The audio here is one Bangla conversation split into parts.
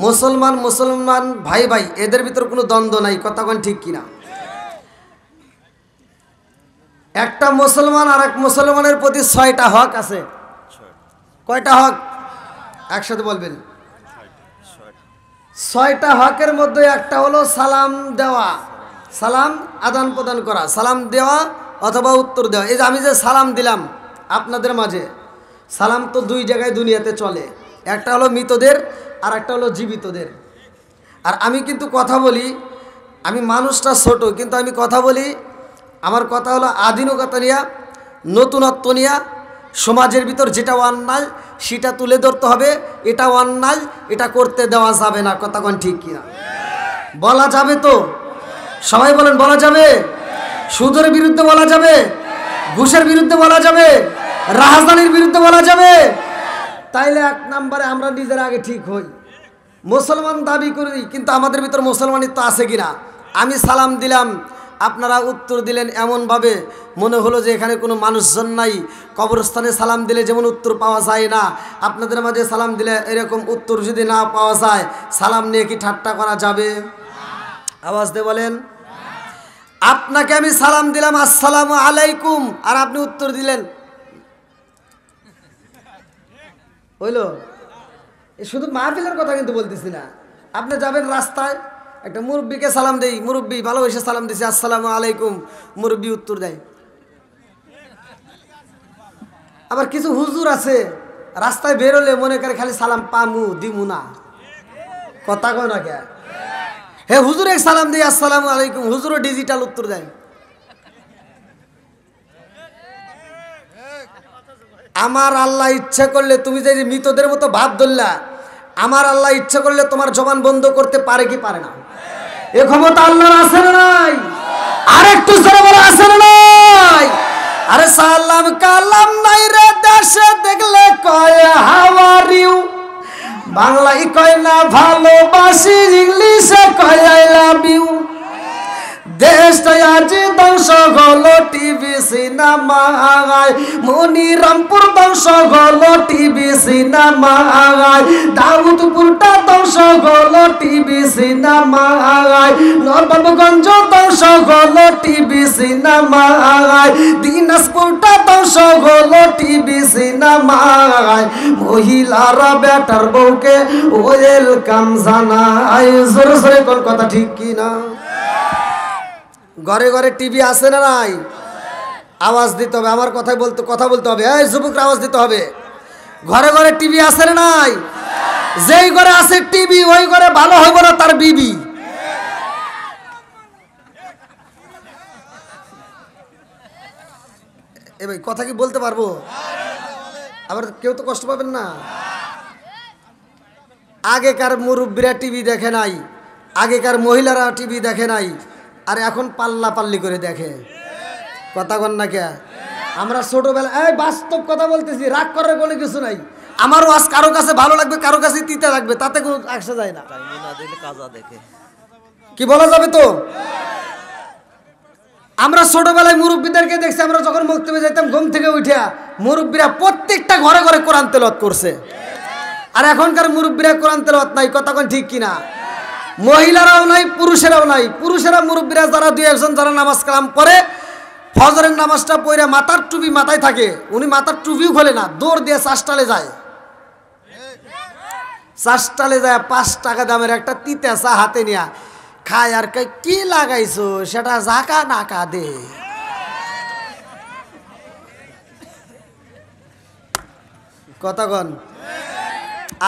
মুসলমান মুসলমান ভাই ভাই এদের ভিতর কোনো দ্বন্দ্ব নাই, কথা কোন ঠিক কিনা? একটা মুসলমান আর এক মুসলমানের প্রতি 6টা হক আছে। কয়টা হক? একসাথে বলবেন। 6টা হকের মধ্যে একটা হলো সালাম দেওয়া, সালাম আদান প্রদান করা, সালাম দেওয়া অথবা উত্তর দেওয়া। এই যে আমি যে সালাম দিলাম আপনাদের মাঝে, সালাম তো 2 জায়গায় দুনিয়াতে চলে, একটা হলো মৃতদের আর একটা হলো জীবিতদের। আর আমি কিন্তু কথা বলি, আমি মানুষটা ছোট কিন্তু আমি কথা বলি, আমার কথা হলো আধুনিকতা নিয়ে, নতুনত্ব নিয়ে, সমাজের ভিতর যেটা অন্যায় সেটা তুলে ধরতে হবে। এটা অন্যায়, এটা করতে দেওয়া যাবে না, কথা কোন ঠিক কিনা? বলা যাবে তো? সবাই বলেন বলা যাবে? সুদের বিরুদ্ধে বলা যাবে, ঘুষের বিরুদ্ধে বলা যাবে, রাজধানীর বিরুদ্ধে বলা যাবে। তাইলে 1 নম্বরে আমরা নিজের আগে ঠিক হই। মুসলমান দাবি করি কিন্তু আমাদের ভিতর মুসলমানিত্ব আছে কিনা? আমি সালাম দিলাম, আপনারা উত্তর দিলেন এমনভাবে মনে হলো যে এখানে কোনো মানুষজন নাই। কবরস্থানে সালাম দিলে যেমন উত্তর পাওয়া যায় না, আপনাদের মাঝে সালাম দিলে এরকম উত্তর যদি না পাওয়া যায়, সালাম নিয়ে কি ঠাট্টা করা যাবে? আওয়াজ দিয়ে বলেন। আপনাকে আমি সালাম দিলাম আসসালামু আলাইকুম, আর আপনি উত্তর দিলেন, হইল? শুধু মাহফিলের কথা কিন্তু বলতেছি না। আপনি যাবেন রাস্তায়, একটা মুরব্বীকে সালাম দেই, মুরব্বী ভালোবেসে সালাম দিছে আসসালামু আলাইকুম, মুরব্বী উত্তর দেয়। আবার কিছু হুজুর আছে রাস্তায় বেরোলে মনে করে খালি সালাম পামু দিমু না, কথা কয় না কে? হে হুজুর এক সালাম দিই আসসালামু আলাইকুম, হুজুরও ডিজিটাল উত্তর দেয়। আমার আল্লাহ ইচ্ছা করলে, তুমি যে মৃতদের মতো ভাব ধরলা, আমার আল্লাহ ইচ্ছা করলে তোমার জবান বন্ধ করতে পারে কি পারে না? এ ক্ষমতা আল্লাহর আছে না নাই? আরেকটু জোরে বলো আছে না নাই? আরে সালাম কালাম নাই রে দেশে দেখলে কয় হাউ আর ইউ, বাংলায় কয় না ভালোবাসি, ইংলিশে কয় আই লাভ ইউ। দেশটা আজ ধ্বংস হলো টিভি সিনেমায়, মনিরামপুর ধ্বংস হলো টিভি সিনেমায়, দাউদপুরটা ধ্বংস হলো টিভি সিনেমায়, নবাবগঞ্জ ধ্বংস হলো টিভি সিনেমায়, দিনাজপুরটা ধ্বংস হলো টিভি সিনেমায়। মহিলারা বেটার বউকে ওয়েলকাম জানায়। জোরে জোরে কোন কথা ঠিক কি না? ঘরে ঘরে টিভি আছে না নাই? আওয়াজ দিতে হবে, আমার কথাই বলতে কথা বলতে হবে। এই যুবকরা আওয়াজ দিতে হবে। ঘরে ঘরে টিভি আছে না নাই? যেই ঘরে আছে টিভি ওই ঘরে ভালো হইব না তার বিবি। এ ভাই কথা কি বলতে পারবো? আবার কেউ তো কষ্ট পাবেন না। আগেকার মুরব্বীরা টিভি দেখে নাই, আগেকার মহিলারা টিভি দেখে নাই, আর এখন পাল্লা পাল্লি করে দেখে, কথা কন না কে? আমরা ছোটবেলা, এই বাস্তব কথা বলতেছি, রাগ করার কোনো কিছু নাই। আমারও আজ কারো কাছে ভালো লাগবে, কারো কাছে তিতা লাগবে, তাতে কোনো আসা যায় না। কি বলা যাবে তো? আমরা ছোটবেলায় মুরব্বীদেরকে দেখছি, আমরা যখন মক্তবে যাইতাম ঘুম থেকে উঠিয়া, মুরব্বীরা প্রত্যেকটা ঘরে ঘরে কোরআন তেলাওয়াত করছে। আর এখনকার মুরব্বীরা কোরআন তেলাওয়াত নাই, কথা কোন ঠিক কিনা? মহিলারাও নাই, পুরুষেরাও নাই। পুরুষেরা মুরব্বীরা যারা 2-1 যারা নামাজ কালাম পড়ে, ফজরের নামাজটা পড়ে মাথার টুপি মাথায় থাকে, উনি মাথার টুপিও খোলে না, দৌড় দিয়ে চাষটালে যায়। চাষটালে যায় 5 টাকা দামের একটা তিতা চা হাতে নিয়া খায়, আর কয় কি লাগাইছো সেটা জাকা নাকা দে। কথা কন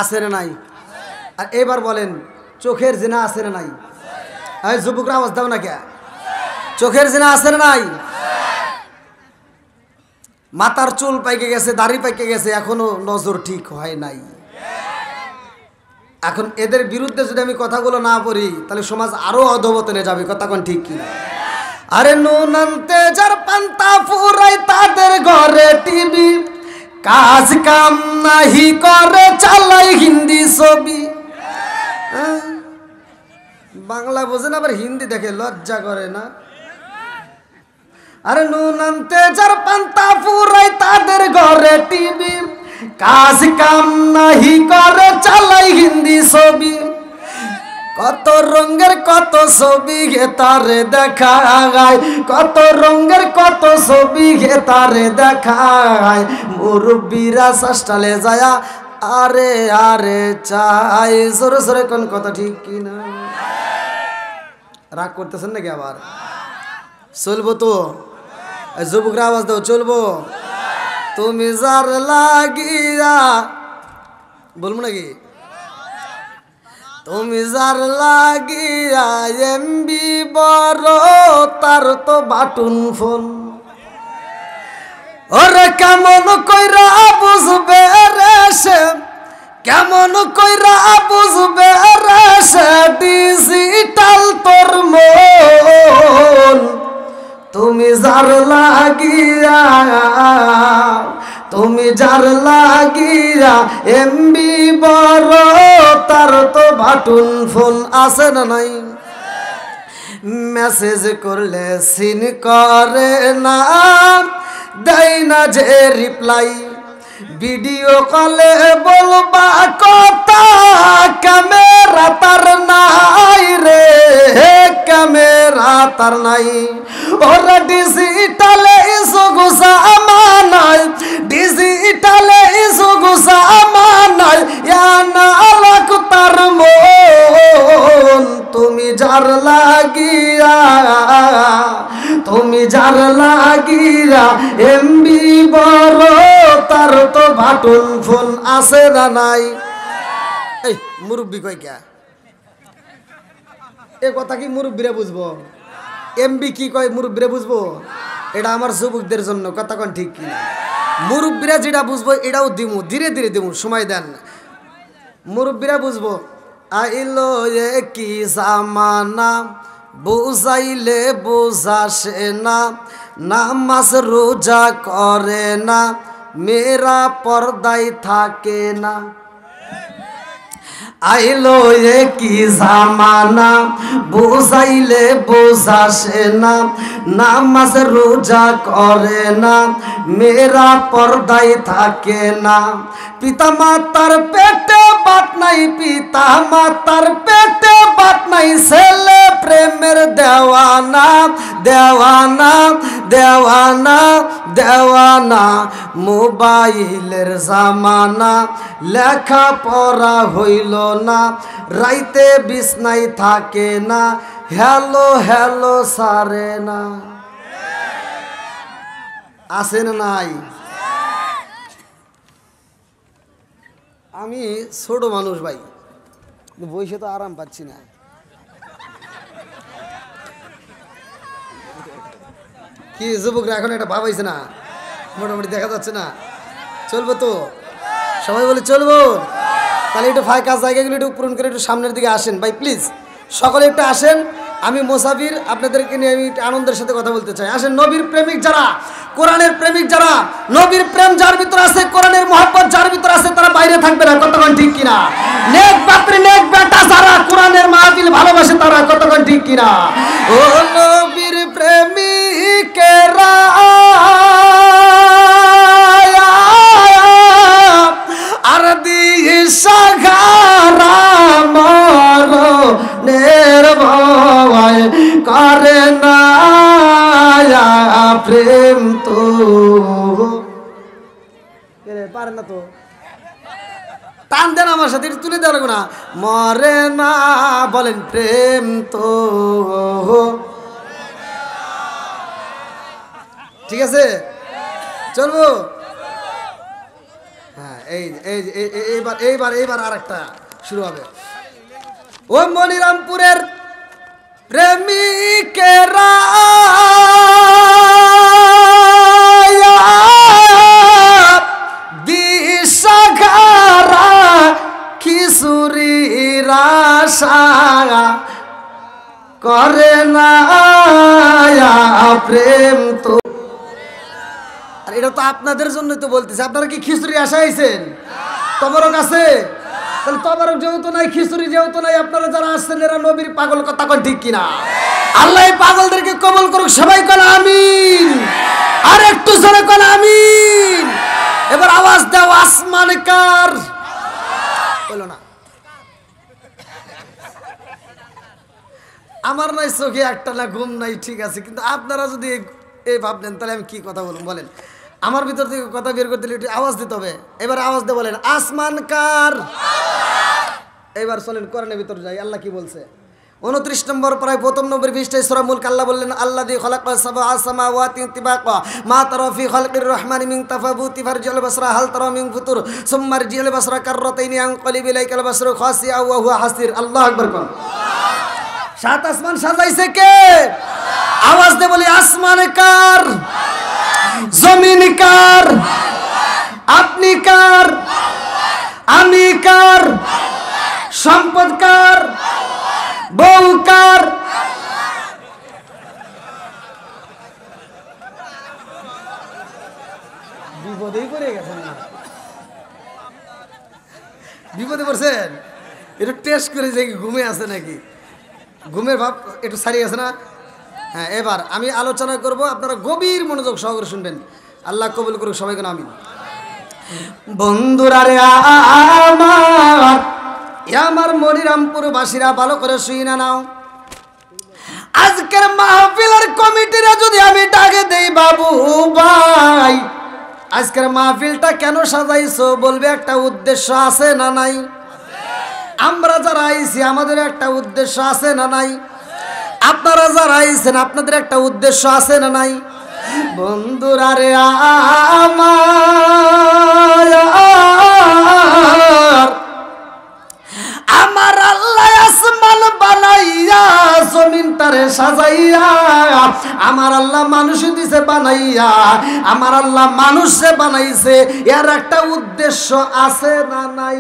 আছে না নাই? আর এবার বলেন চোখের জিনা আছে না নাই? এই যুবকরা আওয়াজ দাও না কে? চোখের জিনা আছে না নাই? মাথার চুল পাইকে গেছে, দাড়ি পাইকে গেছে, এখনো নজর ঠিক হয় নাই। এখন এদের বিরুদ্ধে যদি আমি কথাগুলো না বলি তাহলে সমাজ আরো অধোপতনে যাবে, কথা কোন ঠিক কি? আরে নুন আনতে যার পান্তা ফুরাই তাদের ঘরে টিভি, কাজ কাম নাহি করে চালাই হিন্দি ছবি। বাংলা বোঝে না আবার হিন্দি দেখে, লজ্জা করে না? আরে নুন আনতে যার পান্তা ফুরাই তাদের ঘরে টিভি, কাজ কাম নাহি করে চালাই হিন্দি ছবি। কত রঙের কত ছবি গে তারে দেখায়, কত রঙের কত ছবি গে তারে দেখায়, মুরব্বীরা শ্বাসটালে যায়া আরে আরে চাই। জোরে জোরে কোন কথা ঠিক কিনা? রাগ করতেছেন নাকি আবার? চলবো তো? যুবকরা আওয়াজ দাও, চলবো? তুমি যার লাগিয়া, বলবো নাকি? তুমি যার লাগিয়া এমবি বড়, তার তো বাটুন ফোন। ওরে কেমন কইরা বুঝবে রে সে, কেমন কইরা বুঝবে রে সে ডিজিটাল তোর মন। তুমি যার লাগিয়া, তুমি যার লাগিয়া এমবি বড়, তার তো বাটুন ফোন আছে না নাই? মেসেজ করলে সিন করে না, দেয় না যে রিপ্লাই, ভিডিও কলে বলবা কথা ক্যামেরা তার নাই রে, ক্যামেরা তার নাই। ওরা ডিজিটালে ইসুগুসা আমানাই, ডিজিটালে ইসুগুসা আমানাই, ইয়ানা লাখ তার মন। তুমি যার লাগিয়া, তুমি যার লাগিয়া এমবি বড়, তার তো বাটন ফোন আছে না নাই? এই মুরব্বী কই কে? এ কথা কি মুরব্বীরা বুঝবো? এমবি কি কয় মুরব্বীরা বুঝবো? এটা আমার যুবকদের জন্য, কথা কোন ঠিক কি? মুরব্বীরা যেটা বুঝবো এটাও দিমু, ধীরে ধীরে দিমু, সময় দেন। মুরব্বীরা বুঝবো। আইলো এ কি জামানা, বুঝাইলে বুঝাসে না, নামাজ রোজা করে না, মেয়েরা পর্দায় থাকে না। আইলো এ কি জামানা, বুঝাইলে বুঝাসে না, নামাজ রোজা করে না, মেয়েরা পর্দায় থাকে না। পিতা মাতার পেটে বাত নাই, পিতা মাতার পেটে বাত নাই, ছেলে প্রেমের দেওয়ানা, দেওয়ানা, দেওয়ানা, দেওয়ানা। মোবাইলের জামানা, লেখা পড়া হইল না, রাইতে বিছনাই থাকে না, হ্যালো হ্যালো সারে না। আছে না নাই? আমি ছোট মানুষ ভাই, বসে তো আরাম পাচ্ছি না। কি যুবকরা এখন একটা ভাব হয়েছে না? মোটামুটি দেখা যাচ্ছে না? চলবো তো? সবাই বলে চলবো? তাহলে একটু ফাঁকা জায়গাগুলো একটু পূরণ করে একটু সামনের দিকে আসেন ভাই, প্লিজ সকলে একটু আসেন। আমি মোসাফির, আপনাদেরকে নিয়ে আমি আনন্দের সাথে কথা বলতে চাই। আসেন। নবীর প্রেমিক যারা, কোরআনের প্রেমিক যারা, নবীর প্রেম যার ভিতর আছে, কোরআনের মহব্বত যার ভিতর আছে, তারা বাইরে থাকবে না, কতক্ষণ ঠিক কিনা? নেক পাত্রী নেক বেটা যারা কোরআনের মাহফিল ভালোবাসে, তারা কতক্ষণ ঠিক কিনা? ও নবীর প্রেমিকেরা আর দিশা ঘারা মরণের ভয় করে না প্রেম তো পারে না তো, টান দেন আমার সাথে, তুলে দেওয়া লাগবে না। মরে না বলেন প্রেম তো, ঠিক আছে? চলবো? হ্যাঁ, এইবার আর একটা শুরু হবে। ও মনিরামপুরের প্রেমিকেরা দিশাঘারা খিচুড়ির আশা করে না প্রেম তো। আর এটা তো আপনাদের জন্যই তো বলতেছে। আপনারা কি খিচুড়ি আশা আইছেন? তবরক আছে? তাহলে তবরক যেহেতু নাই, খিচুড়ি যেহেতু নাই, আপনারা যারা আসছেন এরা নবীর পাগল, কথা কন ঠিক কিনা? আল্লাহ এই পাগলদেরকে কবুল করুক, সবাই কন আমিন। আর একটু জোরে কন আমিন। এবার আওয়াজ দাও, আসমান কার? বলো না। আমার নাই চোখে একটা না ঘুম নাই, ঠিক আছে, কিন্তু আপনারা যদি এই ভাবলেন তাহলে আমি কি কথা বলুন বলেন। আমার ভিতর থেকে কথা বের করতে একটু আওয়াজ দিতে হবে। এবার আওয়াজ দিয়ে বলেন আসমান কার। এবার চলেন কোরআনের ভিতর যাই। আল্লাহ কি বলছে 29 নম্বর প্রায় প্রথম নম্বর পৃষ্ঠায় সূরা মুলক আল্লাহ বললেন আল্লাযী খালাকা সাবআ সামাওয়াতি তিবাকা মা তারা ফি খালকির রহমানি মিন তাফাবুতি ফারজিল বাসরা হাল তারা মিন ফুতুর সুম্মা রজিল বাসরা কাররাতাইনি আনকালিব ইলাইকাল বাসরু খাসিআ ওয়া হুয়া হাসির। আল্লাহু আকবার কোন। সাত আসমান সাজাইছে কে? আওয়াজ দিয়ে বলি আসমান কার, জমিন কার, আপনি কার, আমি কার, সম্পদ কার, বউ কার? বিপদেই পড়ে গেছেন না? বিপদে পড়ছেন? একটু টেস্ট করে যে ঘুমে আছে নাকি, ঘুমের ভাব একটু সারিয়ে আছে না? হ্যাঁ, এবার আমি আলোচনা করব, আপনারা গভীর মনোযোগ সহকারে শুনবেন। আল্লাহ কবুল করুক সবাইকে, আমিন। বন্ধুরা রে আমার মনিরামপুর বাসীরা ভালো করে শুই না নাও। আজকের মাহফিলের কমিটিরা যদি আমি ডাকে দেই বাবু ভাই আজকের মাহফিলটা কেন সাজাইছো, বলবে একটা উদ্দেশ্য আছে না নাই? আমরা যারা আইছি আমাদের একটা উদ্দেশ্য আছে না নাই? আপনারা যারা আইছেন আপনাদের একটা উদ্দেশ্য আছে না নাই? বন্ধুরা রে আমার আল্লাহ আসমান বানাইয়া জমিনটারে সাজাইয়া, আমার আল্লাহ মানুষ দিছে বানাইয়া, আমার আল্লাহ মানুষে বানাইছে, এর একটা উদ্দেশ্য আছে না নাই?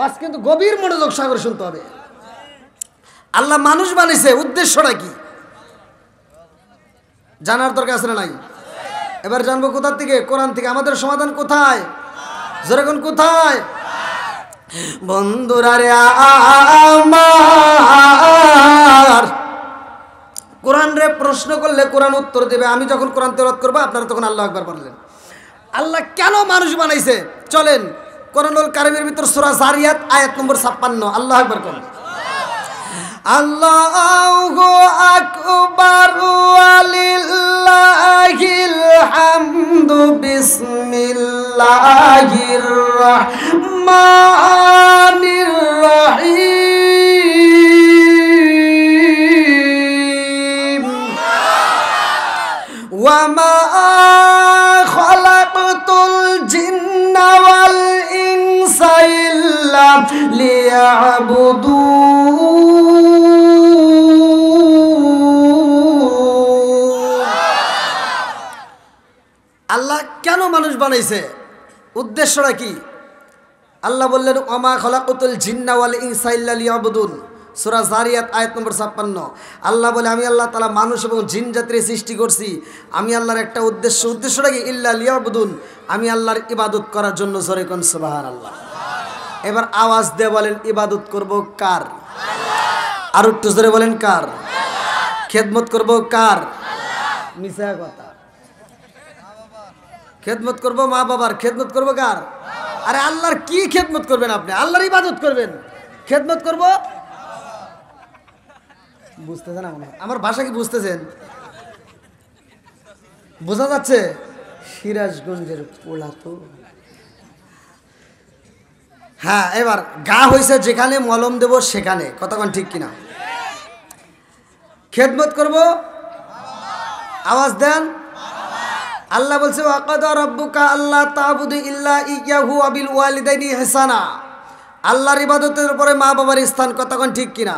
আজ কিন্তু গভীর মনোযোগ সাগর শুনতে হবে। আল্লাহ মানুষ বানাইছে, উদ্দেশ্যটা কি জানার দরকার আছে না নাই? এবার জানবো কোথা থেকে? কোরআন থেকে। আমাদের সমাধান কোথায়? যেরকম কোথায়? বন্ধুরা রে আমার কোরআন রে প্রশ্ন করলে কোরআন উত্তর দেবে। আমি যখন কোরআন তেলাওয়াত করবো আপনারা তখন আল্লাহু আকবার বললেন। আল্লাহ কেন মানুষ বানাইছে চলেন কোরআনুল কারীমের ভিতর সূরা জারিয়াত আয়াত নম্বর 56। আল্লাহু আকবার কোন। আল্লাহু আকবার ওয়ালিল্লাহিল হামদু বিসমিল্লাহির রাহমানির রহিম ওয়া মা খালাকতুল জিন্না ওয়াল ইনসা ইল্লা লিয়াবুদুন। আল্লাহ কেন মানুষ বানাইছে, উদ্দেশ্যটা কি? আল্লাহ বললেন ওমা খলাকুতুল জিন্না ওয়াল ইনসা ইল্লা লিয়াবুদুন, সূরা জারিয়াত আয়াত নম্বর 56। আল্লাহ বলে আমি আল্লাহ তাআলা মানুষ এবং জিন জাতির সৃষ্টি করছি, আমি আল্লাহর একটা উদ্দেশ্য। উদ্দেশ্যটা কি? ইল্লা লিয়াবুদুন, আমি আল্লাহর ইবাদত করার জন্য। জোরে কোন সুবহানাল্লাহ। এবার আওয়াজ দিয়ে বলেন ইবাদত করব কার? আর একটু জোরে বলেন কার? খেদমত করব কার? মিছা কথা। খেদমত করব মা বাবার। খেদমত করব কার? আরে আল্লাহর কি খেদমত করবেন আপনি? আল্লাহর ইবাদত করবেন। খেদমত করব বুঝতেছেন? আমার ভাষা কি বুঝতেছেন? বোঝা যাচ্ছে? সিরাজগঞ্জের পোলা তো। হ্যাঁ, এবার গা হয়েছে যেখানে মলম দেব সেখানে। কতক্ষণ ঠিক কিনা? খেদমত করব, আওয়াজ দেন। আল্লাহ বলছে ওয়াকাদা রাব্বুকা আল্লা তা'বুদু ইল্লা ইয়্যাহু ওয়া বিল ওয়ালিদাইনি ইহসানা। আল্লাহর ইবাদতের উপরে মা বাবার স্থান। কতক্ষণ ঠিক কিনা?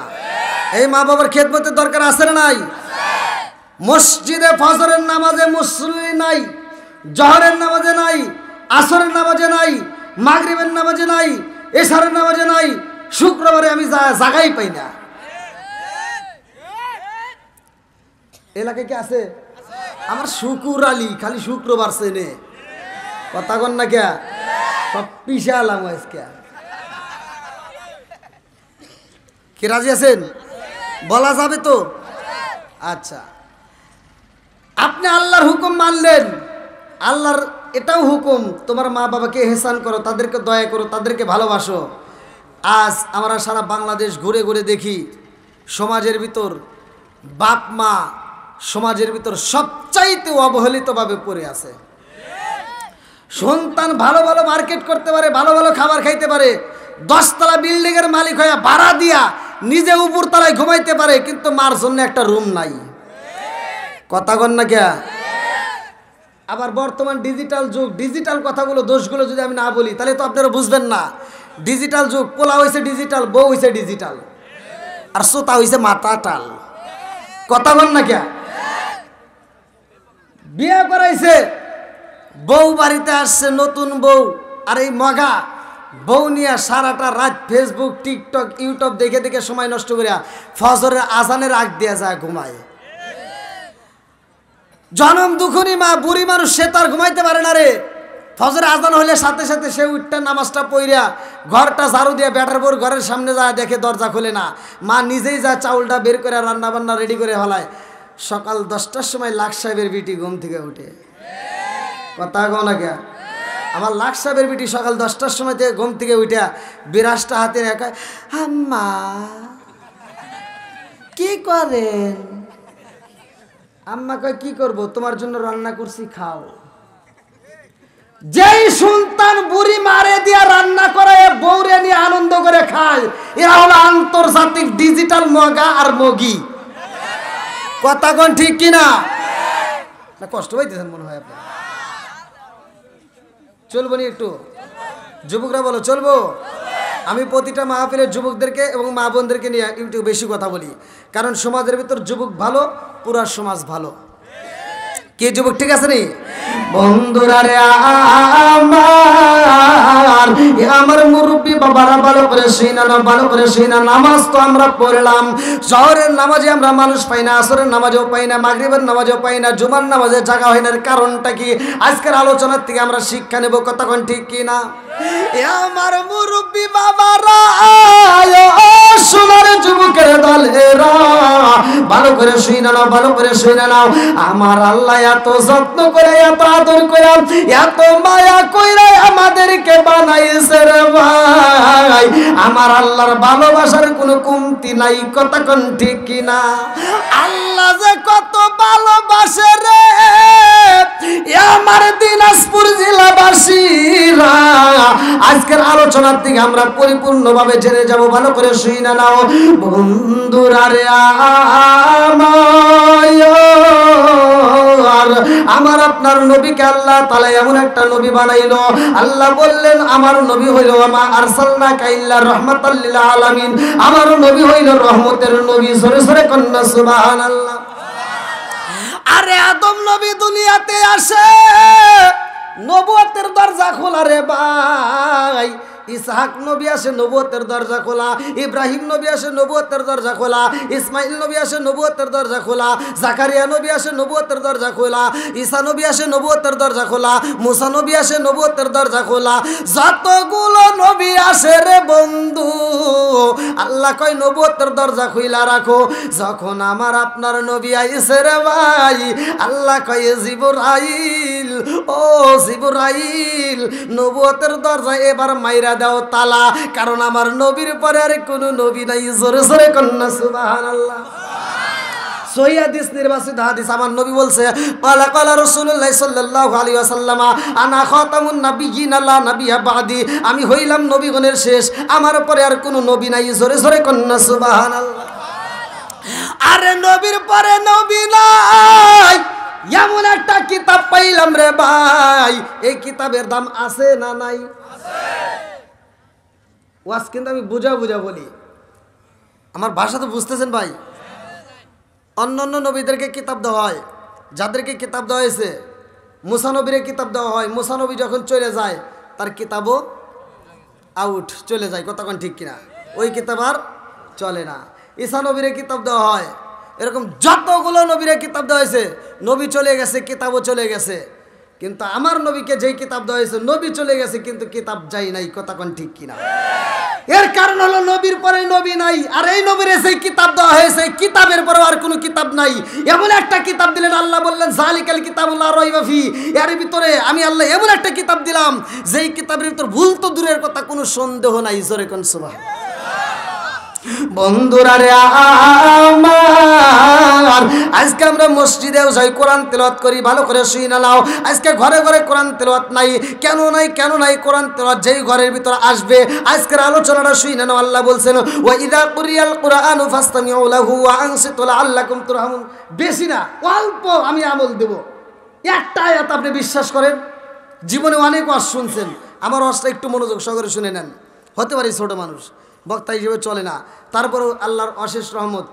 এই মা বাবার খেদমতের দরকার আছে না নাই? মসজিদে ফজরের নামাজে মুসল্লি নাই, জহরের নামাজে নাই, আসরের নামাজে নাই, মাগরিবের নামাজে নাই, এশারের নামাজে নাই, শুক্রবারে আমি জায়গাই পাই না। এলাকায় কি আছে? আমার শুকুর আলী খালি শুক্রবার চেনে। কথা কন না কে? সব পিছালাম আজকে। কি রাজি আছেন? বলা যাবে তো? আচ্ছা, আপনি আল্লাহর হুকুম মানলেন। আল্লাহর এটাও হুকুম তোমার মা বাবাকে ইহসান করো, তাদেরকে দয়া করো, তাদেরকে ভালোবাসো। আজ আমরা সারা বাংলাদেশ ঘুরে ঘুরে দেখি সমাজের ভিতর বাপ মা সমাজের ভিতর সবচাইতে অবহেলিতভাবে পড়ে আছে। সন্তান ভালো ভালো মার্কেট করতে পারে, ভালো ভালো খাবার খাইতে পারে, 10 তলা বিল্ডিংয়ের মালিক হয়ে ভাড়া দিয়া নিজে উপর তলায় ঘুমাইতে পারে, কিন্তু মার জন্য একটা রুম নাই। কথা কন না কে? আবার বর্তমান ডিজিটাল যুগ, ডিজিটাল কথাগুলো দোষগুলো যদি আমি না বলি তাহলে তো আপনারা বুঝবেন না। ডিজিটাল যুগ, পোলা হয়েছে ডিজিটাল, বউ হয়েছে ডিজিটাল, আর শ্রোতা হয়েছে মাথা টাল। কথা বল না কে? বিয়ে করাইছে, বউ বাড়িতে আসছে নতুন বউ, আর এই মগা বউ নিয়ে সারাটা রাত ফেসবুক টিকটক ইউটিউব দেখে দেখে সময় নষ্ট করিয়া ফজরের আজানের আগ দিয়ে যায় ঘুমায়। জনম দুখুনি মা বুড়ি মানুষ, সে তার ঘুমাইতে পারে না রে। ফজরের আজান হলে সাথে সাথে সে উঠটা নামাজটা পইরা ঘরটা ঝাড়ু দিয়ে ব্যাটার পর ঘরের সামনে যায়, দেখে দরজা খোলে না। মা নিজেই যায় চাউলটা বের করে রান্না বান্না রেডি করে ফেলায়। সকাল 10টার সময় লাখ সাহেবের বিটি ঘুম থেকে উঠে। কথা কও না কে? আমার লাখ সাহেবের বিটি সকাল 10টার সময় থেকে ঘুম থেকে উঠে বিরাজটা হাতে রেখে, আম্মা কি করেন? আম্মা কয় কি করব, তোমার জন্য রান্না করছি, খাও। যেই সন্তান বুড়ি মারে দিয়া রান্না করে বউরে নিয়ে আনন্দ করে খায়, এরা হলো আন্তর্জাতিক ডিজিটাল মগা আর মগি। কথা কোন ঠিক কিনা? না কষ্ট পাইতেছেন মনে হয় আপনার? চলবো নি একটু? যুবকরা বলো চলবো? আমি প্রতিটা মাহফিলের যুবকদেরকে এবং মা বোনদেরকে নিয়ে একটু বেশি কথা বলি, কারণ সমাজের ভিতর যুবক ভালো, পুরা সমাজ ভালো। কে যুবক ঠিক আছে নি? বন্ধুরা রে আমার মুরব্বী বাবারা ভালো করে শুনা, ভালো করে শুনা। নামাজ তো আমরা পড়লাম, শহরের নামাজে আমরা মানুষ পাই না, আসরের নামাজেও পাই না, মাগরিবের নামাজেও পাই না, জুমার নামাজে জায়গা হয় না। কারণটা কি? আজকের আলোচনার থেকে আমরা শিক্ষা নেব। কতক্ষণ ঠিক কি না? আমার মুরব্বী বাবারা, সোনার যুবকের দলেরা ভালো করে শুনা নাও, ভালো করে শুনা নাও। আমার আল্লাহ এত যত্ন করে, এত আদর করে, এত মায়া কইরা আমাদেরকে বানাইছে রে ভাই। আমার আল্লাহর ভালোবাসার কোনো কমতি নাই। কতক্ষণ ঠিক কিনা? আল্লাহ যে কত ভালোবাসে রে আমার দিনাজপুর জেলাবাসীরা, আজকের আলোচনার দিকে আমরা পরিপূর্ণভাবে জেনে যাব। ভালো করে শুনা নাও বন্ধুরা রে আমার আপনার নবীকে আল্লাহ তাআলা এমন একটা নবী বানাইলো। আল্লাহ বললেন আমার নবী হইল মা আরসালনাকা ইল্লা রাহমাতাল লিল আলামিন। আমার নবী হইল রহমতের নবী। জোরে জোরে কন্না সুবহানাল্লাহ। আরে আদম নবী দুনিয়াতে আসে, নবুয়তের দরজা খোলা রে ভাই। ইসহাক নবী আসে, নবুয়তের দরজা খোলা। ইব্রাহিম নবী আসে, নবুয়তের দরজা খোলা। ইসমাইল নবী আসে, নবুয়তের দরজা খোলা। জাকারিয়া নবী আসে, নবুয়তের দরজা খোলা। ঈসা নবী আসে, নবুয়তের দরজা খোলা। মুসা নবী আসে, নবুয়তের দরজা খোলা। যতগুলো নবী আসে রে বন্ধু, আল্লাহ কয় নবুয়তের দরজা খুইলা রাখো। যখন আমার আপনার নবী আইছে রে ভাই, আল্লাহ কয় জিবরাইল, ও জিবরাইল, নবুয়তের দরজা এবার মাইরা দাও তালা, কারণ আমার নবীর পরে আর কোনো নবী নাই। জোরে জোরে কন্না সুবহানাল্লাহ। সহিহ হাদিস, নির্বাচিত হাদিস। আমার নবী বলছে ক্বালা ক্বালা রাসূলুল্লাহ সাল্লাল্লাহু আলাইহি ওয়াসাল্লাম আনা খাতামুন নাবিয়্যিন লা নাবিয়্যা বাদি। আমি হইলাম নবীগণের শেষ, আমার পরে আর কোনো নবী নাই। জোরে জোরে কন্না সুবহানাল্লাহ। আরে নবীর পরে নবী নাই, এমন একটা কিতাব পাইলাম রে ভাই। এই কিতাবের দাম আছে না নাই? ওয়াজ কিন্তু আমি বুঝা বুঝা বলি, আমার ভাষা তো বুঝতেছেন ভাই। অন্য অন্য নবীদেরকে কিতাব দেওয়া হয়, যাদেরকে কিতাব দেওয়া হয়েছে, মুসা নবীরে কিতাব দেওয়া হয়। মুসা নবী যখন চলে যায় তার কিতাবও আউট, চলে যায়। কতক্ষণ ঠিক কিনা? ওই কিতাব আর চলে না। ঈসা নবীরে কিতাব দেওয়া হয়। এরকম যতগুলো নবীরে কিতাব দেওয়া হয়েছে, নবী চলে গেছে, কিতাবও চলে গেছে। কিন্তু আমার নবীকে যেই কিতাব দেওয়া হয়েছে, নবী চলে গেছে কিন্তু কিতাব যাই নাই। কতক্ষণ ঠিক কিনা? এর কারণ হলো নবীর পরে নবী নাই, আর এই নবীর সেই কিতাব দেওয়া হয়েছে, কিতাবের পরে আর কোনো কিতাব নাই। এমন একটা কিতাব দিলেন, আল্লাহ বললেন যালিকাল কিতাবুল লা রাইবা ফি। এর ভিতরে আমি আল্লাহ এমন একটা কিতাব দিলাম, যেই কিতাবের ভিতর ভুল তো দূরের কথা, কোনো সন্দেহ নাই। জোরে কোন সুবহানাল্লাহ। বন্ধুরা রে আমার, আজকে আমরা মসজিদেও যাই, কোরআন তেলাওয়াত করি, ভালো করে শুই না নাও। আজকে ঘরে ঘরে কোরআন তেলাওয়াত নাই, কেন নাই কেন নাই? কোরআন তেলাওয়াত যেই ঘরের ভিতর আসবে, আজকের আলোচনাটা শুই না নাও। আল্লাহ বলছেন ওয়া ইযা কুরিয়াল কুরআনু ফাসতামিউ লাহু ওয়া আনসিতু লাআল্লাকুম তুরহামুন। বেশি না, অল্প আমি আমল দেব। একটা আয়াত আপনি বিশ্বাস করেন, জীবনে অনেক ওয়াজ শুনছেন, আমার ওয়াজটা একটু মনোযোগ সহকারে শুনে নেন। হতে পারি ছোট মানুষ, বক্তা হিসেবে চলে না, তারপরেও আল্লাহর অশেষ রহমত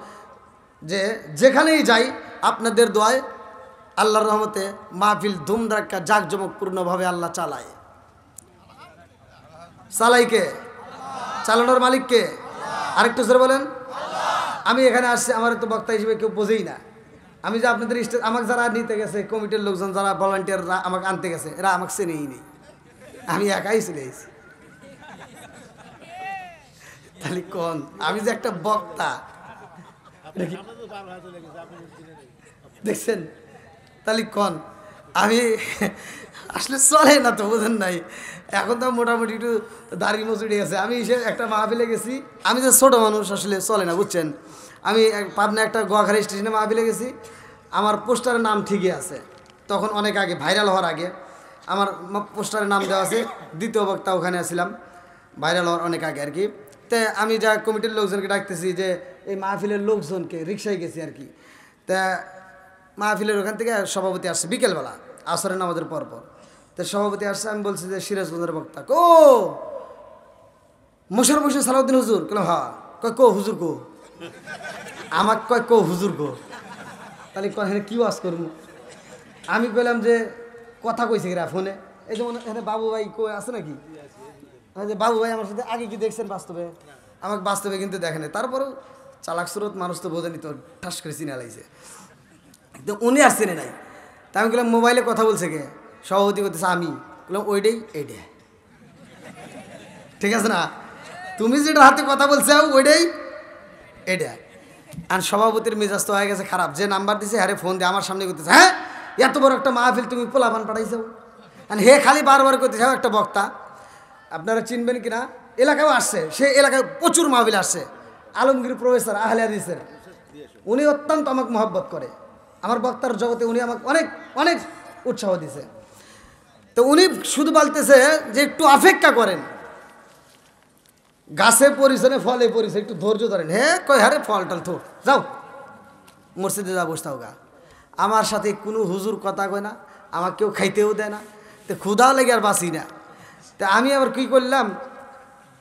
যে যেখানেই যাই আপনাদের দোয়ায় আল্লাহর রহমতে মাহফিল ধুমধাক্কা জাঁকজমকপূর্ণভাবে আল্লাহ চালায়। চালাইকে, চালানোর মালিককে? আরেকটু জোরে বলেন। আমি এখানে আসছি, আমার তো বক্তা হিসেবে কেউ বোঝেই না। আমি যে আপনাদের স্টেজ, আমাকে যারা নিতে গেছে, কমিটির লোকজন যারা ভলান্টিয়াররা আমাকে আনতে গেছে, এরা আমাকে চেনেই নেই, আমি একাই চলে এসেছি। তাহলে কোন আমি যে একটা বক্তা দেখছেন, তাহলে কোন আমি আসলে চলে না তো, বোঝেন নাই? এখন তো মোটামুটি একটু দাড়ি মজুরি গেছে। আমি এসে একটা মাহফিলে গেছি, আমি যে ছোটো মানুষ আসলে চলে না, বুঝছেন? আমি পাবনা একটা গোয়াখালী স্টেশনে মাহফিলে গেছি, আমার পোস্টারের নাম ঠিকই আছে, তখন অনেক আগে, ভাইরাল হওয়ার আগে আমার পোস্টারের নাম দেওয়া আছে, দ্বিতীয় বক্তা ওখানে আসছিলাম, ভাইরাল হওয়ার অনেক আগে আর কি। তা আমি যা কমিটির লোকজনকে ডাকতেছি যে এই মাহফিলের লোকজনকে, রিক্সায় গেছি আর কি। তা মাহফিলের ওখান থেকে সভাপতি আসছে বিকেলবেলা, আসরের নামাজের পরপর। তো সভাপতি আসছে, আমি বলছি যে সিরাজগঞ্জের বক্তা কো মোশাররফ হোসেন সালাউদ্দিন হুজুর? কেন হ্যাঁ। কয় কো হুজুর কো? আমাকে কয় কো হুজুর কো? তাহলে এখানে কী ওয়াজ করবো? আমি বললাম যে কথা কইছে কিরা ফোনে, এই যেমন এখানে বাবু ভাই কই আছে নাকি? যে বাবু ভাই আমার সাথে আগে কি দেখছেন বাস্তবে? আমাকে বাস্তবে কিন্তু দেখেনি, তারপরেও চালাক স্রোত মানুষ তো বোঝেনি, তো ঠাস করে চিনে লাইছে, তো উনি আর চিনে নাই। তা আমি বললাম মোবাইলে কথা বলছে কে? সভাপতি করতেছে আমি। বললাম ওইটাই এইটা, ঠিক আছে না? তুমি যেটা হাতে কথা বলছো ওইটাই এটা। আর সভাপতির মেজাজ তো হয়ে গেছে খারাপ, যে নাম্বার দিছে হ্যাঁ ফোন দিয়ে আমার সামনে করতেছে, হ্যাঁ এত বড় একটা মাহফিল তুমি পোলাপান পাঠাইছো? আর হে খালি বারবার করতেছে একটা বক্তা, আপনারা চিনবেন কিনা, এলাকাও আসছে, সে এলাকায় প্রচুর মাহফিল আসছে, আলমগীর প্রফেসর আহলে হাদিসের, উনি অত্যন্ত আমাকে মহব্বত করে, আমার বক্তার জগতে উনি আমাকে অনেক অনেক উৎসাহ দিছে। তো উনি শুধু বলতেছে যে একটু অপেক্ষা করেন, গাছে পরিছনে ফলে পরিছে, একটু ধৈর্য ধরেন। হ্যাঁ কয় হারে ফল টল থো, যাও মসজিদে যা বসতাও গা। আমার সাথে কোনো হুজুর কথা কয় না, আমাকে কেউ খাইতেও দেয় না, তো ক্ষুধা লেগে আর বাঁচি না। তা আমি আবার কী করলাম,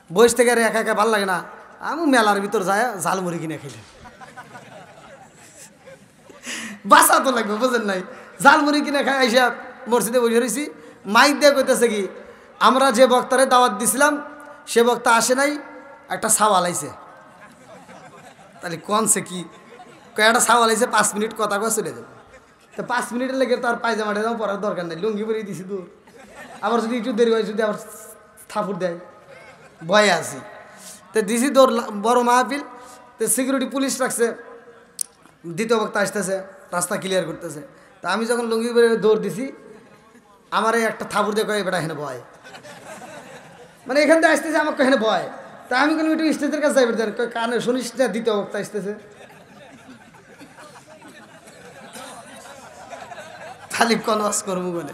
বয়স থেকে আর একা একা ভাল লাগে না, আমি মেলার ভিতর যায় ঝালমুড়ি কিনে খেলাম, বাঁচা তো লাগবে, বুঝেন নাই? ঝালমুড়ি কিনে খাই আইসা মসজিদে বসে রয়েছি, মাইক দিয়ে কইতেছে কি, আমরা যে বক্তারে দাওয়াত দিছিলাম সে বক্তা আসে নাই, একটা সাওয়াল আইছে। তাহলে কনছে কি, একটা সাওয়াল আইছে, 5 মিনিট কথা কয়ে চলে যাবে। তো 5 মিনিটের লেগে তো আর পায়জামা টাইজামা পরার দরকার নেই, লুঙ্গি পরিয়ে দিছি তো, আবার যদি একটু দেরি হয়, যদি আবার থাপুর দেয়, ভয়ে আছি। তো দিছি দৌড়, বড় মাহফিল, তো সিকিউরিটি পুলিশ রাখছে, দ্বিতীয় বক্তা আসতেছে, রাস্তা ক্লিয়ার করতেছে। তা আমি যখন লুঙ্গি পরে দৌড় দিছি, আমার এই একটা থাপুর দিয়ে কয়ে বেটা এখানে ভয়, মানে এখান থেকে আসতেছে আমাকে এখানে ভয়। তা আমি কোনো একটু স্টেজের কাছে যাইবে, কানে শুনিস না দ্বিতীয় বক্তা আসতেছে, খালি কনওয়াজ করবো বলে।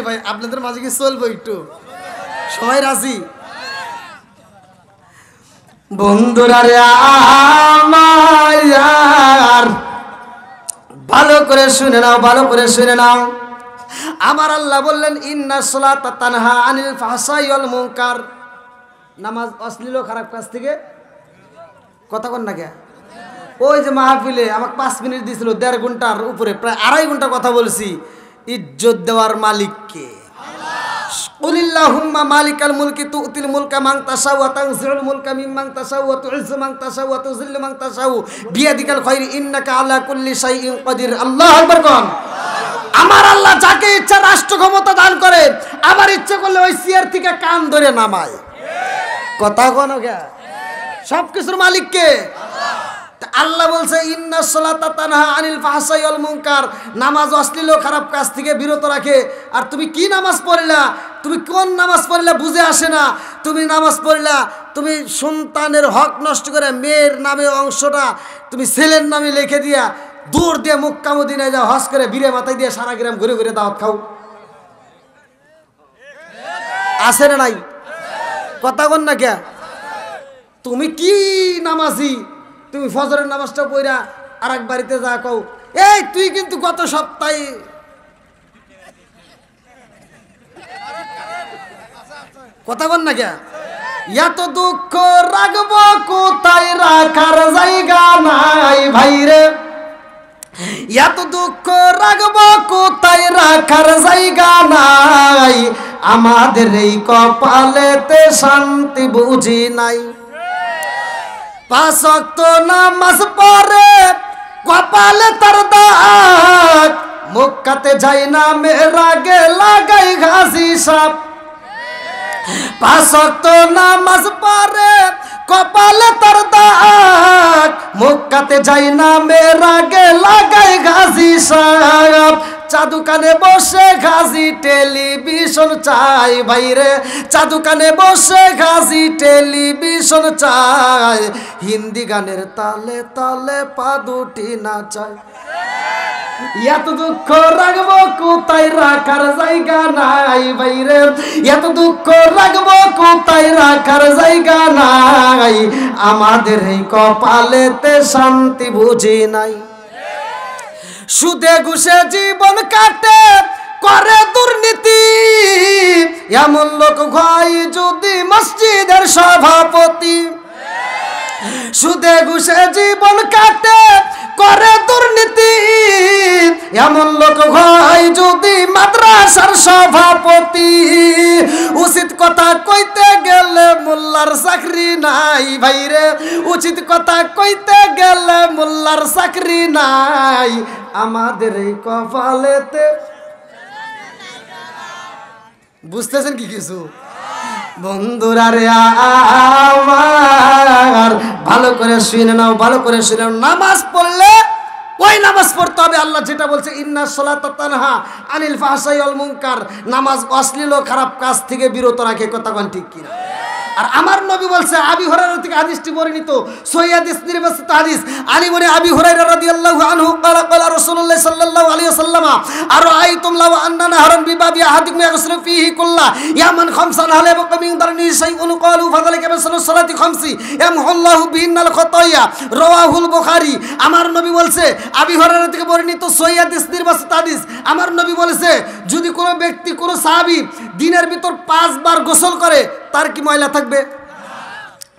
ভাই আপনাদের মাঝে কি চলবো একটু, সবাই রাজি? বন্ধুরা রে আমার, ভালো করে শুনে নাও, ভালো করে শুনে নাও। আমার আল্লাহ বললেন ইন্নাস সালাতা তানহা আনিল ফাহশাই ওয়াল মুনকার, নামাজ অশ্লীল খারাপ কাজ থেকে, কথা কন না কে? ওই যে মাহফিলে আমাকে 5 মিনিট দিয়েছিল, 1.5 ঘন্টার উপরে, প্রায় 2.5 ঘন্টা কথা বলছি। ইজ্জত দেওয়ার মালিককে, কুলিল্লাহুম্মা মালিকাল মুলকি তুতিল মুলকা মান তাশাউ ওয়া তানজিউল মুলকা মিম্মান তাশাউ ওয়া তুইজ্জু মান তাশাউ ওয়া তুযিল্লু মান তাশাউ বিয়াদিকাল খায়র ইন্নাকা আলা কুল্লি শাইইন কাদির। আল্লাহু আকবার কোন। আমার আল্লাহ যাকে ইচ্ছা রাষ্ট্র ক্ষমতা দান করে, আবার ইচ্ছা করলে ওই চেয়ার থেকে কান ধরে নামায়, কথা কোন কে? সব কিছুর মালিক কে? আল্লাহ বলছে ইন্নাস সালাতা তানহা আনিল ফাহশাই ওয়াল মুনকার, নামাজ অশ্লীল ও খারাপ কাজ থেকে বিরত রাখে। আর তুমি কি নামাজ পড়লা, তুমি কোন নামাজ পড়লা বুঝে আসে না। তুমি নামাজ পড়লা, তুমি সন্তানের হক নষ্ট করে মেয়ের নামে অংশটা তুমি ছেলের নামে লিখে দিয়া দূর দিয়ে মক্কা মদিনায় যাও, হজ করে বীরে মাথায় দিয়ে সারা গ্রাম ঘুরে ঘুরে দাওয়াত খাও। আছে না নাই? কথা কন না কে? তুমি কি নামাজি, তুমি ফজরের নামাজটা পড়া আর এক বাড়িতে যা কও এই তুই কিন্তু গত সপ্তাহে কথা বল না কে? এত দুঃখ রাখবো কোথায়, রাখার জায়গা নাই ভাইরে। এত দুঃখ রাখবো কোথায়, রাখার জায়গা নাই। আমাদের এই কপালেতে শান্তি বুঝি নাই। 5 ওয়াক্ত নামাজ পড়ে কপালে তার দাগ, মক্কাতে যাই না মেরাগে লাগাই ঘাসি সাপ। 5 ওয়াক্ত নামাজ পড়ে কপালে তার দাগ, মক্কাতে যাই না মেরাগে লাগাই ঘাসি সাপ। চাদুকানে বসে ঘাসি টেলিভিশন চাই ভাইরে, চাদুকানে বসে ঘাসি টেলিভিশন চাই। হিন্দি গানের তালে তালে পা দুটি নাচায়। এত দুঃখ রাখবো কোথায়, রাখার জায়গা নাই ভাইরে। এত দুঃখ রাখবো কোথায়, রাখার জায়গা নাই। আমাদের এই কপালেতে শান্তি বুঝি নাই। সুদে ঘুষে জীবন কাটে করে দুর্নীতি, এমন লোক হয় যদি মসজিদের সভাপতি। সুদে ঘুষে জীবন কাটে করে দুর্নীতি, এমন লোক হয় যদি মাদ্রাসার সভাপতি। উচিত কথা কইতে গেলে মোল্লার চাকরি নাই ভাইরে, উচিত কথা কইতে গেলে মোল্লার চাকরি নাই। আমাদের এই কপালেতে বুঝতেছেন কি কিছু বন্ধুরা রে আমার, ভালো করে শুনে নাও, ভালো করে শুনে নাও। নামাজ পড়লে ওই নামাজ পড়তে হবে আল্লাহ যেটা বলছে ইন্নাস সালাতা তানহা আনিল ফাহশাই ওয়াল মুনকার। নামাজ অশ্লীল ও খারাপ কাজ থেকে বিরত রাখে। কথা কোন ঠিক কিনা? আর আমার নবী বলছে, আবি হুরায়রা থেকে হাদিসটি বর্ণিত, সহিহ হাদিস, নির্বাচিত হাদিস। আলী বনে আবি হুরায়রা রাদিয়াল্লাহু আনহু ক্বালা ক্বালা রাসূলুল্লাহ সাল্লাল্লাহু আলাইহি ওয়াসাল্লাম আরাআইতুম লাউ আন্না নাহরান বিবাবি আহাদিকুম ইয়াগসিলু ফীহি কুল্লা ইয়ামান খামসান হালা ইয়াবকা মিন দারনি শাইউন ক্বালু ফাযালিকা মিসলু সালাতি খামসি ইয়ামহুল্লাহু বিহিন্নাল খাতায়া, রাওয়াহুল বুখারী। আমার নবী বলছে, আবি হুরায়রা থেকে বর্ণিত, সহিহ হাদিস, নির্বাচিত হাদিস। আমার নবী বলেছে, যদি কোনো ব্যক্তি, কোনো সাহাবী দিনের ভিতর 5 বার গোসল করে, তার কি ময়লা থাকবে?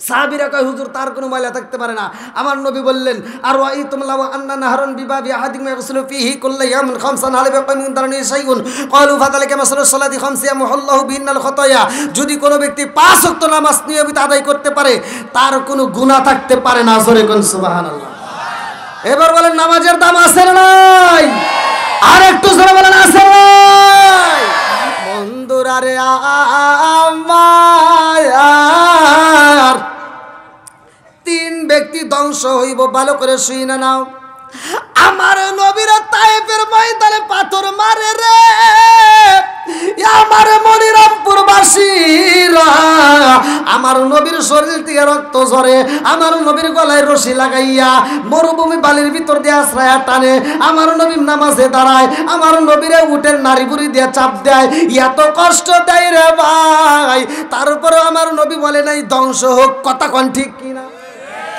সাহাবীরা কয়, হুজুর তার কোনো ময়লা থাকতে পারে না। আমার নবী বললেন, আর ওয়াইতুম লাউ আন্না নাহরান বিবাবি আহাদিকুম ইয়াগসিলু ফীহি কুল্লা ইয়াওমিন খামসান হালা ইয়াবকা মিন দারনি শাইউন ক্বালু ফাযালিকা মাসালু সালাতি খামসি ইয়ামহুল্লাহু বিহিন্নাল খাতায়া। যদি কোনো ব্যক্তি 5 ওয়াক্ত নামাজ নিয়মিত আদায় করতে পারে, তার কোনো গুনাহ থাকতে পারে না। জোরে কোন সুবহানাল্লাহ। এবার বলেন নামাজের দাম আছে না নাই? আর একটু জোরে বলেন আছে না নাই? বন্ধুরা রে আমার, 3 ব্যক্তি ধ্বংস হইব, ভালো করে শুনে নাও। আমার নবীর তায়েফের ময়দানে পাথর মারে রে, আমার মনিরামপুর বাসীরা। আমার নবীর শরীর থেকে রক্ত ঝরে, আমার নবীর গলায় রশি লাগাইয়া মরুভূমি বালির ভিতর দিয়ে আশ্রয় টানে। আমার নবী নামাজে দাঁড়ায়, আমার নবীরে উটের নারী বুড়ি দিয়ে চাপ দেয়, এত কষ্ট দেয় রে ভাই। তারপরে আমার নবী বলে নাই ধ্বংস হোক। কথা কোন ঠিক কিনা?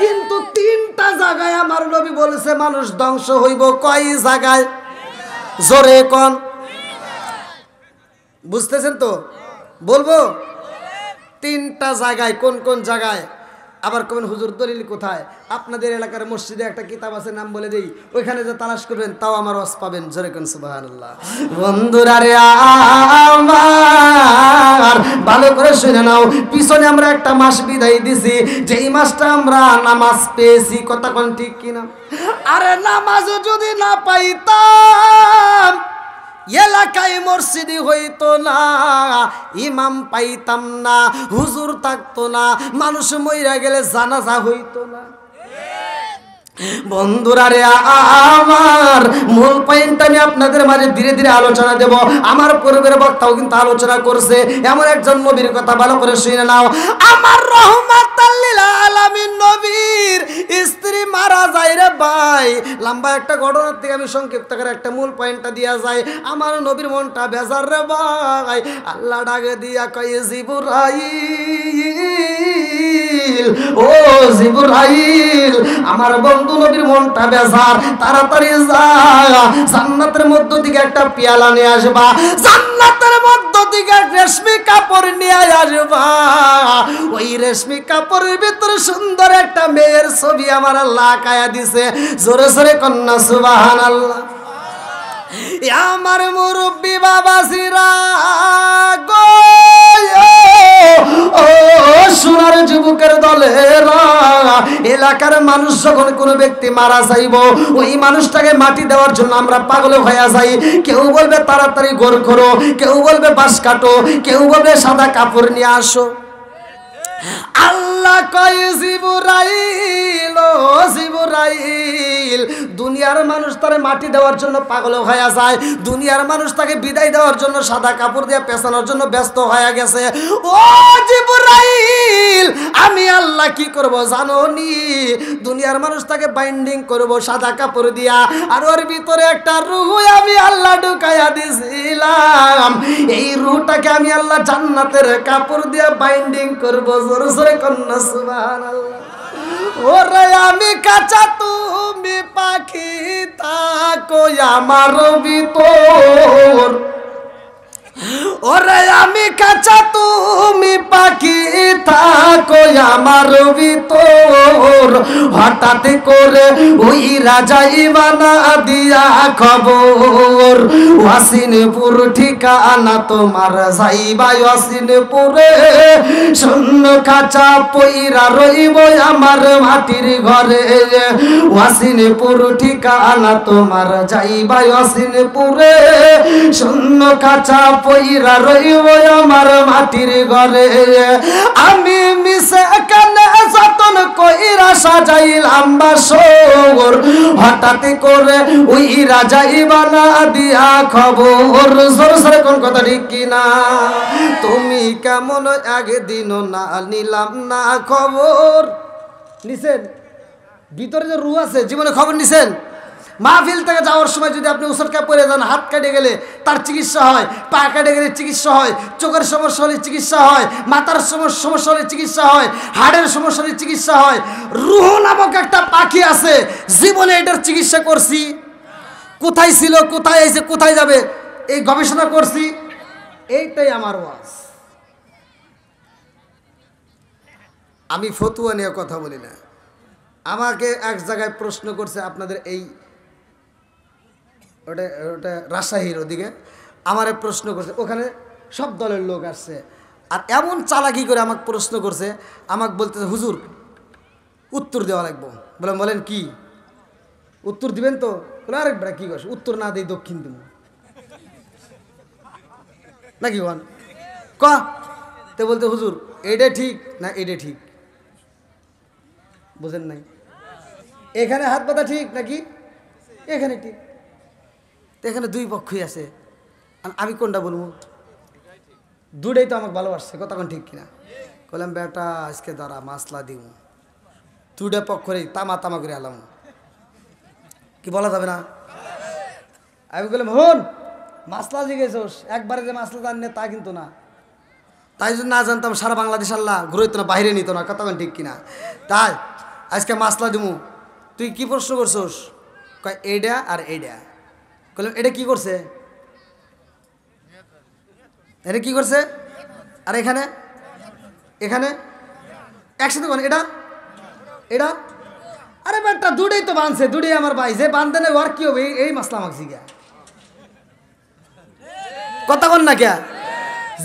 কিন্তু 3টা জায়গায় আমার নবী বলেছে মানুষ ধ্বংস হইব। কয় জায়গায়? জোরে কোন? বুঝতেছেন তো? বলবো 3টা জায়গায়। কোন কোন জায়গায়? আবার কবেন হুজুর দলিল কোথায়? আপনাদের এলাকার মসজিদে একটা কিতাব আছে, নাম বলে দেই, ওইখানে যে তালাশ করবেন তাও আমার ওয়াজ পাবেন। জোরে কোন সুবহানাল্লাহ। বন্ধুরা রে আমার, ভালো করে শুনে নাও। পিছনে আমরা একটা মাস বিদায় দিছি, যেই মাসটা আমরা নামাজ পেয়েছি। কথা কোন ঠিক কিনা? আরে নামাজও যদি না পাইতাম, এলাকায় মসজিদই হইতো না, ইমাম পাইতাম না, হুজুর থাকতো না, মানুষ মইরা গেলে জানাজা হইতো না। বন্ধুরা রে আমার মূল পয়েন্ট আমি আপনাদের মাঝে ধীরে ধীরে আলোচনা দেব। আমার পূর্বের বক্তাও কিন্তু আলোচনা করছে, এমন একজন নবীর কথা ভালো করে শুনে নাও। আমার রহমাতাল লিল আলামিন নবীর স্ত্রী মারা যায় রে ভাই। লম্বা একটা ঘটনার থেকে আমি সংক্ষিপ্ত করে একটা মূল পয়েন্টটা দিয়া যায়। আমার নবীর মনটা বেজার রে ভাই। আল্লাহ ডাকে দিয়া কয় জিবরাইল, ও জিবরাইল, আমার বন্ধু নবীর মনটা বেজার, তাড়াতাড়ি যা জান্নাতের মধ্য থেকে একটা পেয়ালা নিয়ে আসবা, জান্নাতের মধ্য থেকে রেশমি কাপড় নিয়ে আসবা। ওই রেশমি কাপড়ের ভিতরে সুন্দর একটা মেয়ের ছবি আমার আল্লাহ আঁকায়া দিছে। জোরে জোরে কন্যা সুবহানাল্লাহ। আমার মুরব্বি বাবাজিরা গো, ও সোনার যুবকের দলেরা, এলাকার মানুষ যখন কোনো ব্যক্তি মারা যাইব, ওই মানুষটাকে মাটি দেওয়ার জন্য আমরা পাগল হয়ে যাই। কেউ বলবে তাড়াতাড়ি গোর করো, কেউ বলবে বাঁশ কাটো, কেউ বলবে সাদা কাপড় নিয়ে আসো। আল্লাহ কয় জিবরাইল, ও জিবরাইল, দুনিয়ার মানুষ তারে মাটি দেওয়ার জন্য পাগল হয়ে যায়, দুনিয়ার মানুষ তাকে বিদায় দেওয়ার জন্য সাদা কাপড় দিয়ে পেছানোর জন্য ব্যস্ত হয়ে গেছে। ও জিবরাইল, আমি আল্লাহ কি করব জানো নি? দুনিয়ার মানুষ তাকে বাইন্ডিং করব সাদা কাপড় দিয়া, আর ওর ভিতরে একটা রূহ আমি আল্লাহ ঢুকাইয়া দিছিলাম। এই রূহটাকে আমি আল্লাহ জান্নাতের কাপড় দিয়ে বাইন্ডিং করব। জোরে জোরে কন্যা সুবহানাল্লাহ। ওরে আমি কাঁচা তুমি পাখি, থাকো আমার ভিতর। ওরে আমি কাঁচা তুমি পাখি, থাকো আমার ভিতর। হঠাৎ করে ওই রাজা ইমানা দিয়া খবর, ওয়াসিনপুর ঠিকানা তোমার, যাইবা ওয়াসিনপুরে। শূন্য কাঁচা পইরা রইব আমার মাটির ঘরে, ওয়াসিনপুর ঠিকানা তোমার, যাইবা ওয়াসিনপুরে। শূন্য কাঁচা পইরা রইব আমার মাটির ঘরে। আমি মিশে কানে যতন কইরা সাজাইলাম বাসর, হঠাৎ করে ওই রাজা ইবানা দিয়া খবর। জোর সরে কোন কথা ঠিক কিনা? তুমি কেমন একদিনও না নিলাম না খবর। নিছেন ভিতরে যে রু আছে, জীবনে খবর নিছেন? মাহফিল থেকে যাওয়ার সময় যদি আপনি উসরকা পড়ে যান, হাত কেটে গেলে তার চিকিৎসা হয়, পা কেটে গেলে চিকিৎসা হয়, চোখের সমস্যা হলে চিকিৎসা হয়, মাথার সমস্যা হলে চিকিৎসা হয়, হাড়ের সমস্যা হলে চিকিৎসা হয়। রুহ নামক একটা পাখি আছে, জীবনে এটার চিকিৎসা করছি। কোথায় ছিল, কোথায় এসে, কোথায় যাবে, এই গবেষণা করছি। এইটাই আমার ওয়াজ। আমি ফতুয়া নিয়ে কথা বলি না। আমাকে এক জায়গায় প্রশ্ন করছে আপনাদের এই ওটা রাজশাহীর ওদিকে আমারে প্রশ্ন করছে, ওখানে সব দলের লোক আসছে, আর এমন চালাকি করে আমাকে প্রশ্ন করছে, আমাকে বলতেছে হুজুর উত্তর দেওয়া লাগবো। বলেন কি উত্তর দিবেন? তো বলে আরেক বেড়া কী করছে, উত্তর না দিই দক্ষিণ দিব নাকি বল কে বলতে হুজুর এটা ঠিক না এটা ঠিক, বুঝেন নাই? এখানে হাত পাতা ঠিক নাকি এখানে ঠিক? তো এখানে দুই পক্ষই আছে, আমি কোনটা বলবো? দুটাই তো আমাকে ভালোবাসছে, কতক্ষণ ঠিক কিনা? বললাম বেটা আজকে দাঁড়া মাসলা দিব, দুটা পক্ষরে তামা তামা করে আলাম, কি বলা যাবে না? আমি বললাম হন মাসলা জিগেছোস, একবারে যে মাসলা জানলে তা কিন্তু না। তাই যদি না জানতাম সারা বাংলাদেশ আল্লাহ ঘুরে তো না, বাইরে নিত না, কতক্ষণ ঠিক কিনা? তাই আজকে মাসলা দিমু। তুই কি প্রশ্ন করছোস? কয় এইডা আর এইডা। বললাম এটা কি করছে? এটা কি করছে? আর এখানে এখানে একসাথে কোন এটা এটা? আরে বেটা দুটাই তো বাঁধছে, দুটাই আমার ভাই, যে বাঁধতে নেই ওর কি হবে? এই মাসলা আমাকে শিখা কথা কন না কে?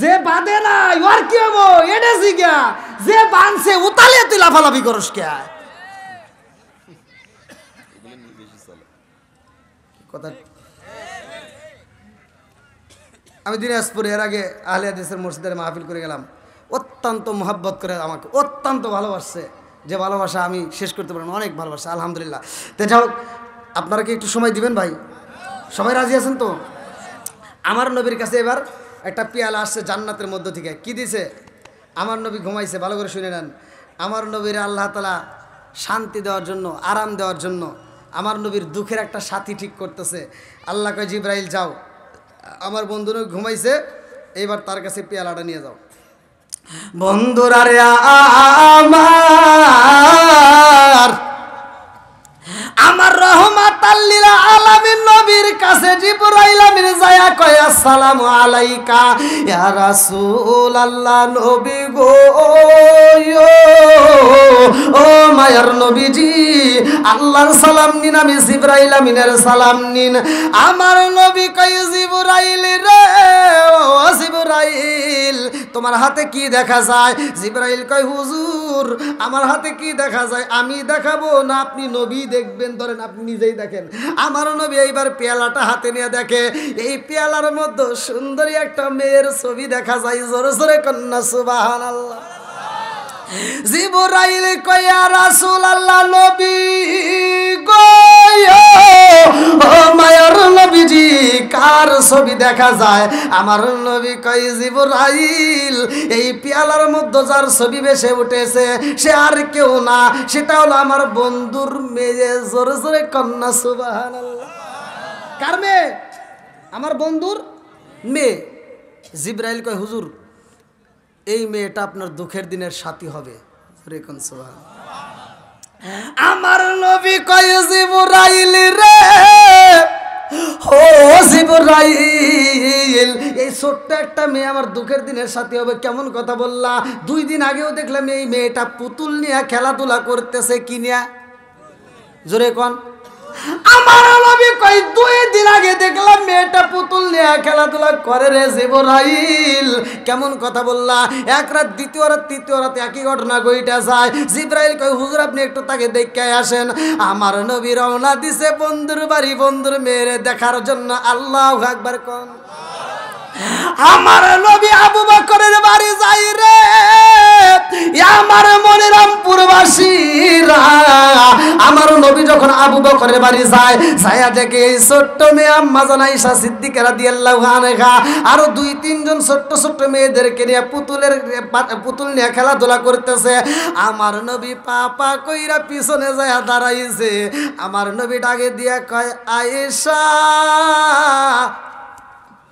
যে বাঁধে না ওর কি হবো এটা শিখা, যে বাঁধছে উতালে তুই লাফালাফি করস কে? কথা আমি দিনাজপুর এর আগে আহলে হাদিসের মসজিদের মাহফিল করে গেলাম, অত্যন্ত মোহাব্বত করে আমাকে, অত্যন্ত ভালোবাসছে। যে ভালোবাসা আমি শেষ করতে পারবো না, অনেক ভালোবাসা আলহামদুলিল্লাহ। তো যাই হোক, আপনারা কি একটু সময় দিবেন ভাই? সবাই রাজি আছেন তো? আমার নবীর কাছে এবার একটা পেয়ালা আসছে জান্নাতের মধ্য থেকে। কি দিছে? আমার নবী ঘুমাইছে, ভালো করে শুনে নেন। আমার নবীর আল্লাহ তাআলা শান্তি দেওয়ার জন্য, আরাম দেওয়ার জন্য আমার নবীর দুঃখের একটা সাথী ঠিক করতেছে। আল্লাহ কয় জিবরাইল যাও, আমার বন্ধু ঘুমাইছে, এইবার তার কাছে পেয়ালাটা নিয়ে যাও। বন্ধুরা রে আমার রহমাতাল লিল আলামিন নবীর কাছে জিবরাইল আমিন যায়া কয় আসসালামু আলাইকা ইয়া রাসূলুল্লাহ। নবী গো, ও মায়ার নবীজি, আল্লাহর সালাম নিন, আমি জিবরাইল আমিনের সালাম নিন। আমার নবী কয় জিবরাইল রে, ও জিবরাইল তোমার হাতে কি দেখা যায়? জিবরাইল কয় হুজুর আমার হাতে কি দেখা যায়? আমি দেখাবো না আপনি নবী দেখবেন? ধরেন আপনি নিজেই দেখেন। আমার নবী এইবার পেয়ালাটা হাতে নিয়ে দেখে, এই পেয়ালার মধ্যে সুন্দরী একটা মেয়ের ছবি দেখা যায়। জোরে জোরে কন্যা সুবহানাল্লাহ। জিবরাইল কয় ইয়া রাসূলুল্লাহ, নবী গো, ও মায়ার নবীজি কার ছবি দেখা যায়? আমার নবী কয় জিবরাইল এই পেয়ালার মধ্যে যার ছবি ভেসে উঠেছে সে আর কেউ না, সেটা হলো আমার বন্ধুর মেয়ে। জোরে জোরে কন্যা সুবহানাল্লাহ। কার মেয়ে? আমার বন্ধুর মেয়ে। জিবরাইল কয় হুজুর এই মেয়েটা আপনার দুঃখের দিনের সাথী হবে। আমার নবী কয় জিবরাইল রে, ও জিবরাইল এই ছোট্ট একটা মেয়ে আমার দুঃখের দিনের সাথী হবে, কেমন কথা বললা? 2 দিন আগেও দেখলাম এই মেয়েটা পুতুল নিয়ে খেলাধুলা করতেছে। কি নিয়ে? জোরে কোন। আমার নবী কই 2 দিন আগে দেখলাম মেয়েটা পুতুল নিয়ে খেলাধুলা করে রে জিবরাইল, কেমন কথা বললা? এক রাত, দ্বিতীয় রাত, তৃতীয় রাতে একই ঘটনা ঘটে যায়। জিবরাইল কই হুজুর আপনি একটু তাকে দেখে আসেন। আমার নবী রওনা দিছে বন্ধুর বাড়ি, বন্ধুর মেয়েরে দেখার জন্য। আল্লাহু আকবার কোন। আমার নবী আবু বকরের বাড়ি যাই রে, আমার মনের রামপুরবাসীরা। আমার নবী যখন আবু বকরের বাড়ি যায়, যায়া দেখে এই ছোট্ট মেয়ে আম্মা জান আয়েশা সিদ্দিকা রাদিয়াল্লাহু আনহা আরো 2-3 জন ছোট্ট ছোট্ট মেয়েদেরকে নিয়ে পুতুল নিয়ে খেলাধুলা করতেছে। আমার নবী পা কইরা পিছনে যায় দাঁড়াইছে। আমার নবী ডাকে দিয়া কয় আয়েশা।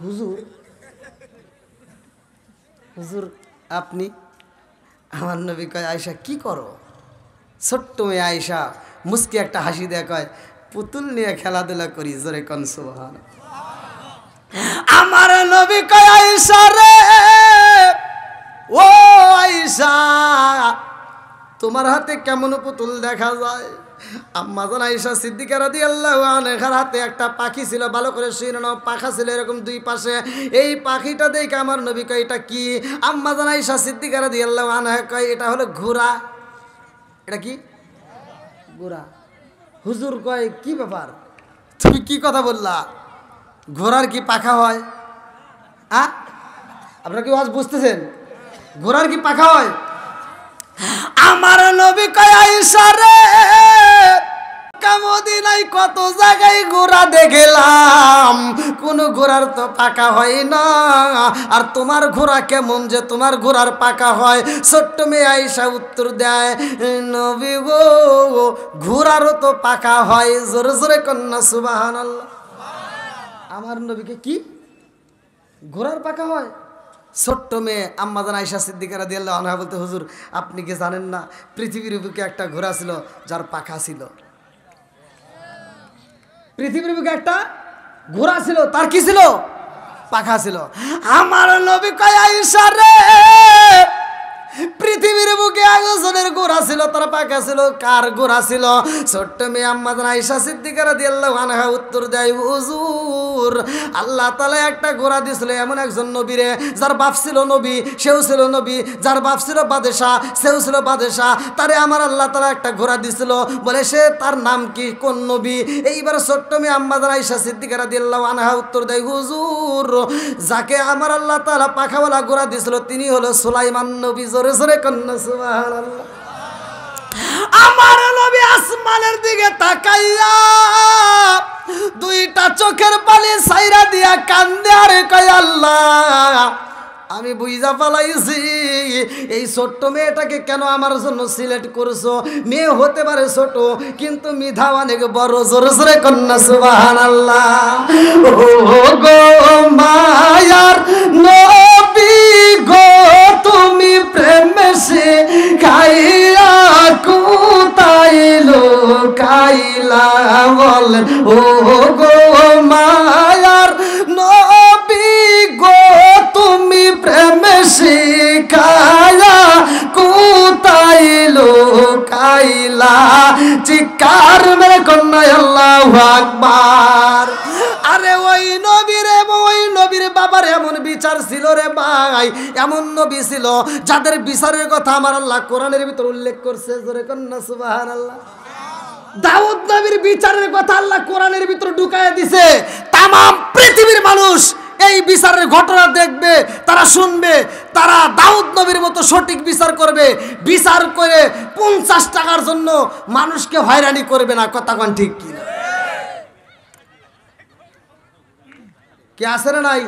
হুজুর হুজুর আপনি? আমার নবী কয় আয়েশা কি করো? ছোট্ট মেয়ে আয়েশা মুস্কি একটা হাসি দেয়া কয় পুতুল নিয়ে খেলাধুলা করি। জোরে কোন সুবহানাল্লাহ। আমার নবী কয় আয়েশা রে, ও আয়েশা তোমার হাতে কেমন পুতুল দেখা যায়? আম্মা জান আয়েশা সিদ্দিকা রাদিয়াল্লাহু আনহার হাতে একটা পাখি ছিল, ভালো করে শুনে নাও, পাখা ছিল এরকম 2 পাশে। এই পাখিটা দেখে আমার নবী কয় এটা কি? আম্মা জান আয়েশা সিদ্দিকা রাদিয়াল্লাহু আনহা কয় এটা হলো ঘোড়া। এটা কি? ঘোড়া। হুজুর কয় কি ব্যাপার, তুমি কি কথা বললা? ঘোড়ার কি পাখা হয়? আপনারা কি আজ বুঝতেছেন? ঘোড়ার কি পাখা হয়? আমার নবী কয় আয়েশা রে, মদিনায় কত জায়গায় ঘোড়া দেখলাম, কোন ঘোড়ার তো পাকা হয় না। আর তোমার ঘোড়া কেমন যে তোমার ঘোড়ার পাকা হয়? ছোট্ট মেয়ে আয়েশা উত্তর দেয় নবী গো ঘোড়ারও তো পাকা হয়। জোরে জোরে কন্যা সুবহানাল্লাহ। আমার নবীকে কি ঘোড়ার পাকা হয়? ছোট্ট মেয়ে আম্মা জান আয়েশা সিদ্দিকা রাদিয়াল্লাহু আনহা বলতে হুজুর আপনি কি জানেন না পৃথিবীর বুকে একটা ঘোড়া ছিল যার পাখা ছিল? পৃথিবীর বুকে একটা ঘোড়া ছিল, তার কি ছিল? পাখা ছিল। আমার নবী কয় আয়েশা রে, পৃথিবীর বুকে একজনের ঘোড়া ছিল, তার পাখা ছিল। কার ঘোড়া ছিল? ছোট্ট মেয়ে আম্মা জান আয়েশা সিদ্দিকা রাদিয়াল্লাহু আনহা উত্তর দেয় হুজুর আল্লাহ তাআলা একটা ঘোড়া দিয়েছিল এমন একজন নবীরে, যার বাপ ছিল নবী, সেও ছিল নবী, যার বাপ ছিল বাদশা, সেও ছিল বাদশা, তারে আমার আল্লাহ তাআলা একটা ঘোড়া দিয়েছিল। বলে সে তার নাম কি, কোন নবী? এইবার ছোট্ট মেয়ে আম্মা জান আয়েশা সিদ্দিকা রাদিয়াল্লাহু আনহা উত্তর দেয় হুজুর যাকে আমার আল্লাহ তাআলা পাখাওয়ালা ঘোড়া দিয়েছিল তিনি হলো সুলাইমান নবী। জোরে জোরে কন্যা সুবহানাল্লাহ। আমার নবী আসমানের দিকে তাকাইয়া দুইটা চোখের পানি ছাইরা দিয়া কান্দে আর কয় আল্লাহ আমি বুঝা পালাইছি এই ছোট্ট মেয়েটাকে কেন আমার জন্য সিলেক্ট করছো। মেয়ে হতে পারে ছোট কিন্তু মিধা অনেক বড়। জোরে জোরে কন্যা সুবহানাল্লাহ। ও গো মায়ার নবী গো তুমি প্রেমে শিখাইয়া কোথায় লুকাইলা বলেন। ও গো মায়ার নবী গো তুমি প্রেমে শিখাইয়া কোথায় লুকাইলা। চিৎকার মেরে কন্যা আল্লাহু আকবার। আরে ওই নবীর এবং ওই নবীর বাবার এমন বিচার ছিল রে ভাই, এমন নবী ছিল যাদের বিচারের কথা আমার আল্লাহ কোরআনের ভিতর উল্লেখ করছে। জোরে কন্যা সুবহানাল্লাহ। দাউদ নবীর বিচারের কথা আল্লাহ কোরআনের ভিতর ঢুকায় দিছে। তাম পৃথিবীর মানুষ এই বিচারের ঘটনা দেখবে, তারা শুনবে, তারা দাউদ নবীর মতো সঠিক বিচার করবে। বিচার করে 50 টাকার জন্য মানুষকে হয়রানি করবে না। কথা কোন ঠিক কি না? কি আছে না নাই?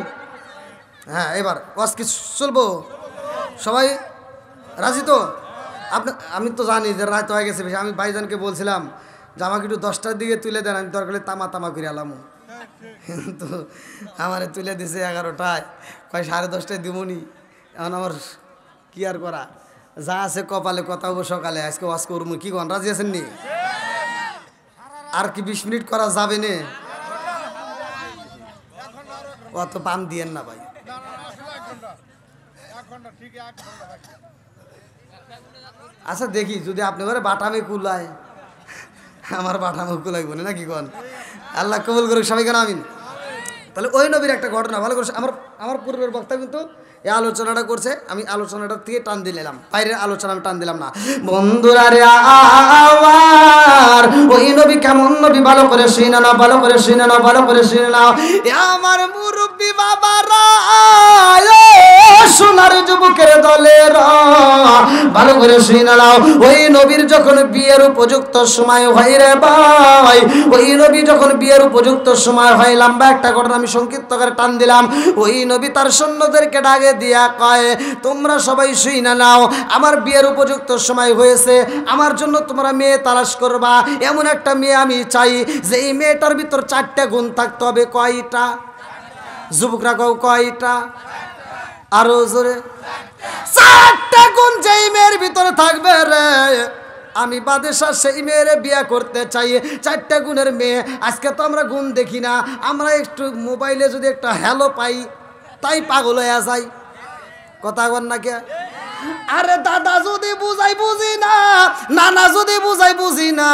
হ্যাঁ, এবার ওয়াজ কি চলবো? সবাই রাজি তো? আমি তো জানি যে রাত হয়ে গেছে বেশি। আমি ভাইজানকে বলছিলাম যে আমাকে একটু 10টার দিকে তুলে দেন, আমি দরকার হলে তামা তামা করে আলাম, কিন্তু আমারে তুলে দিছে 11টায়, কয় 10:30টায় দিবনি। এখন আমার কি আর করা, যা আছে কপালে, কথা হবো সকালে। আজকে ওয়াজ করবো, কি কন রাজি আছেন নি? আর কি 20 মিনিট করা যাবে না? অত পাম দিয়েন না ভাই। আচ্ছা দেখি যদি আপনি ঘরে বাটামে কুলায়, আমার বাটামে কুলাইব না, কি কন? আল্লাহ কবুল করুক সবাই, কেন আমিন। তাহলে ওই নবীর একটা ঘটনা ভালো করে, আমার পূর্বের বক্তা কিন্তু এই আলোচনাটা করছে, আমি আলোচনাটা থেকে টান দিলাম, বাইরের আলোচনা আমি টান দিলাম না। বন্ধুরা রে আমার ওই নবী কেমন নবী ভালো করে শুনে নাও, ভালো করে শুনে নাও, ভালো করে শুনে নাও। আমার মুরব্বী বাবারা, সোনার যুবকের দলের, ভালো করে শুনে নাও। ওই নবীর যখন বিয়ের উপযুক্ত সময় হয় রে ভাই, ওই নবী যখন বিয়ের উপযুক্ত সময় হয়, লম্বা একটা ঘটনা আমি সংক্ষিপ্ত করে টান দিলাম। ওই নবী তার সৈন্যদেরকে ডাকে দিয়া কয়, তোমরা সবাই শুনে নাও, আমার বিয়ের উপযুক্ত সময় হয়েছে, আমার জন্য তোমরা মেয়ে তালাশ করবা। এমন একটা মেয়ে আমি চাই যে এই মেয়েটার ভিতর 4টা গুণ থাকতে হবে। কয়টা? যুবকরা কও কয়টা? আরো জোরে। 4টা গুণ যেই মেয়ের ভিতরে থাকবে রে, আমি বাদশাহ সেই মেয়েরে বিয়ে করতে চাই। 4টা গুণের মেয়ে। আজকে তো আমরা গুণ দেখি না, আমরা একটু মোবাইলে যদি একটা হ্যালো পাই তাই পাগল হয়ে যাই। কথা বল না কে? আরে দাদা যদি বুঝাই বুঝি না, নানা যদি বুঝাই বুঝি না,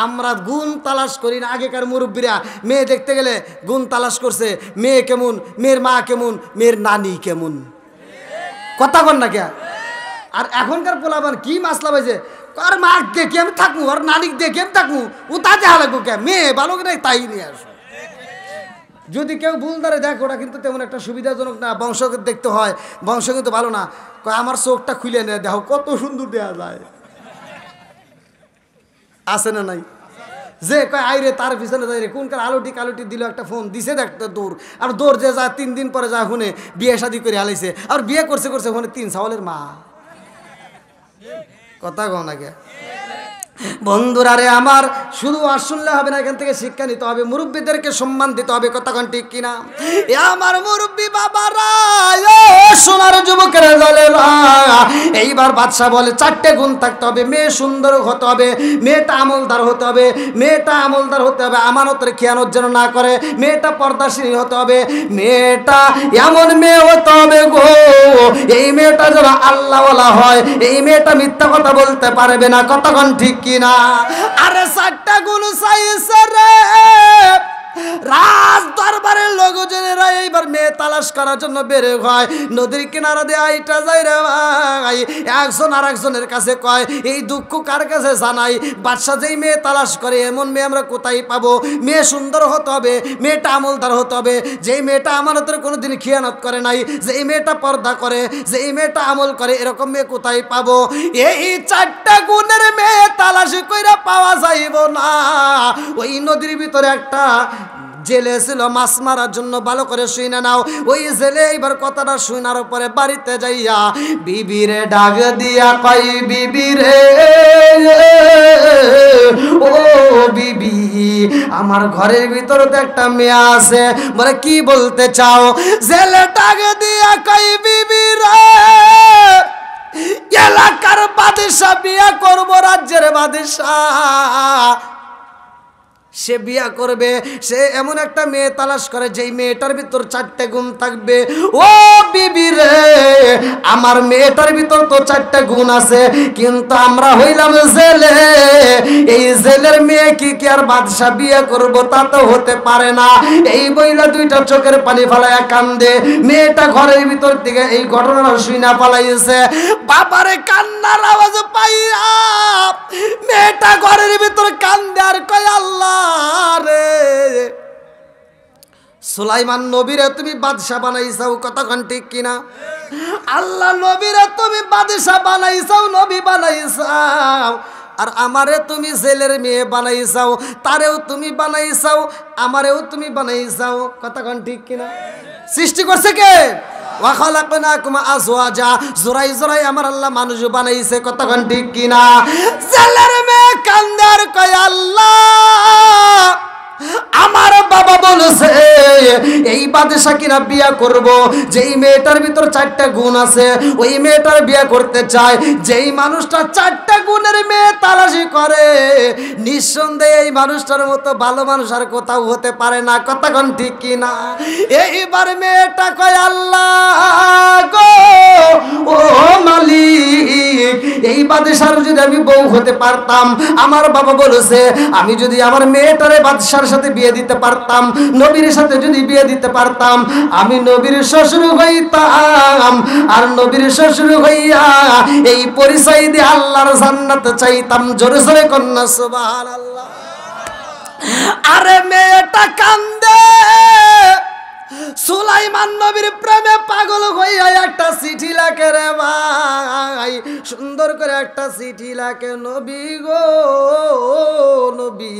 আমরা গুণ তালাশ করি না। আগেকার মুরব্বীরা মেয়ে দেখতে গেলে গুণ তালাশ করছে, মেয়ে কেমন, মেয়ের মা কেমন, মেয়ের নানি কেমন। কথা বল না কে? আর এখনকার পোলাবান কি মাসলা পাইছে, আর মা দেখি আমি থাকবো, আর নানিক দেখি আমি থাকবো, ও তাতে হালাকবো কে? মেয়ে ভালো কি নাই তাই নিয়ে আসো। যদি কেউ ভুল ধরে দেখ, ওটা কিন্তু তেমন একটা সুবিধাজনক না। বংশ দেখতে হয়, বংশ কিন্তু ভালো না। আমার চোখটা খুলে নেয়, দেখো কত সুন্দর দেয়া যায়। আছে না নাই? যে কয় আইরে তার পিছনে যাই রে, কোনকার আলোটি কালোটি দিল, একটা ফোন দিছে দেখতে দৌড়, আর দৌড় যে যায় 3 দিন পরে যায় শুনে বিয়ে শাদি করে হালাইছে, আর বিয়ে করছে করছে ওখানে 3 ছাওয়ালের মা। কথা কও না কে? বন্ধুরা রে আমার, শুধু আর শুনলে হবে না, এখান থেকে শিক্ষা নিতে হবে, মুরব্বীদেরকে সম্মান দিতে হবে। কথা কোন ঠিক কিনা? আমার মুরব্বী বাবারা, সোনার যুবকের দলেরা, এইবার বাদশাহ বলে 4টে গুণ থাকতে হবে। মেয়ে সুন্দর হতে হবে, মেয়েটা আমলদার হতে হবে, মেয়েটা আমলদার হতে হবে, আমানতের খেয়ানত যেন না করে, মেয়েটা পর্দাশীল হতে হবে, মেয়েটা এমন মেয়ে হতে হবে গো, এই মেয়েটা যেন আল্লাহওয়ালা হয়, এই মেয়েটা মিথ্যা কথা বলতে পারবে না। কতক্ষণ ঠিক কিনা? আরে 4টা গুণ চাইছে রে, রাজ দরবারের লোকজনেরা এইবার মেয়ে তালাশ করার জন্য বেরে হয়। নদীর কিনারা দিয়ে আইটা যায় রে ভাই, একজন আর একজনের কাছে কয় এই দুঃখ কার কাছে জানাই, বাদশা যেই মেয়ে তালাশ করে এমন মেয়ে আমরা কোথায় পাবো? মেয়ে সুন্দর হতে হবে, মেয়েটা আমলদার হতে হবে, যেই মেয়েটা আমানতের কোনোদিন খিয়ানত করে নাই, যেই মেয়েটা পর্দা করে, যেই মেয়েটা আমল করে, এরকম মেয়ে কোথায় পাবো? এই চারটা গুণের মেয়ে তালাশ কইরা পাওয়া যাইব না। ওই নদীর ভিতরে একটা জেলে ছিল মাছ মারার জন্য, ভালো করে শুনে নাও। ওই জেলে এইবার কথাটা শুনার পরে বাড়িতে যাইয়া বিবিরে ডাক দিয়া কই, বিবিরে ও বিবি, আমার ঘরের ভিতরে তো একটা মেয়ে আছে। বলে কি বলতে চাও? জেলে ডাক দিয়া কই, বিবিরে এলাকার বাদশা বিয়া করবো, রাজ্যের বাদশা সে বিয়া করবে, সে এমন একটা মেয়ে তালাশ করে যেই মেয়েটার ভিতর চারটে গুণ থাকবে। ও বিবি রে, আমার মেয়েটার ভিতর তো চারটে গুণ আছে, কিন্তু আমরা হইলাম জেলে, এই জেলের মেয়ে কি আর বাদশা বিয়ে করব? তা তো হতে পারে না। এই বইলা দুইটা চোখের পানি ফালাইয়া কান্দে। মেয়েটা ঘরের ভিতর থেকে এই ঘটনাটা শুইনা পালাইছে। বাবারে কান্নার আওয়াজ পাইয়া মেয়েটা ঘরের ভিতর কান্দে আর কয়, আল্লাহ রে, সুলাইমান নবীরে তুমি বাদশাহ বানাইছাও, কতক্ষণ ঠিক কিনা? আল্লাহ নবীরে তুমি বাদশাহ বানাইছাও, নবী বানাইছাও, আর আমারে তুমি জেলের মেয়ে বানাইছাও, তারেও তুমি বানাইছাও, আমারেও তুমি বানাইছাও, কতক্ষণ ঠিক কিনা? সৃষ্টি করছে কে? ওয়া খালাকনাকুম আজওয়াজা, জোরাই জোরাই আমার আল্লাহ মানুষ বানাইছে, কতক্ষণ ঠিক কিনা? জেলের মেয়ে কান্দে আর কয়, আল্লাহ আমার বাবা বলেছে এই বাদশা কিনা বিয়া করব, যেই মেয়েটার ভিতর চারটা গুণ আছে ওই মেয়েটার বিয়া করতে চায়। যেই মানুষটা চারটা গুণের মেয়ে তালাশি করে, নিঃসন্দেহে এই মানুষটার মতো ভালো মানুষ আর কোথাও হতে পারে না, কতক্ষণ ঠিক কিনা? এইবার মেয়েটা কয়, আল্লাহ গো ও মালিক, এই বাদশার যদি আমি বউ হতে পারতাম, আমার বাবা বলেছে আমি যদি আমার মেয়েটারে বাদশার সাথে বিয়ে দিতে পারতাম, নবীর সাথে যদি বিয়ে দিতে পারতাম, আমি নবীর শ্বশুর হইতাম, আর নবীর শ্বশুর হইয়া এই পরিচয় দিয়ে আল্লাহর জান্নাত চাইতাম। জোরে জোরে কন্যা সুবহানাল্লাহ। আরে মেয়েটা কান্দে, সুলাইমান নবীর প্রেমে পাগল হইয়া একটা চিঠি লেখে রে ভাই, সুন্দর করে একটা চিঠি লেখে, নবী গো নবী,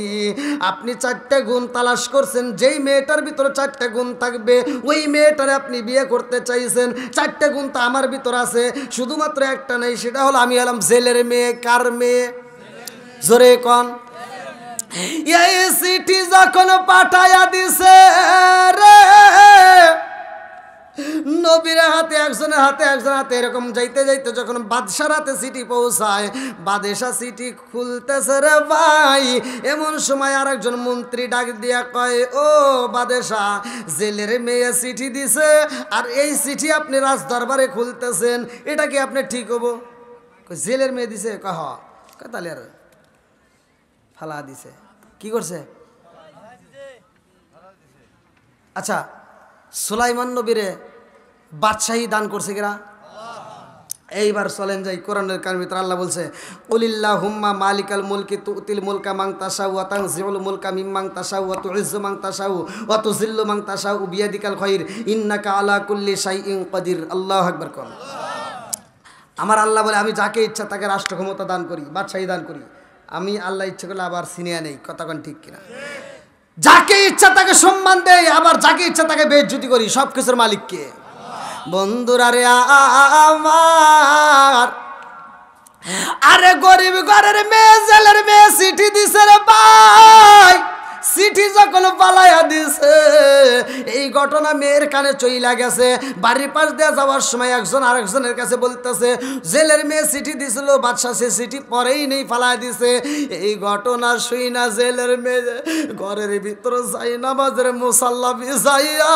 আপনি চারটে গুণ তালাশ করছেন, যেই মেয়েটার ভিতরে চারটে গুণ থাকবে ওই মেয়েটারে আপনি বিয়ে করতে চাইছেন। চারটে গুণ তো আমার ভিতর আছে, শুধুমাত্র একটা নেই, সেটা হলো আমি হলাম জেলের মেয়ে। কার মেয়ে? জোরে কন। এই চিঠি যখন পাঠাইয়া দিছে রে নবীর হাতে, একজনের হাতে একজনের হাতে, এরকম যাইতে যাইতে যখন বাদশার হাতে চিঠি পৌঁছায়, বাদশা চিঠি খুলতেছে রে ভাই, এমন সময় আর একজন মন্ত্রী ডাক দিয়া কয়, ও বাদশা, জেলের মেয়ে চিঠি দিছে, আর এই চিঠি আপনি রাজ দরবারে খুলতেছেন, এটা কি আপনি ঠিক হবো? জেলের মেয়ে দিছে? কহ তাহলে আর ফালা দিছে। কি করছে? আচ্ছা, সুলাইমান নবীরে বাদশাহী দান করছে কিনা? এইবার চলেন যাই কোরআনের কার ভিতরে আল্লাহ বলছে, কুলিল্লাহুম্মা মালিকাল মুলকি তুতিল মুলকা মান তাশাউ ওয়া তানজিউল মুলকা মিম্মান তাশাউ ওয়া তুইজ্জু মান তাশাউ ওয়া তুযিল্লু মান তাশাউ বিয়াদিকাল খায়র ইন্নাকা আলা কুল্লি শাইইন কাদির। আল্লাহু আকবার। কোন আমার আল্লাহ বলে, আমি যাকে ইচ্ছা তাকে রাষ্ট্র ক্ষমতা দান করি, বাদশাহী দান করি। আমি আল্লাহ ইচ্ছা করলে আবার সিনিয়া নেই, কতক্ষণ ঠিক কিনা? যাকে ইচ্ছা তাকে সম্মান দেয়, আবার যাকে ইচ্ছা তাকে বেইজ্জতি করি। সব কিছুর মালিক কে? বন্ধুরা রে আমার, আরে গরিব ঘরের মেয়ে, জেলের মেয়ে চিঠি দিছে রে ভাই। চিঠি যখন পালাইয়া দিছে, এই ঘটনা মেয়ের কানে চইলা গেছে। বাড়ির পাশ দিয়ে যাওয়ার সময় একজন আরেকজনের কাছে বলতেছে, জেলের মেয়ে চিঠি দিছিল, বাদশা সে চিঠি পরেই নেই, ফালাই দিছে। এই ঘটনা শুই না জেলের মেয়ে ঘরের ভিতর যাই নামাজের মুসাল্লা বিছাইয়া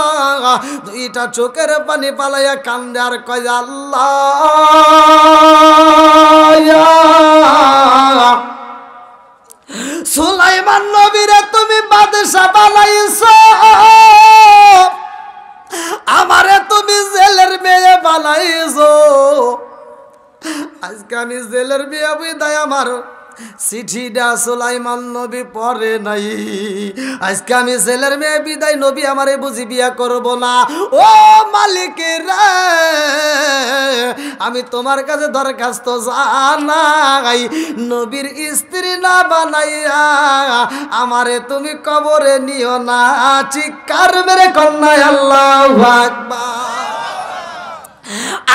দুইটা চোখের পানি পালাইয়া কান্দে আর কয়, আল্লাহ, সুলাইমান নবীরে তুমি বাদশা বানাইছো, আজকে আমি জেলের বিয়া বিদায় আমার চিঠিটা সুলাইমান নবী পড়ে নাই। আজকে আমি জেলের মেয়ে বিদায় নবী আমারে বুঝি বিয়া করব না। ও মালিক রে, আমি তোমার কাছে দরখাস্ত জানাই, নবীর স্ত্রী না বানাইয়া আমারে তুমি কবরে নিও না। চিৎকার মেরে কন্যা আল্লাহু আকবার।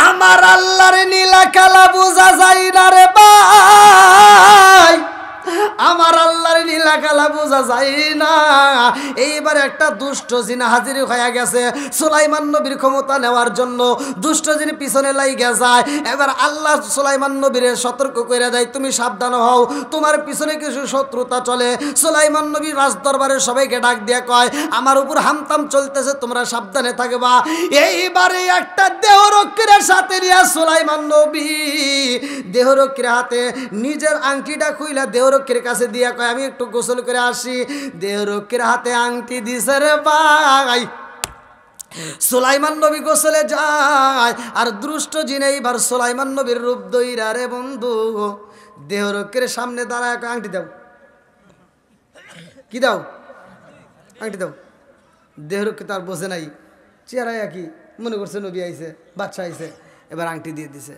আমার আল্লাহর নীলা কালা বুঝা যায় না রে ভাই, আমার আল্লাহর নীলা কালা বোঝা যায় না। এইবার একটা দুষ্ট জিন হাজির হয়ে গেছে সুলাইমান নবীর ক্ষমতা নেওয়ার জন্য। দুষ্ট জিন পিছনে লাইগা যায়। এবার আল্লাহ সুলাইমান নবীরে সতর্ক করে দেয়, তুমি সাবধান হও, তোমার পিছনে কিছু শত্রুতা চলে। সুলাইমান নবী রাজদরবারে সবাইকে ডাক দিয়ে কয়, আমার উপর হামতাম চলতেছে, তোমরা সাবধানে থাকবা। এইবারে একটা দেহরক্ষীর সাথে নিয়ে সুলাইমান নবী দেহরক্ষীর হাতে নিজের আংটিটা খুইলা দেহরক্ষীর কাছে দিয়া কয়, আমি একটু গোসল করে আসি। দেহরক্ষীর হাতে আংটি দিছে রে ভাই। সুলাইমান নবী গোসলে যায়, আর দুষ্ট জিন এইবার সুলাইমান নবীর রূপ দইরা রে বন্ধু দেহরক্ষীর সামনে দাঁড়ায়, আংটি দাও। কি দাও? আংটি দাও। দেহরক্ষী তার বোঝে নাই, চেহারায় কি মনে করছে নবী আইছে, বাচ্চা আইছে, এবার আংটি দিয়ে দিছে।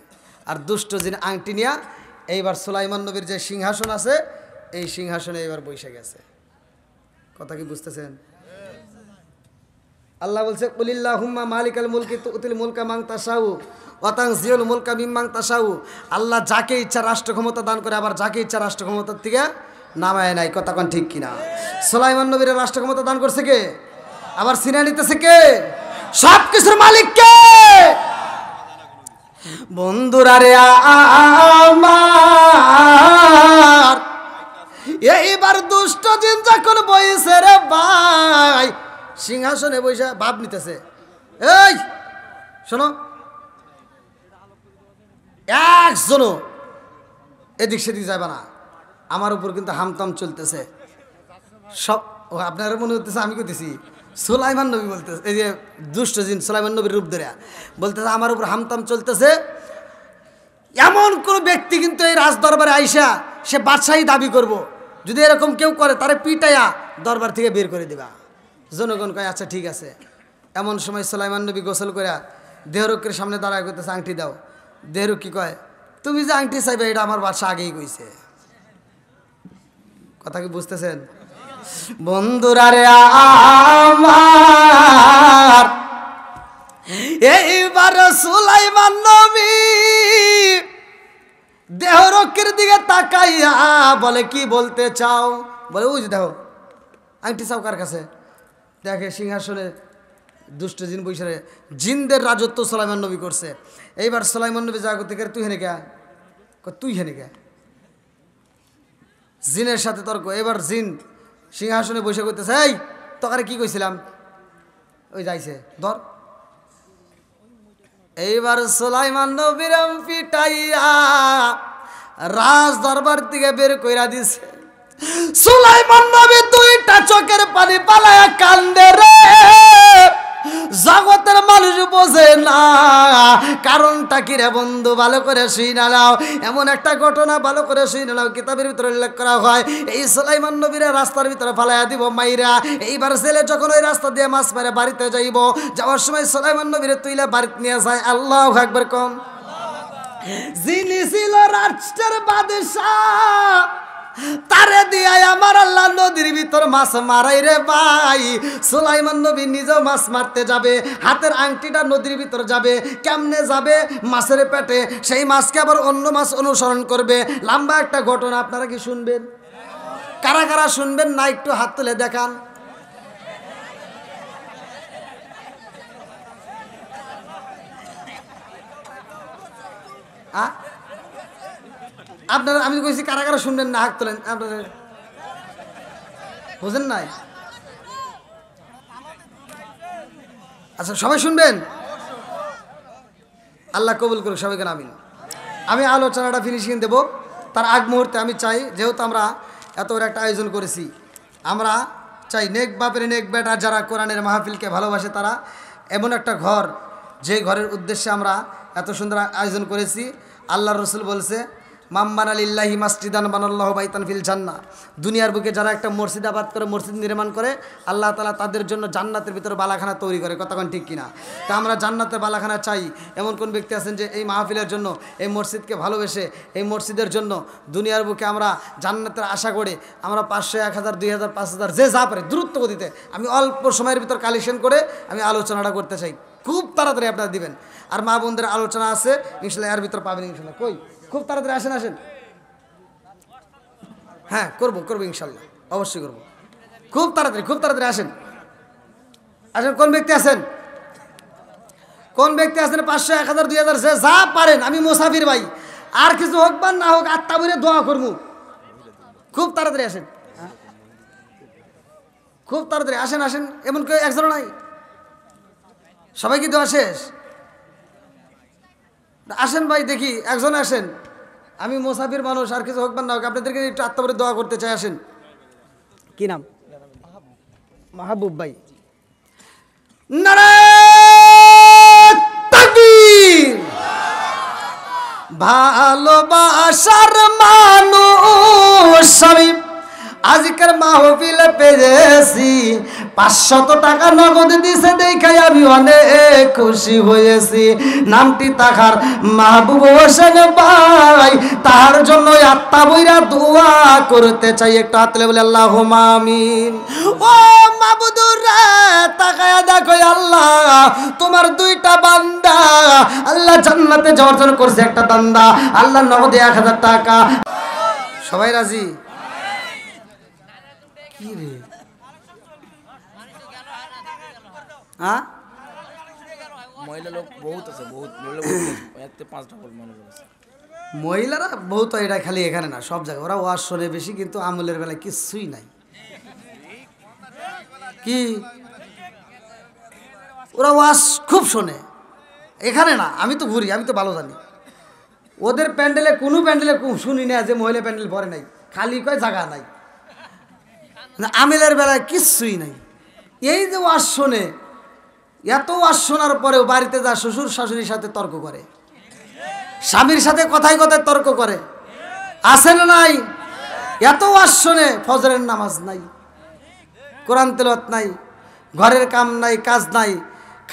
আর দুষ্ট জিন আংটি নিয়া এইবার সুলাইমান নবীর যে সিংহাসন আছে এই সিংহাসনে এবার বসে গেছে। কথা কি বুঝতেছেন? আল্লাহ বলছে, কুলিল্লাহুম্মা মালিকাল মুলকি তুতিল মুলকা মান তাশাউ ওয়া তানজিউল মুলকা মিম্মান তাশাউ। আল্লাহ যাকে ইচ্ছা রাষ্ট্র ক্ষমতা দান করে, আবার যাকে ইচ্ছা রাষ্ট্র ক্ষমতার থেকে নামায় নাই। কথা কোন ঠিক কিনা? সুলাইমান নবীর রাষ্ট্র ক্ষমতা দান করছে কে? আবার সিনা নিতেছে কে? সব কিছুর মালিক কে? বন্ধুরা রে আমার, এইবার দুষ্ট জিন যখন বইছে রে ভাই সিংহাসনে বইসা ভাব নিতেছে, এই শোনো, একজনও এদিক সেদিক যাবে না, আমার উপর কিন্তু হামতাম চলতেছে সব। আপনারা মনে হতেছে আমি কইতেছি, সুলাইমান নবী বলতেছে, এই যে দুষ্ট জিন সুলাইমান নবীর রূপ ধরে বলতেছে আমার উপর হামতাম চলতেছে। এমন কোন ব্যক্তি কিন্তু এই রাজদরবারে আইসা সে বাদশাহী দাবি করব, যদি এরকম কেউ করে তারে পিটাইয়া দরবার থেকে বের করে দিবা। জনগণ কয় আচ্ছা ঠিক আছে। এমন সময় সুলাইমান নবী গোসল করে দেহরক্ষীর সামনে দাঁড়ায় করতেছে, আংটি দাও। দেহরক্ষী কয়, তুমি যে আংটি চাইবে এটা আমার বাদশা আগেই কইছে। কথা কি বুঝতেছেন বন্ধুরা রে আমার? এইবার সুলাইমান নবী দেহরক্ষীর দিকে তাকাইয়া বলে, কি বলতে চাও? বলে, ওই যে দেখো আংটি চাও কার কাছে? দেখে সিংহাসনে দুষ্ট জিন বৈশারে, জিনদের রাজত্ব সুলাইমান নবী করছে। এইবার সুলাইমান নবী যা করতে তুই হেনে কে? তুই হেনে কে? জিনের সাথে তর্ক। এবার জিন সিংহাসনে বসে করতেছে, এই তোকারে কি কইছিলাম? ওই যাইছে ধর। এইবার সুলাইমান নবীর পিটাইয়া রাজ দরবার থেকে বের কইরা দিছে। সুলাইমান নবী দুইটা চোখের পানি পালায়া কান্দে রে। জগতের মানুষ বোঝে না কারণটা কি রে বন্ধু, ভালো করে শুনে নাও। এমন একটা ঘটনা ভালো করে শুনে নাও, কিতাবের ভিতরে উল্লেখ করা হয়, এই সুলাইমান নবীর রাস্তার ভিতরে ফালাইয়া দিব মাইরা। এইবার ছেলে যখন ওই রাস্তা দিয়ে মাছ মারে বাড়িতে যাইব, যাওয়ার সময় সুলাইমান নবীরে তুইলা বাড়িতে নিয়ে যায়। আল্লাহু আকবার কম। যিনি ছিল রাষ্ট্রের বাদশাহ, তারে দিয়া আমার আল্লাহ নদীর ভিতর মাছ মারাই রে ভাই। সুলাইমান নবী নিজেও মাছ মারতে যাবে, হাতের আংটিটা নদীর ভিতর যাবে। কেমনে যাবে? মাছের পেটে। সেই মাছকে আবার অন্য মাছ অনুসরণ করবে। লম্বা একটা ঘটনা, আপনারা কি শুনবেন? কারা কারা শুনবেন না একটু হাত তুলে দেখান। আপনারা, আমি কইছি কারা কারা শুনবেন না হাত তোলেন। আপনারা বুঝেন নাই? আচ্ছা সবাই শুনবেন, আল্লাহ কবুল করুক সবাইকে আমিন। আমি আলোচনাটা ফিনিশিং দেব, তার আগ মুহূর্তে আমি চাই, যেহেতু আমরা এত বড় একটা আয়োজন করেছি, আমরা চাই নেক বাপের নেক বেটা যারা কোরআনের মাহফিলকে ভালোবাসে তারা, এমন একটা ঘর যে ঘরের উদ্দেশ্যে আমরা এত সুন্দর আয়োজন করেছি, আল্লাহ রসুল বলছে মাম্বানা লিল্লাহি মাসজিদান বানাল্লাহু বাইতান ফিল জান্নাহ। দুনিয়ার বুকে যারা একটা মসজিদ আবাদ করে, মসজিদ নির্মাণ করে, আল্লাহ তাআলা তাদের জন্য জান্নাতের ভিতরে বালাখানা তৈরি করে। কতক্ষণ ঠিক কিনা? তা আমরা জান্নাতের বালাখানা চাই। এমন কোন ব্যক্তি আছেন যে এই মাহফিলের জন্য, এই মসজিদকে ভালোবেসে, এই মসজিদের জন্য দুনিয়ার বুকে আমরা জান্নাতের আশা করে আমরা 500, 1000, 2000, 5000 যে যা পারে দ্রুত গতিতে, আমি অল্প সময়ের ভিতর কালেকশন করে আমি আলোচনাটা করতে চাই। খুব তাড়াতাড়ি আপনারা দিবেন। আর মা বোনদের আলোচনা আছে ইনশাল্লাহ, এর ভিতর পাবেন ইনশাল্লাহ। কই খুব তাড়াতাড়ি আসেন, আসেন। হ্যাঁ করবো ইনশাল্লাহ, অবশ্যই করবো। খুব তাড়াতাড়ি আসেন, আসেন। কোন ব্যক্তি আছেন? 500, 1000, 2000 যে যা পারেন। আমি মুসাফির ভাই, আর কিছু হোক বা না হোক আত্মা বলে দোয়া করবো। খুব তাড়াতাড়ি আসেন, খুব তাড়াতাড়ি আসেন। এমন কেউ একজন নাই? সবাই কি দোয়া শেষ? আসেন ভাই, দেখি একজন আসেন। আমি মুসাফির মানুষ, আর কিছু হোক বা না হোক আপনাদেরকে একটু আত্মা দোয়া করতে চাই। আসেন। কি নাম? মাহবুব ভাই। নারায়ে তাকবীর। ভালোবাসার মানুষ আমি আজকের মাহফিলে পেয়েছি। 500 টাকা নগদ দিছে দেখাই আমি অনেক খুশি হয়েছি। নামটি তাহার মাহবুব হোসেন ভাই, তাহার জন্য আত্মা বইরা দোয়া করতে চাই। একটু হাতলে বলে আল্লাহুম্মা আমিন। ও মাবুদুর রে, তাকায়া দেখো আল্লাহ, তোমার 2টা বান্দা আল্লাহ জান্নাতে যাওয়ার জন্য করছে একটা বান্দা আল্লাহ নগদে 1000 টাকা। সবাই রাজি? কি রে? হ্যাঁ, মহিলা লোক বহুত আছে, বহুত মহিলারা বহুত। এটা খালি এখানে না, সব জায়গায় ওরা ওয়াজ শোনে বেশি, কিন্তু আমলের বেলায় কিছুই নাই। কি ওরা ওয়াজ খুব শোনে, এখানে না। আমি তো ঘুরি, আমি তো ভালো জানি। ওদের প্যান্ডেলে কোনো প্যান্ডেলে শুনি না যে মহিলা প্যান্ডেল ভরে নাই, খালি কয় জায়গা নাই। আমেলের বেলায় কিচ্ছুই নাই। এই যে ওয়াজ শোনে, এত ওয়াজ শোনার পরেও বাড়িতে যা শ্বশুর শাশুড়ির সাথে তর্ক করে, স্বামীর সাথে কথায় কথায় তর্ক করে, আছে না নাই? এত ওয়াজ শোনে, ফজরের নামাজ নাই, কোরআন তেলাওয়াত নাই, ঘরের কাম নাই, কাজ নাই,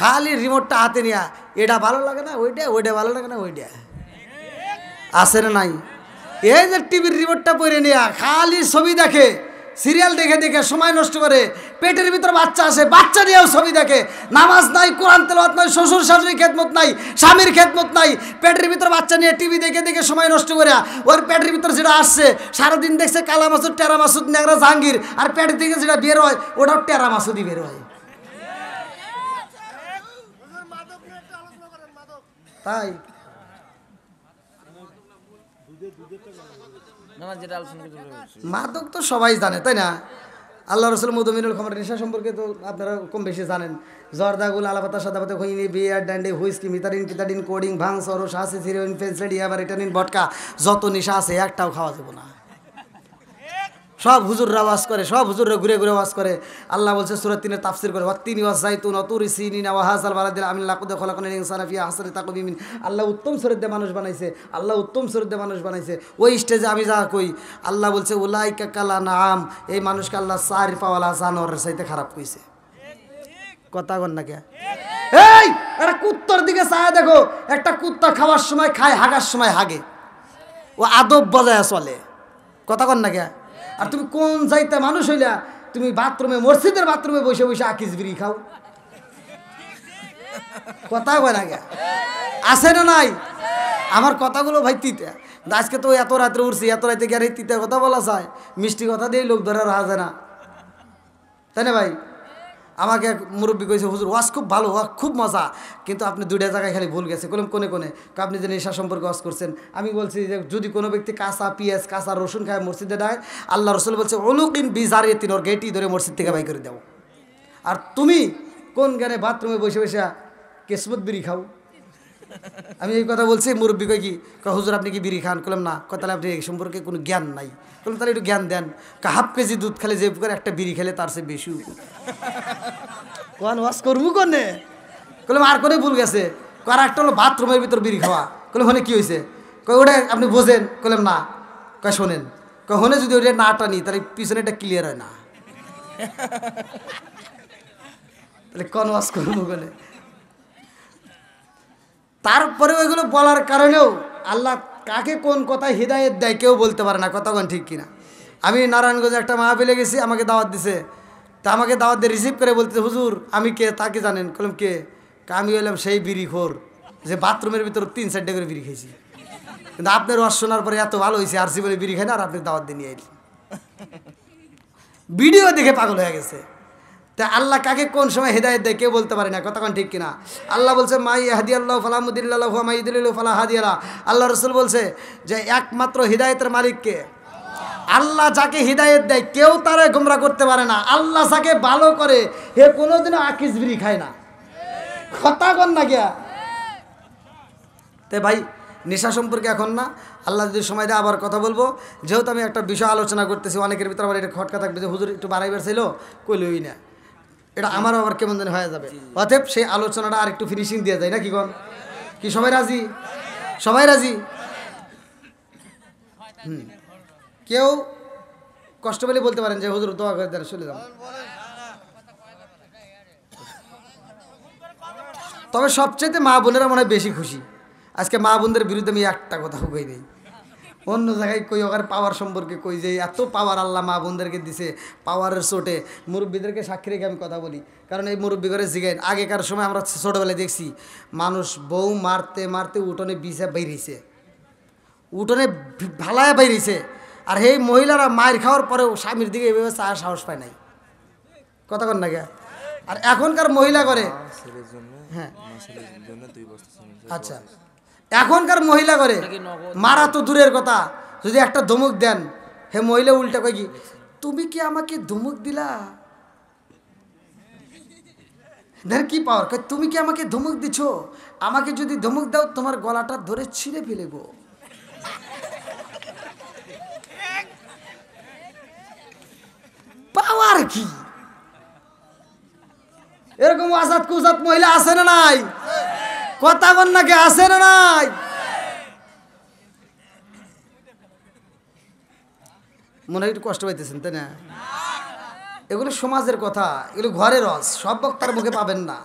খালি রিমোটটা হাতে নিয়া এটা ভালো লাগে না ওইটা, ওইটা ভালো লাগে না ওইটা, আছে না নাই? এই যে টিভির রিমোটটা পরে নিয়া খালি ছবি দেখে, সিরিয়াল দেখে দেখে সময় নষ্ট করে। পেটের ভিতর বাচ্চা আসে, বাচ্চা নিয়েও ছবি দেখে। নামাজ নাই, কোরআন তেলাওয়াত নাই, শ্বশুর শাশুড়ির খেদমত নাই, স্বামীর খেদমত নাই। পেটের ভিতর বাচ্চা নিয়ে টিভি দেখে দেখে সময় নষ্ট করে ওর পেটের ভিতর যেটা আসছে সারাদিন দেখছে কালা মাসুদ, টেরা মাসুদ, ন্যাংরা জাহাঙ্গীর, আর পেটের থেকে যেটা বের হয় ওটাও টেরা মাসুদই বের হয়। তাই মাদক তো সবাই জানে, তাই না? আল্লাহ রসুল মুদমিনুল খামর, নেশা সম্পর্কে তো আপনারা কম বেশি জানেন। জর্দাগুল, আলাপাতা, সাদাপাতা, খৈনি, বিয়ার, ডান্ডে, হুইস্কি, মিতারিন, কিতাডিন, কোডিং, ভাং, সরস, হাসি, সিরোইন, ফেন্সলেট, ইয়াবার, ইটানিন, ভটকা, যত নেশা আছে একটাও খাওয়া যাবে না। সব হুজুররা ওয়াজ করে, সব হুজুররা ঘুরে ঘুরে ওয়াজ করে। আল্লাহ বলছে সূরা 3-এর তাফসীর করে, ওয়াত্তিনি ওয়াযাইতুন ওয়া তুরি সিনিনা ওয়া হাযাল বালাদিল আমিন লাকাদ খালাকনাল ইনসানা ফি আহসানি তাকওয়িম। আল্লাহ উত্তম সুরতে মানুষ বানাইছে, আল্লাহ উত্তম সুরতে মানুষ বানাইছে। ওই স্টেজে আমি যা কই, আল্লাহ বলছে উলাইকা কাল আনআম, এই মানুষকে আল্লাহ চার পাওয়ালা জানোয়ারের চাইতে খারাপ কইছে। কথা কন না কে? এই একটা কুত্তার দিকে চায় দেখো, একটা কুত্তা খাওয়ার সময় খায়, হাগার সময় হাগে, ও আদব বজায় চলে। কথা কন না কে? আর তুমি কোন যাইতে মানুষ হইলা, তুমি বাথরুমে, মসজিদের বাথরুমে বসে বসে আকিস বিড়ি খাও। কথা কয় না গে? আছে না নাই? আমার কথাগুলো ভাই তিতে। আজকে তো এত রাত্রে উঠছি, এত রাতে গিয়ে তিতে কথা বলা যায়, মিষ্টি কথা দিয়ে লোক ধরে রাখা যায় না, তাই না ভাই? আমাকে এক মুরব্বী কইছে, হুজুর ওয়াজ খুব ভালো, ওয়াজ খুব মজা, কিন্তু আপনি 2টা জায়গায় খালি ভুল গেছে। কোনে কোনে আপনি যে নেশা সম্পর্কে ওয়াজ করছেন। আমি বলছি যে যদি কোনো ব্যক্তি কাঁচা পেঁয়াজ, কাঁচা রসুন খায় মসজিদে দেয়, আল্লাহ রসুল বলছে উলুকিন বিজারিয়াতিন, ওর গেটি ধরে মসজিদ থেকে বাই করে দাও। আর তুমি কোন জ্ঞানে বাথরুমে বসে বসে কেসমত বিড়ি খাও? আমি এই কথা বলছি। মুরব্বী কই কি, হুজুর আপনি কি বিড়ি খান? বললাম না। তাহলে আপনি এই সম্পর্কে কোনো জ্ঞান নাই। বললাম তাহলে একটু জ্ঞান দেন। হাফ কেজি দুধ খেলে যে করে একটা বিড়ি খেলে তার চেয়ে বেশি কোন ওয়াজ করবো কোনে? বললাম আর কোনে ভুল গেছে। আর একটা হলো বাথরুমের ভিতর বিড়ি খাওয়া। বললাম ওখানে কি হয়েছে? কই ওটা আপনি বোঝেন, কইলাম না। কয় শোনেন, কয় হনে যদি ওটা না টানি তাহলে পিছনে এটা ক্লিয়ার হয় না, তাহলে কোন ওয়াজ করবো বলে। তারপরে ওইগুলো বলার কারণেও আল্লাহ কাকে কোন কথায় হিদায়ত দেয় কেউ বলতে পারে না, কথা কোন ঠিক কিনা। আমি নারায়ণগঞ্জে একটা মাহফিলে গেছি, আমাকে দাওয়াত দিছে, তা আমাকে দাওয়াত দিয়ে রিসিভ করে বলতে, হুজুর আমি কে, তাকে জানেন? বললাম কে? আমি হইলাম সেই বিড়িখোর যে বাথরুমের ভিতরে 3-4টা করে বিড়ি খেয়েছি, কিন্তু আপনার ওয়াজ শোনার পরে এত ভালো হয়েছে আর জীবনে বিড়ি খাই না, আর আপনি দাওয়াত দিয়ে নিয়ে আইলেন। ভিডিও দেখে পাগল হয়ে গেছে। তা আল্লাহ কাকে কোন সময় হেদায়েত দেয় কেউ বলতে পারে না, কতক্ষণ ঠিক কিনা। আল্লাহ বলছে মাই হাদিয়াল্লাহু ফালা মুদিল্লা লাহু ওয়া মাই ইউদ্লিলহু ফালা হাদিয়া লাহু। আল্লাহ রাসূল বলছে যে একমাত্র হিদায়েতের মালিক কে? আল্লাহ যাকে হিদায়েত দেয় কেউ তারে গোমরাহ করতে পারে না। আল্লাহ যাকে ভালো করে হে কোনোদিনও আকিস বিড়ি খায় না, কথা কন না গিয়া। তে ভাই নেশা সম্পর্কে এখন না, আল্লাহ যদি সময় দেয় আবার কথা বলবো। যেহেতু আমি একটা বিষয় আলোচনা করতেছি, অনেকের ভিতরে আবার এটা খটকা থাকবে যে হুজুর একটু বাড়াইবার চাইলো, কইলই না, এটা আমারও আবার কেমন যেন হয়ে যাবে। অতএব সেই আলোচনাটা আর একটু ফিনিশিং দিয়ে যায় না, কি কন? কি সবাই রাজি? সবাই রাজি? কেউ কষ্ট পেলে বলতে পারেন যে হুজুর দোয়া করে দেন, চলে যান। তবে সবচেয়ে মা বোনেরা মনে হয় বেশি খুশি। আজকে মা বোনদের বিরুদ্ধে আমি একটা কথা কই নেই, অন্য জায়গায় কই ওখানে পাওয়ার সম্পর্কে কই যে এত পাওয়ার আল্লাহ মা বোনদেরকে দিছে, পাওয়ারের চোটে মুরব্বীদেরকে সাক্ষী রেখে আমি কথা বলি। কারণ এই মুরব্বী করে জিগাইন, আগেকার সময় আমরা ছোটোবেলায় দেখছি মানুষ বউ মারতে মারতে উঠোনে বিছে বাইরেছে, উঠোনে ভালায় বাইরেছে, আর এই মহিলারা মায়ের খাওয়ার পরেও স্বামীর দিকে এভাবে চাওয়ার সাহস পায় নাই, কথা কন না গে। আর এখনকার মহিলা করে, হ্যাঁ আচ্ছা, এখনকার মহিলা করে মারা তো দূরের কথা, যদি একটা ধমক দেন হে মহিলা উল্টা কয় কি, তুমি কি আমাকে ধমক দিলা? দেখ কি পাওয়ার, তুমি কি আমাকে ধমক দিছ? আমাকে যদি ধমক দাও তোমার গলাটা ধরে ছিঁড়ে ফেলেব। পাওয়ার কি? এরকম আজাদ কুজাত মহিলা আছে না নাই? কথা বল নাকি, আছে না নাই? মনে হয় একটু কষ্ট পাইতেছেন তাই না? এগুলো সমাজের কথা, এগুলো ঘরের রস, সব বক্তার মুখে পাবেন না,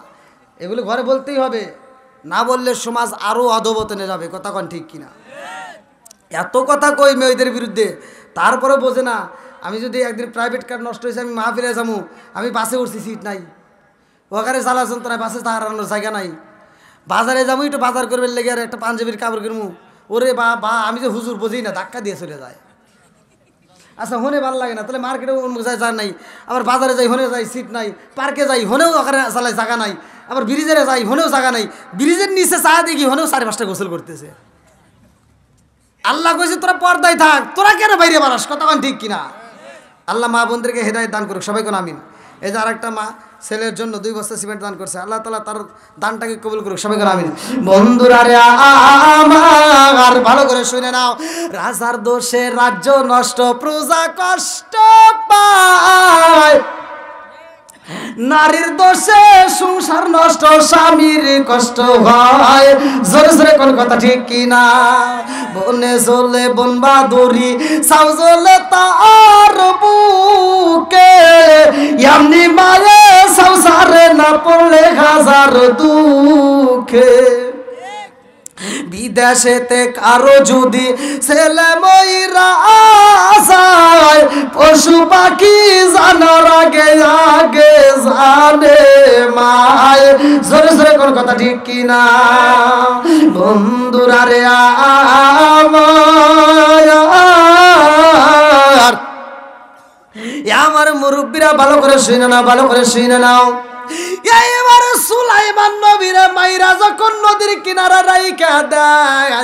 এগুলো ঘরে বলতেই হবে, না বললে সমাজ আরো অধোপতনে যাবে, কথা কন ঠিক কিনা। এত কথা কই মেয়েদের বিরুদ্ধে, তারপরে বোঝে না। আমি যদি একদিন প্রাইভেট কার নষ্ট হয়েছে, আমি মাহফিলে যাবো, আমি বাসে উঠছি, সিট নাই, ওখানে জ্বালা যন্ত্রণায় বাসে দাঁড়ানোর জায়গা নাই, বাজারে যাবো একটু বাজার করবে লেগে, আর একটা পাঞ্জাবির কাপড় কিনবো, ওরে বা আমি যে হুজুর বুঝি না, ধাক্কা দিয়ে চলে যায়। আচ্ছা হনে ভালো লাগে না, তাহলে মার্কেটে যায় যা নাই, আবার বাজারে যাই হনে যাই সিট নাই, পার্কে যাই হনেও ওখানে চালাই জায়গা নাই, আবার ব্রিজে যাই হনেও জায়গা নাই, ব্রিজের নিচে চা দেখি হনেও 4-5টা গোসল করতেছে। আল্লাহ কইছে তোরা পর্দায় থাক, তোরা কেন বাইরে বাড়াস, কতক্ষণ ঠিক কিনা। আল্লাহ মা বোনদেরকে হেদায়েত দান করুক, সবাই কোন আমিন। এই যে আরেকটা মা ছেলের জন্য 2 বস্তা সিমেন্ট দান করছে, আল্লাহ তাআলা তার দানটাকে কবুল করুক, সবাই কোন আমিন। বন্ধুরা রে আমার ভালো করে শুনে নাও, রাজার দোষে রাজ্য নষ্ট, প্রজা কষ্ট পায়, নারীর দোষে সংসার নষ্ট, স্বামীর কষ্ট হয়, জোরে জোরে কোন কথা ঠিক কিনা। বনে জ্বলে বন বাদুরি, সাউ জ্বলে তার বুকে, এমনি মায়ে সংসারে না পড়লে হাজার দুঃখে। বিদেশেতে কারো যদি ছেলে মইরা যায়, পশু পাখি জানার আগে আগে জানে মায়, জোরে জোরে কোন কথা ঠিক কিনা। বন্ধুরা রে আমার মুরব্বীরা ভালো করে শুনে নাও, ভালো করে শুনে নাও। এইবার সুলাইমান নবীরে মাইরা যখন নদীর কিনারা রাইখা দেয়,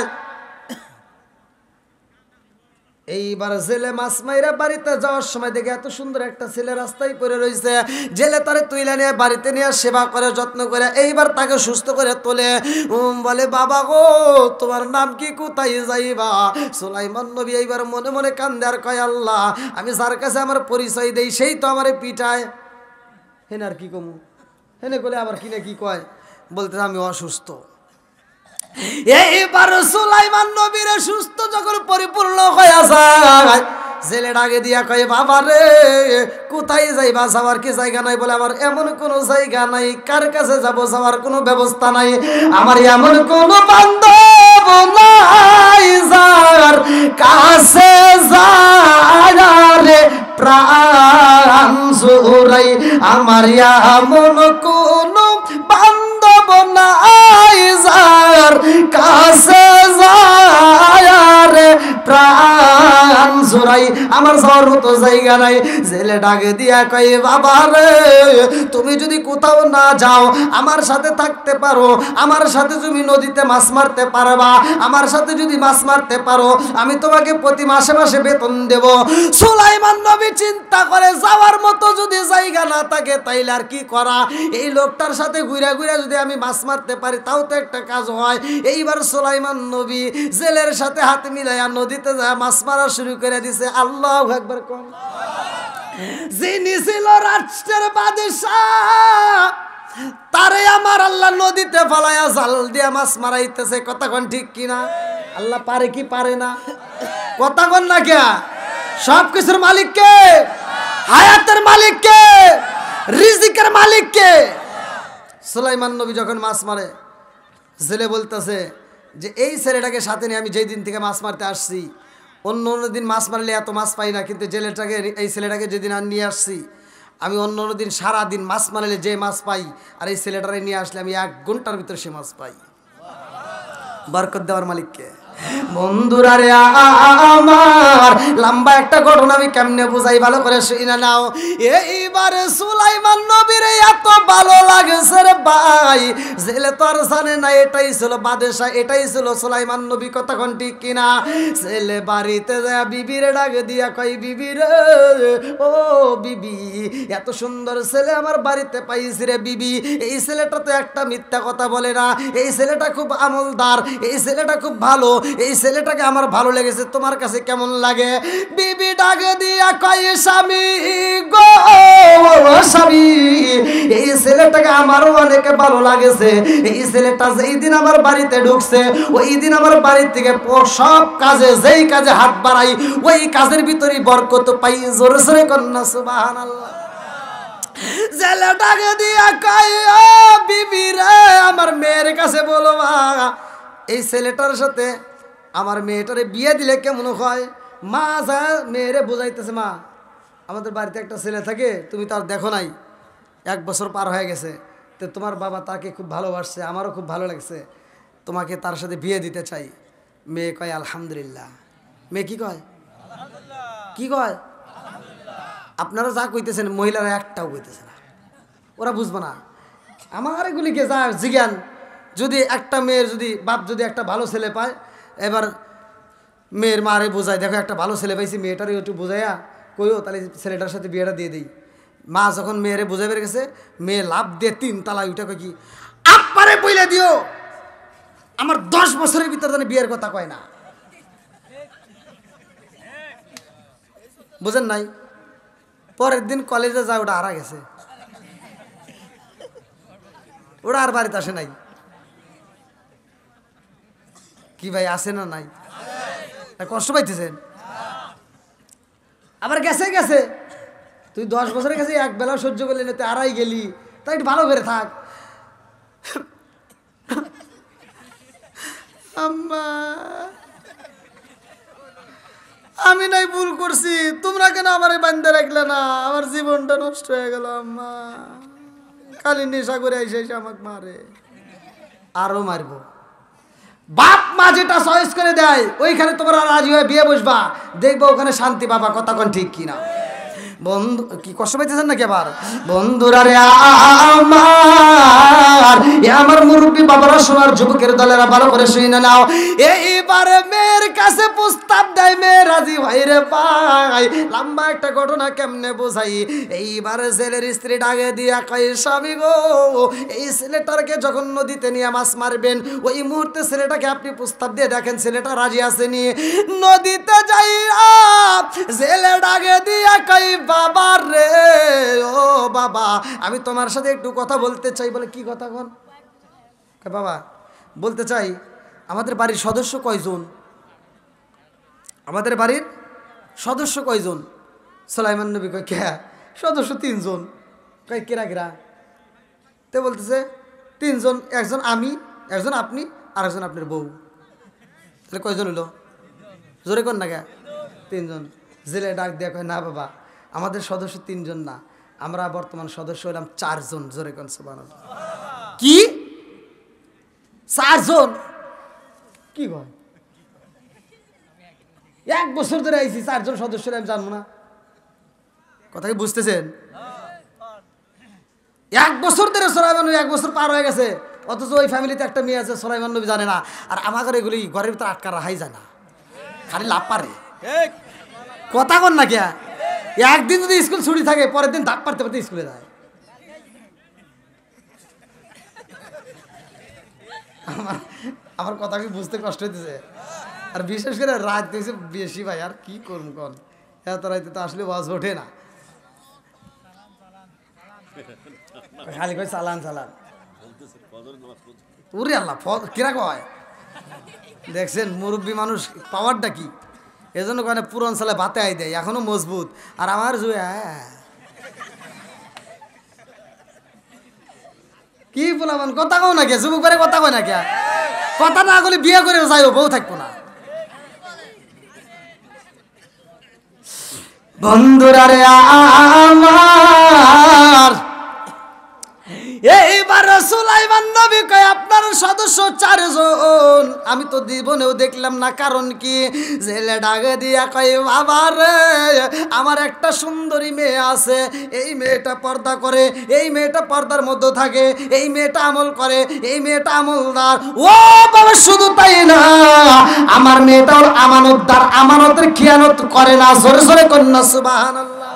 এইবার জেলে মাছ মাইরা বাড়িতে যাওয়ার সময় দেখে এত সুন্দর একটা ছেলে রাস্তায় পড়ে রয়েছে, জেলে তারে তুইলা নিয়ে বাড়িতে নিয়ে সেবা করে যত্ন করে, এইবার তাকে সুস্থ করে তোলে, বলে বাবা গো তোমার নাম কি, কোথায় যাইবা? সুলাইমান নবী এইবার মনে মনে কান্দে আর কয়, আল্লাহ আমি যার কাছে আমার পরিচয় দেই সেই তো আমারে পিটায়, হেন আর কি কমু, হেনে বলে আবার কিনে কি কয়, বলতে আমি অসুস্থ। এইবার সুলাইমান নবীর সুস্থ যখন পরিপূর্ণ হয়ে যায়, জেলে ডাকে দিয়া কয় বাবা রে কোথায় যাইবা, যাওয়ার কি জায়গা নাই? বলে আমার এমন কোনো জায়গা নাই, কার কাছে যাব যাওয়ার কোনো ব্যবস্থা নাই, আমার এমন কোনো বান্ধব নাই যার কাছে যায় রে প্রাণ জুড়াই, আমার এমন কোনো বান্ধব নাই যার কাছে যায় রে প্রাণ জোড়াই, আমার যাওয়ার মতো জায়গা নাই। জেলে ডাকে দিয়া কয় বাবা রে তুমি যদি কোথাও না যাও, আমার সাথে থাকতে পারো, আমার সাথে তুমি নদীতে মাছ মারতে পারবা, আমার সাথে যদি মাছ মারতে পারো আমি তোমাকে প্রতি মাসে মাসে বেতন দেব। সুলাইমান নবী চিন্তা করে যাওয়ার মতো যদি জায়গা না থাকে তাইলে আর কি করা, এই লোকটার সাথে ঘুরা ঘুরা যদি আমি মাছ মারতে পারি তাও তো একটা কাজ হয়। এইবার সুলাইমান নবী জেলের সাথে হাত মিলাইয়া নদীতে যায় মাছ মারা শুরু করে দিছে। আল্লাহু আকবার কোন। যিনি ছিল রাষ্ট্রের বাদশাহ তারে আমার আল্লাহ নদীতে ফালাইয়া জাল দিয়া মাছ মারাইতেছে। কথা কোন ঠিক কিনা? আল্লাহ পারে কি পারে না? কথা কোন না কে? সব কিছুর মালিক কে? হায়াতের মালিক কে? রিজিকের মালিক কে? সুলাইমান নবী যখন মাছ মারে, জেলে বলতেছে যে এই ছেলেটাকে সাথে নিয়ে আমি যেই দিন থেকে মাছ মারতে আসছি, অন্য অন্য দিন মাছ মারলে এত মাছ পাই না, কিন্তু জেলেটাকে এই ছেলেটাকে যেদিন আর নিয়ে আসছি আমি অন্য অন্য দিন সারাদিন মাছ মারলে যে মাছ পাই, আর এই ছেলেটারে নিয়ে আসলে আমি 1 ঘন্টার ভিতরে সে মাছ পাই। বরকত দেওয়ার মালিককে। বন্ধুরা রে আমার লম্বা একটা ঘটনা আমি কেমনে বুঝাই ভালো করে শুনে নাও। এইবারে সুলাইমান নবীর এত ভালো লাগছে রে ভাই, জেলে তো আর জানে না এটাই ছিল বাদশা, এটাই ছিল সুলাইমান নবী। কতক্ষণ ঠিক কিনা? ছেলে বাড়িতে যায় বিবিরে ডাক দিয়া কই বিবি রে ও বিবি এত সুন্দর ছেলে আমার বাড়িতে পাইছি রে বিবি, এই ছেলেটা তো একটা মিথ্যা কথা বলে না, এই ছেলেটা খুব আমলদার, এই ছেলেটা খুব ভালো, এই ছেলেটাকে আমার ভালো লেগেছে, তোমার কাছে কেমন লাগে? বিবি ডাকে দিয়া কয় স্বামী গো স্বামী এই ছেলেটাকে আমারও অনেক ভালো লাগেছে, এই ছেলেটা যেই দিন আমার বাড়িতে ঢুকছে ওই দিন আমার বাড়ি থেকে সব কাজে যেই কাজে হাত বাড়াই ওই কাজের ভিতরে বরকত পাই। জোরে জোরে কন্যা সুবহানাল্লাহ। ছেলেটাকে দিয়া কয় ও বিবি রে আমার মেয়ের কাছে বলো মা এই ছেলেটার সাথে আমার মেয়েটারে বিয়ে দিলে কেমন হয়? মা যা মেয়েরে বোঝাইতেছে, মা আমাদের বাড়িতে একটা ছেলে থাকে, তুমি তার দেখো নাই, 1 বছর পার হয়ে গেছে, তো তোমার বাবা তাকে খুব ভালোবাসছে, আমারও খুব ভালো লাগছে, তোমাকে তার সাথে বিয়ে দিতে চাই। মেয়ে কয় আলহামদুলিল্লাহ। মেয়ে কি কয়? কি কয়? আপনারা যা কইতেছেন মহিলারা একটাও কইতেছে না, ওরা বুঝবো না। আমার এগুলিকে যা জিজ্ঞান, যদি একটা মেয়ের যদি বাপ যদি একটা ভালো ছেলে পায়, এবার মেয়ের মারে বোঝায় দেখো একটা ভালো ছেলে পাইছি, মেয়েটারে একটু বোঝাইয়া কইও তাহলে ছেলেটার সাথে বিয়েটা দিয়ে দিই। মা যখন মেয়েরে বোঝাই বেড়ে গেছে, মেয়ে লাভ দিয়ে 3 তালা উঠে কয় কি আপারে বইলে দিও আমার 10 বছরের ভিতরে জানি বিয়ের কথা কয় না। বুঝেন নাই? পরের দিন কলেজে যায়, ওটা হারা গেছে, ওটা আর বাড়িতে আসে নাই। কি ভাই আসে না নাই? কষ্ট পাইতেছেন? আবার গেছে গেছে, তুই 10 বছরের কাছে এক বেলা সহ্য করলি না, তুই আড়াই গেলি, তাই একটু ভালো করে থাক। আম্মা আমি নাই ভুল করছি, তোমরা কেন আমারে বান্ধে রাখলে না? আমার জীবনটা নষ্ট হয়ে গেল আম্মা, খালি নেশা করে আইসে আমাকে মারে, আরো মারবো। বাপ মা যেটা চয়েস করে দেয় ওইখানে তোমরা রাজি হয়ে বিয়ে বসবা, দেখবো ওখানে শান্তি পাবা। কথা কোন ঠিক কিনা? বন্ধু কি কষ্ট পাইতেছেন নাকি আবার? বন্ধুরা রে আমার মুরব্বী বাবারা শোনার যুবকের দলেরা ভালো করে শুনে নাও। এইবারে মেয়ের কাছে প্রস্তাব দেয়, মেয়ে রাজি ভাই রে ভাই। লম্বা একটা ঘটনা কেমনে বোঝাই। এইবারে ছেলের স্ত্রী ডাকে দিয়া কয় স্বামী গো এই ছেলেটাকে যখন নদীতে নিয়ে মাছ মারবেন ওই মুহূর্তে ছেলেটাকে আপনি প্রস্তাব দিয়ে দেখেন ছেলেটা রাজি আছে নিয়ে। নদীতে যাই ছেলে ডাকে দিয়া কয় বাবা রে ও বাবা আমি তোমার সাথে একটু কথা বলতে চাই। বলে কি কথা? কোন বাবা বলতে চাই? আমাদের বাড়ির সদস্য কয়জন? আমাদের বাড়ির সদস্য কয়জন? সুলাইমান নবী কয় কে সদস্য 3 জন। কয় কেরা কেরা? তে বলতেছে 3 জন, একজন আমি, একজন আপনি, আর একজন আপনার বউ। তাহলে কয়জন হলো? জোরে কর না কে? 3 জন। জেলে ডাক দেয়া কয় না বাবা, আমাদের সদস্য 3 জন না, আমরা বর্তমান সদস্য হলাম 4 জন। জোরে কোন সুবহানাল্লাহ। কি 4 জন? কি কয়? 1 বছর ধরে আইছি, 4 জন সদস্য আমি জানবো না? কথা কি বুঝতেছেন? 1 বছর ধরে সুলাইমান নবী, 1 বছর পার হয়ে গেছে, অথচ ওই ফ্যামিলিতে একটা মেয়ে আছে সুলাইমান নবী জানে না। আর আমাদের এগুলি ঘরের ভিতরে আটকা রাখাই যায় না, খালি লাভ পারে। কথা কন না কে? একদিন যদি স্কুল ছুটি থাকে, পরের দিন ধাপ পারতে পারতে স্কুলে যায়। আমার কথা কি বুঝতে কষ্ট হইতেছে? আর বিশেষ করে রাত দিয়েছে বেশি ভাই, আর কি করুন কন, এত রাইতে তো আসলে ওয়াজ ওঠে না, খালি কয় চালান চালান। উরে আল্লাহ, কিরা কয় দেখছেন মুরব্বী মানুষ পাওয়ারটা কি? এজন্য কয় পুরান সালে ভাতে আই দেয়, এখনো মজবুত। আর আমার জুয়া কি বলাবান, কথা কও না কে? যুবক করে কথা কয় না কে? কথা না বলে বিয়ে করে যাইও, বউ থাকবো না। বন্ধুরা রে আমার, এইবার সুলাইমান নবী কয় আপনার সদস্য 4 জন। আমি তো জীবনেও দেখলাম না, কারণ কি? জেলে ডাকে দিয়া কয় বাবা রে, আমার একটা সুন্দরী মেয়ে আছে, এই মেয়েটা পর্দা করে, এই মেয়েটা পর্দার মধ্যে থাকে, এই মেয়েটা আমল করে, এই মেয়েটা আমলদার। ও বাবা, শুধু তাই না, আমার মেয়েটাও আমানতদার, আমানতের খিয়ানত করে না। জোরে জোরে কন্যা সুবহানাল্লাহ।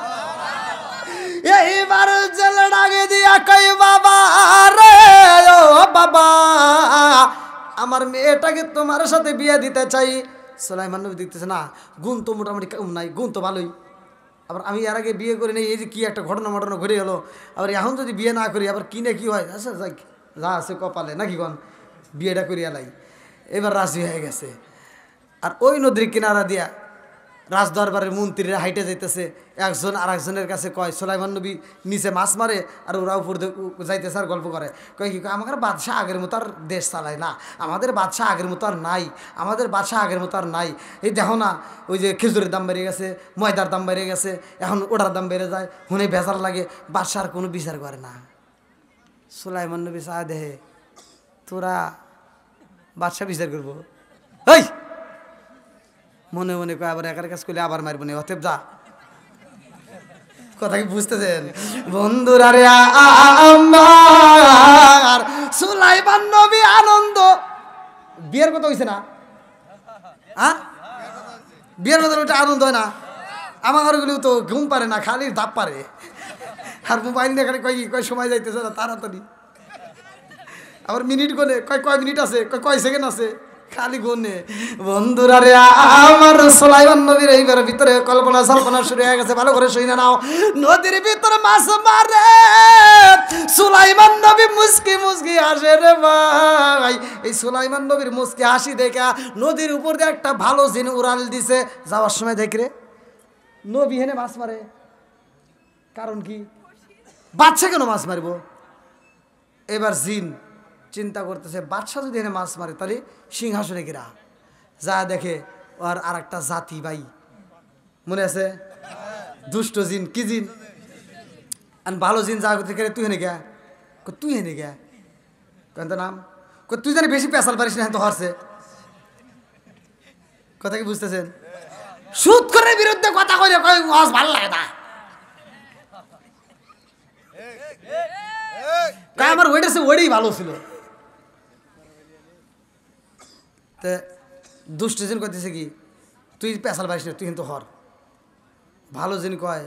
এইবার জেলে ডাকে দিয়া কই বাবা রে, ও বাবা, আমার মেয়েটাকে তোমার সাথে বিয়ে দিতে চাই। সুলাইমান নবী দেখতেছে না, গুণ তো মোটামুটি কম নাই, গুণ তো ভালোই। আবার আমি এর আগে বিয়ে করে নেই, এই যে কি একটা ঘটনা ঘটে গেলো, আবার এখন যদি বিয়ে না করি আবার কিনে কি হয়? আচ্ছা যাক, যা আছে কপালে নাকি কন, বিয়েটা করিয়া লাই। এবার রাজি হয়ে গেছে। আর ওই নদীর কিনারা দিয়া রাজদরবারের মন্ত্রীরা হাইটে যাইতেছে, একজন আর একজনের কাছে কয় সুলাইমান নবী নিচে মাছ মারে আর ওরা উপর যাইতেছে আর গল্প করে। কয় কি, আমাদের বাদশাহ আগের মতো আর দেশ চালায় না, আমাদের বাদশাহ আগের মতো আর নাই, আমাদের বাদশাহ আগের মতো আর নাই। এই দেখো না, ওই যে খেজুরের দাম বেড়ে গেছে, ময়দার দাম বেড়ে গেছে, এখন ওটার দাম বেড়ে যায়, হুনে বেজার লাগে, বাদশাহ কোনো বিচার করে না। সুলাইমান নবী চা দেহে, তোরা বাদশাহ বিচার করবো? এই মনে মনে কয় আবার একার কাজ করলে আবার মারব না, অতএব যা। কথা কি বুঝতেছেন বন্ধুরা রে আমার? সুলাইমান নবী আনন্দ, বিয়ের কথা হইছে না? বিয়ের কথা ওটা আনন্দ হয় না? আমার ঘরগুলো তো ঘুম পারে না, খালি ধাপ পারে। আর মোবাইল নিয়ে খালি কয় সময় যাইতেছে না তাড়াতাড়ি। আবার মিনিট গোনে, কয় মিনিট আছে, কয় সেকেন্ড আছে, খালি গুনে। বন্ধুরা রে আমার, সুলাইমান নবীর এইবার ভিতরে কল্পনা সল্পনা শুরু হয়ে গেছে, ভালো করে শুনে নাও। নদীর ভিতরে মাছ মারে সুলাইমান নবী, মুস্কি মুস্কি হাসে রে ভাই। এই সুলাইমান নবীর মুস্কি হাসি দেখা নদীর উপর দিয়ে একটা ভালো জিন উড়াল দিছে। যাওয়ার সময় দেখরে নবী হেনে মাছ মারে, কারণ কি? বাচ্চা কেন মাছ মারবো? এবার জিন চিন্তা করতেছে, বাদশাহ যদি এনে মাছ মারে তাহলে সিংহাসনে কিরা যা দেখে আর একটা জাতি ভাই, মনে আছে? দুষ্ট জিন, কি জিন? আর ভালো জিন যা করতে তুই হেনে গা, তুই হেনে গা কেন নাম, তুই জানি বেশি পেশাল পারিস না তো হরছে। কথা কি বুঝতেছেন? সুদ করে বিরুদ্ধে কথা কইলে কই ওয়াজ ভালো লাগে না, আমার ওইটা ওইটাই ভালো ছিল। দুষ্ট জিন কইতেছে কি, তুই পেশাল পারিস না, তুই কিন্তু হর। ভালো জিন কয়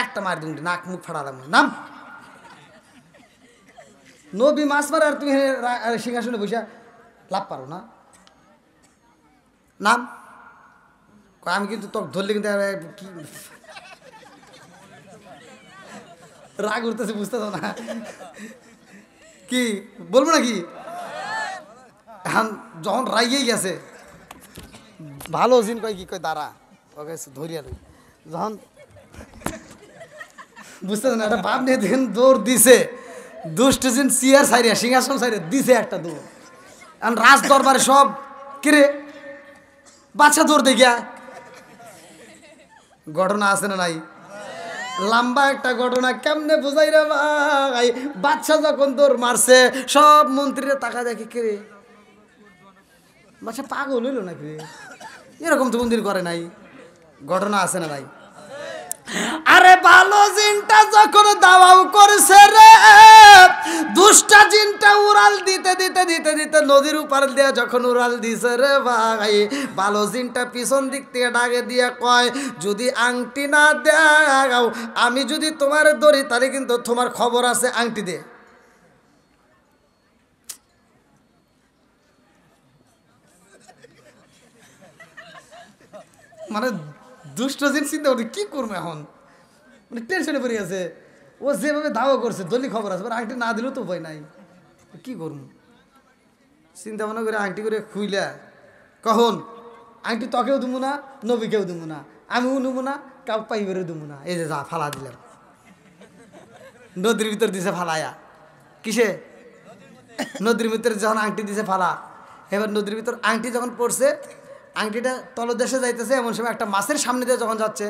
একটা মার দিন, নাক মুখ ফাড়া দাম নাম। নবী মাছ মারে আর তুই সিংহাসনে বসে লাভ পারো না, নাম। আমি কিন্তু তোকে ধরলে কিন্তু কি রাগ উঠতেছে, বুঝতেছ না? কি বলবো নাকি? এখন যখন রাইয়েই গেছে ভালো জিন কয় কি কয় দাঁড়া ওকে ধরিয়া লই যখন বুঝতেছেন একটা বাপ নিয়ে দেখেন দৌড় দিছে দুষ্ট জিন চেয়ার সাইরিয়া সিংহাসন সাইরিয়া দিছে একটা দৌড় এখন রাজ দরবারে সব কিরে বাচ্চা দৌড় দেখিয়া ঘটনা আছে না নাই লম্বা একটা ঘটনা কেমনে বুঝাই রে ভাই বাচ্চা যখন দৌড় মারছে সব মন্ত্রীরা টাকা দেখে কিরে বাচ্চা পাগল হইল নাকি এরকম তো মন্দির করে নাই ঘটনা আছে না নাই আরে ভালো জিনটা যখন দাওয়াও করছে রে দুষ্টা জিনটা উড়াল দিতে দিতে দিতে দিতে নদীর উপর দিয়ে যখন উড়াল দিছে রে ভাই ভালো জিনটা পিছন দিক থেকে ডাকে দিয়ে কয় যদি আংটি না দাও আমি যদি তোমার ধরি তাহলে কিন্তু তোমার খবর আছে আংটি দে মানে দুষ্ট জিন চিন্তা করতে কি করবো এখন মানে টেনশনে পড়ে গেছে ও যেভাবে দাওয়া করছে দলি খবর আছে আংটি না দিলেও তো উপায় নাই কি করবো চিন্তা ভাবনা করে আংটি করে খুইলা কখন আংটি তোকেও দেবো না নবীকেও দেবো না আমিও নেবো না কাউ পাইবেরও দেবো না এই যে যা ফালা দিলাম নদীর ভিতর দিছে ফালায়া কিসে নদীর ভিতরে যখন আংটি দিছে ফালা এবার নদীর ভিতর আংটি যখন পড়ছে আংটিটা তলদেশে যাইতেছে এমন সময় একটা মাছের সামনে দিয়ে যখন যাচ্ছে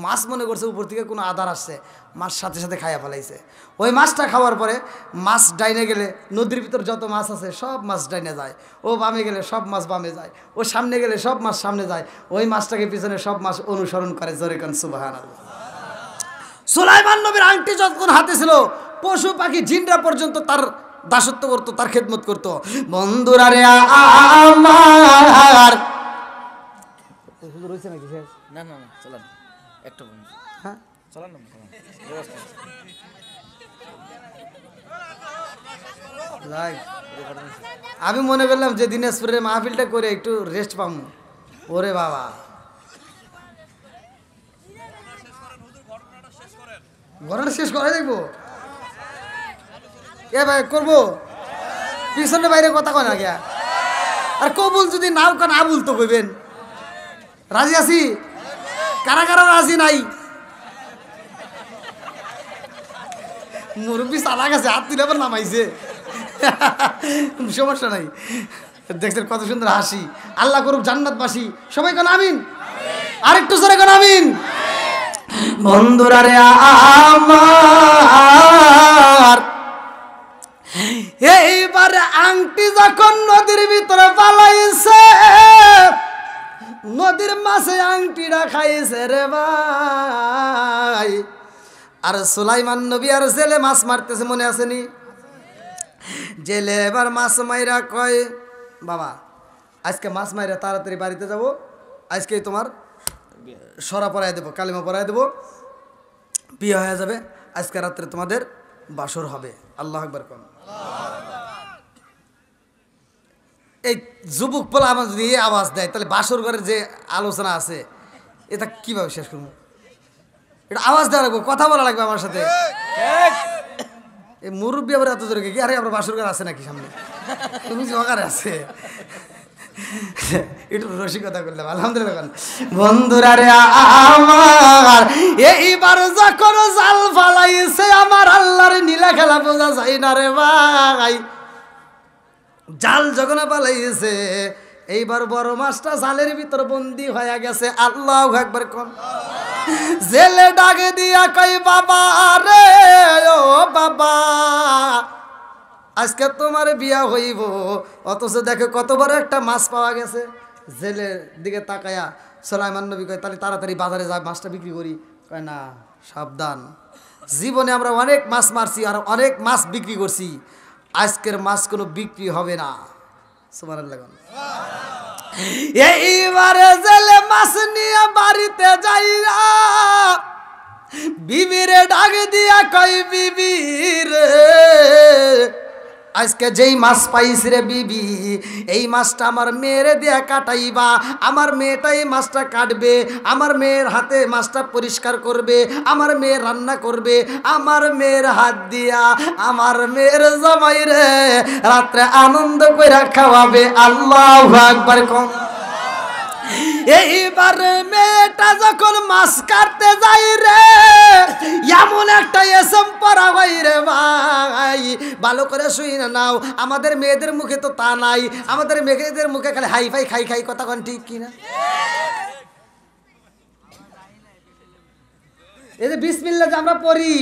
মাছ মনে করছে উপর থেকে কোনো আধার আসছে মাছ সাথে সাথে খাইয়া ফেলাইছে ওই মাছটা খাওয়ার পরে মাছ ডাইনে গেলে নদীর ভিতর যত মাছ আছে সব মাছ ডাইনে যায় ও বামে গেলে সব মাছ বামে যায় ও সামনে গেলে সব মাছ সামনে যায় ওই মাছটাকে পিছনে সব মাছ অনুসরণ করে জোরে কান সুবহানাল্লাহ সুলাইমান নবীর আংটি যখন হাতে ছিল পশু পাখি জিনরা পর্যন্ত তার দাসত্ব করতো তার খেদমত করতো বন্ধুরা রে আমার রয়েছে নাকি না না না চলান একটা বন্ধু হ্যাঁ চলান না চলান আমি মনে করলাম যে দিনাজপুরের মাহফিলটা করে একটু রেস্ট পাম ওরে বাবা ঘটনা শেষ করে দেখবো এ ভাই করবো পিছনে বাইরে কথা কয় না গিয়া আর কবুল যদি নাও কান আবুল তো কইবেন রাজি আছি কারা কারা রাজি নাই মুরব্বী চালা গেছে হাত তুলে আবার নামাইছে সমস্যা নাই দেখছেন কত সুন্দর হাসি আল্লাহ করুক জান্নাতবাসী সবাই কোন আমিন আরেকটু জোরে কোন আমিন বন্ধুরা রে আমার এইবার আংটি যখন নদীর ভিতরে পালাইছে নদীর মাছে আংটিটা খাইছে রে ভাই আর সুলাইমান নবী আর জেলে মাছ মারতেছে মনে আসেনি জেলে এবার মাছ মাইরা কয় বাবা আজকে মাছ মাইরা তাড়াতাড়ি বাড়িতে যাব আজকে তোমার সরা পরাই দেবো কালিমা পরাই দেবো বিয়ে হয়ে যাবে আজকে রাত্রে তোমাদের বাসর হবে আল্লাহ আকবার কোন এই যুবক বলে আমার যদি এই আওয়াজ দেয় তাহলে বাসর ঘরের যে আলোচনা আছে এটা কিভাবে শেষ করবো এটা আওয়াজ দেওয়া লাগবে কথা বলা লাগবে আমার সাথে এই মুরব্বী আবার এত জোরে কি আরে আপনার বাসর ঘর আছে নাকি সামনে তুমি জগারে আছে একটু রসিকতা করলাম আলহামদুলিল্লাহ বন্ধুরা রে আমার এইবার যখন জাল ফালাইছে আমার আল্লাহর নীলা খেলা বোঝা যায় না রে ভাই জাল যখন পালাইছে এইবার বড় মাছটা জালের ভিতর বন্দি হয়ে গেছে আল্লাহু আকবার কোন জেলে ডাকে দিয়া কই বাবা রে ও বাবা আজকে তোমার বিয়া হইব অথচ দেখো কত বড় একটা মাছ পাওয়া গেছে জেলের দিকে তাকায়া সুলাইমান নবী কয় তাহলে তাড়াতাড়ি বাজারে যাই মাছটা বিক্রি করি কয় না সাবধান জীবনে আমরা অনেক মাছ মারছি আর অনেক মাছ বিক্রি করছি আজকের মাছ কোনো বিক্রি হবে না সুবহানাল্লাহ এইবারে জেলে মাছ নিয়ে বাড়িতে যাইরা বিবিরে ডাক দিয়া কই বিবি রে আজকে যেই মাছ পাইছি রে বিবি, এই মাছটা আমার মেয়েরে দিয়া কাটাইবা। আমার মেয়েটা এই মাছটা কাটবে, আমার মেয়ের হাতে মাছটা পরিষ্কার করবে, আমার মেয়ে রান্না করবে, আমার মেয়ের হাত দিয়া আমার মেয়ের জামাই রে রাত্রে আনন্দ কইরা খাওয়াবে। আল্লাহু আকবার কম। এইবার মেয়েটা যখন মাছ কাটতে যাই রে, এমন একটা এসম পরা ভাই রে ভাই, ভালো করে শুই না নাও। আমাদের মেয়েদের মুখে তো তা নাই, আমাদের মেয়েদের মুখে খালি হাই ফাই খাই খাই কথা কোন ঠিক কিনা? এই যে বিসমিল্লাহ যে আমরা পড়ি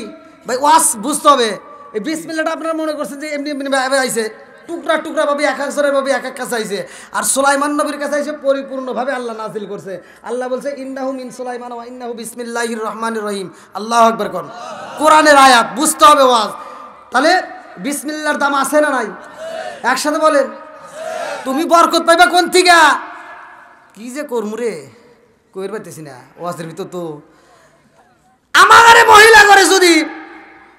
ভাই, ওয়াজ বুঝতে হবে। এই বিসমিল্লাহটা আপনারা মনে করছেন যে এমনি এমনি আইছে, টুকরা টুকরা ভাবে এক এক জনের ভাবে এক এক কাছে আইছে। আর সুলাইমান নবীর কাছে আইছে পরিপূর্ণভাবে আল্লাহ নাজিল করছে। আল্লাহ বলছে ইন্নাহু মিন সুলাইমান ওয়া ইন্নাহু বিসমিল্লাহির রহমানির রহিম। আল্লাহু আকবার কোন। কোরআনের আয়াত বুঝতে হবে ওয়াজ। তাহলে বিসমিল্লাহর দাম আছে না নাই? একসাথে বলেন। তুমি বরকত পাইবা কোন থেকে? কি যে করমু রে কইর পাইতেছি না ওয়াজের ভিতর। তো আমার মহিলা করে যদি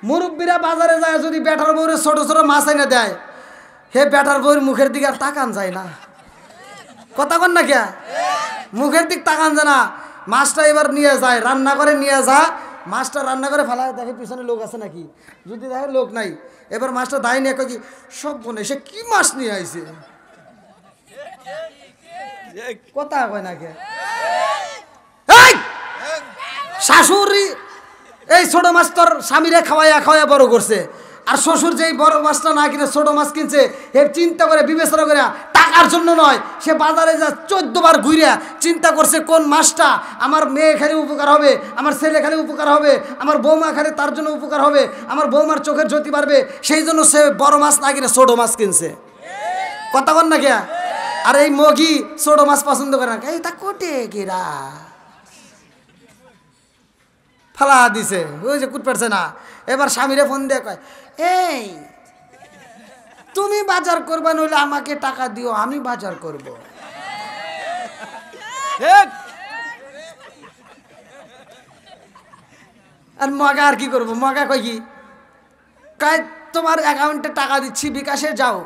মুরব্বীরা বাজারে যায়, যদি বেটার বউরে ছোট ছোট মাছ এনে দেয়, হে বেটার বউর মুখের দিকে আর তাকান যায় না। কথা কন না কে? মুখের দিক তাকান যায় না। মাছটা এবার নিয়ে যায়, রান্না করে নিয়ে যা, মাছটা রান্না করে ফেলায়, দেখে পিছনে লোক আছে নাকি। যদি দেখে লোক নাই, এবার মাছটা দায় নিয়ে কি সব বনে সে কি মাছ নিয়ে আইছে। কথা কয় না কে? শাশুড়ি এই ছোট মাছ তোর স্বামীরে খাওয়াইয়া খাওয়াইয়া বড় করছে, আর শ্বশুর যেই বড় মাছটা না কিনে ছোট মাছ কিনছে, হে চিন্তা করে বিবেচনা করে, টাকার জন্য নয়, সে বাজারে যা 14 বার ঘুরে চিন্তা করছে কোন মাছটা আমার মেয়ে খালি উপকার হবে, আমার ছেলে খালি উপকার হবে, আমার বৌমা খালি তার জন্য উপকার হবে, আমার বৌমার চোখের জ্যোতি বাড়বে, সেই জন্য সে বড় মাছ না কিনে ছোট মাছ কিনছে। কথা কন না কে? আর এই মগি ছোট মাছ পছন্দ করে না, এই তা কোটে কিরা ফালা দিছে, ওই যে কুট পারছে না। এবার স্বামীরে ফোন দিয়ে কয়, এই তুমি বাজার করবা, নইলে আমাকে টাকা দিও, আমি বাজার করব। আর মগা আর কি করবো? মগা কয় কি, কয় তোমার অ্যাকাউন্টে টাকা দিচ্ছি, বিকাশে যাও,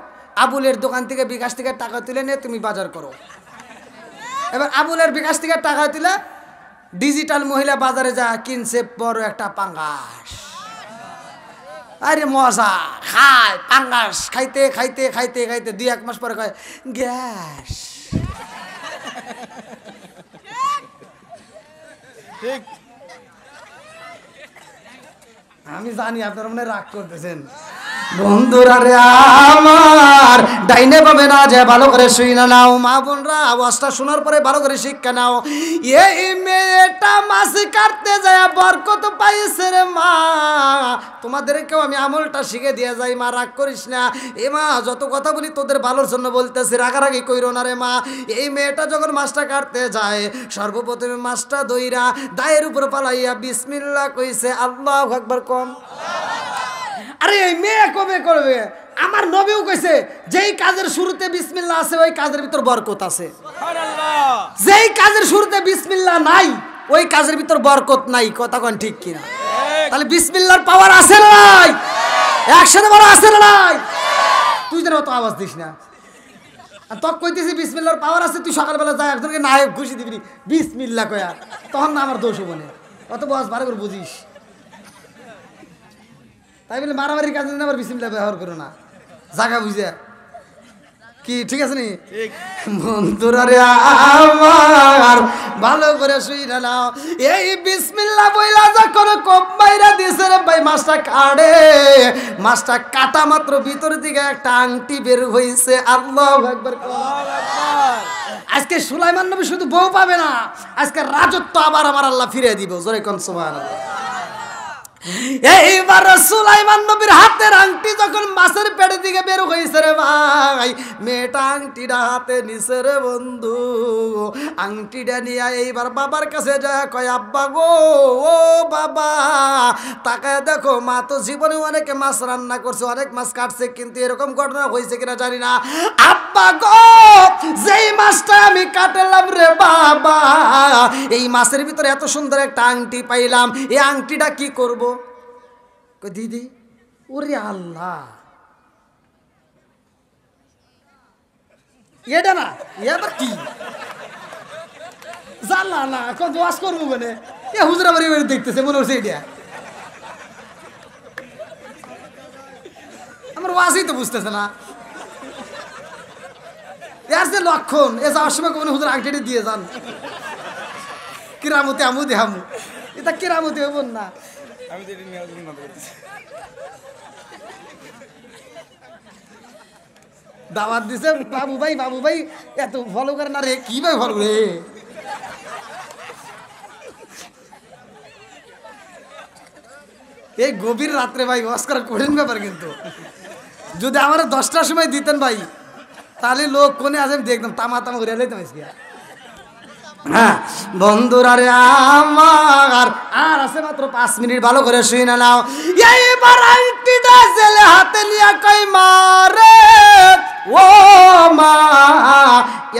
আবুলের দোকান থেকে বিকাশ থেকে টাকা তুলে নিয়ে তুমি বাজার করো। এবার আবুলের বিকাশ থেকে টাকা তুলে ডিজিটাল মহিলা বাজারে যা কিনছে বড় একটা পাঙ্গাস। আরে মজা খায় পাঙ্গাস, খাইতে খাইতে খাইতে খাইতে 2-1 মাস পরে কয় গ্যাস। আমি জানি আপনারা মনে রাগ করতেছেন। বন্ধুরা রে আমার, ডাইনে পাবে না যে ভালো করে শুই না নাও। মা বোনরা আওয়াজটা শোনার পরে ভালো করে শিক্ষা নাও। এই মেয়েটা মাছ কাটতে যায় বরকত পাইছে রে মা। তোমাদেরকেও আমি আমলটা শিখে দিয়ে যাই, মা রাগ করিস না। এ মা যত কথা বলি তোদের ভালোর জন্য বলতেছি, রাগারাগি কইরো না রে মা। এই মেয়েটা যখন মাছটা কাটতে যায়, সর্বপ্রথমে মাছটা দইরা দায়ের উপর পালাইয়া বিসমিল্লাহ কইছে। আল্লাহু আকবার কোন। আরে এই মেয়ে কবে করবে? আমার নবীও কইছে যেই কাজের শুরুতে বিসমিল্লাহ আছে ওই কাজের ভিতর বরকত আছে। সুবহানাল্লাহ। যেই কাজের শুরুতে বিসমিল্লাহ নাই ওই কাজের ভিতর বরকত নাই। কথা কোন ঠিক কিনা? তাহলে বিসমিল্লাহর পাওয়ার আছে না নাই? একসাথে বড় আছে না নাই? তুই যেন অত আওয়াজ দিস না। আর তক কইতেছি বিসমিল্লাহর পাওয়ার আছে, তুই সকালবেলা যা একজনকে নায়ক খুশি দিবি বিসমিল্লাহ কয়া, তখন না আমার দোষ হবো না। অত বস ভালো করে বুঝিস। তাই বলে মারামারির কাজে আবার বিসমিল্লাহ ব্যবহার করো না, জায়গা বুঝে কি ঠিক আছে নি? বন্ধুরা রে আমার, ভালো করে শুই নাও। এই বিসমিল্লাহ বইলা যখন কোপ মাইরা দিছে রে ভাই, মাছটা কাটে, মাছটা কাটা মাত্র ভিতর দিকে একটা আংটি বের হইছে। আল্লাহু আকবার। আজকে সুলাইমান নবী শুধু বউ পাবে না, আজকে রাজত্ব আবার আমার আল্লাহ ফিরে দিব। জোরে কোন সুবহানাল্লাহ। এইবার সুলাইমান নবীর হাতের আংটি যখন মাছের পেটের দিকে বের হইছে রে ভাই, মেয়েটা আংটিটা হাতে নিছে রে বন্ধু। আংটিটা নিয়ে এইবার বাবার কাছে যায়, কয় আব্বা গো, ও বাবা তাকায় দেখো, মা তো জীবনে অনেক মাছ রান্না করছে, অনেক মাছ কাটছে, কিন্তু এরকম ঘটনা হয়েছে কিনা জানি না। আব্বা গো, যেই মাছটা আমি কাটলাম রে বাবা, এই মাছের ভিতরে এত সুন্দর একটা আংটি পাইলাম, এই আংটিটা কি করব? দিদি ওরে আল্লাহ, এটা না এটা কি জানলা না এখন ওয়াশ করবো মানে এ হুজরা বাড়ি বাড়ি দেখতেছে মনে হচ্ছে এটা আমার ওয়াশই তো বুঝতেছে না এর যে লক্ষণ এ যাওয়ার সময় কোনো হুজুর আংটিটি দিয়ে যান কিরামতি আমু দেহামু এটা কিরামতি হইব না আমি তো এটা নেওয়ার জন্য বন্ধ করতেছি। দাওয়াত দিছে বাবু ভাই এত ফলো করে না রে কি ভাই ফলো রে এই গভীর রাত্রে ভাই অস্কার কঠিন ব্যাপার কিন্তু যদি আমার 10টার সময় দিতেন ভাই তাহলে লোক কোনে আছে আমি দেখতাম তামা করে এলাইতাম হ্যাঁ বন্ধুরা রে আমার আর আছে মাত্র 5 মিনিট ভালো করে শুই না নাও এইবার আংটিটা জেলে হাতে নিয়ে কই মারে ও মা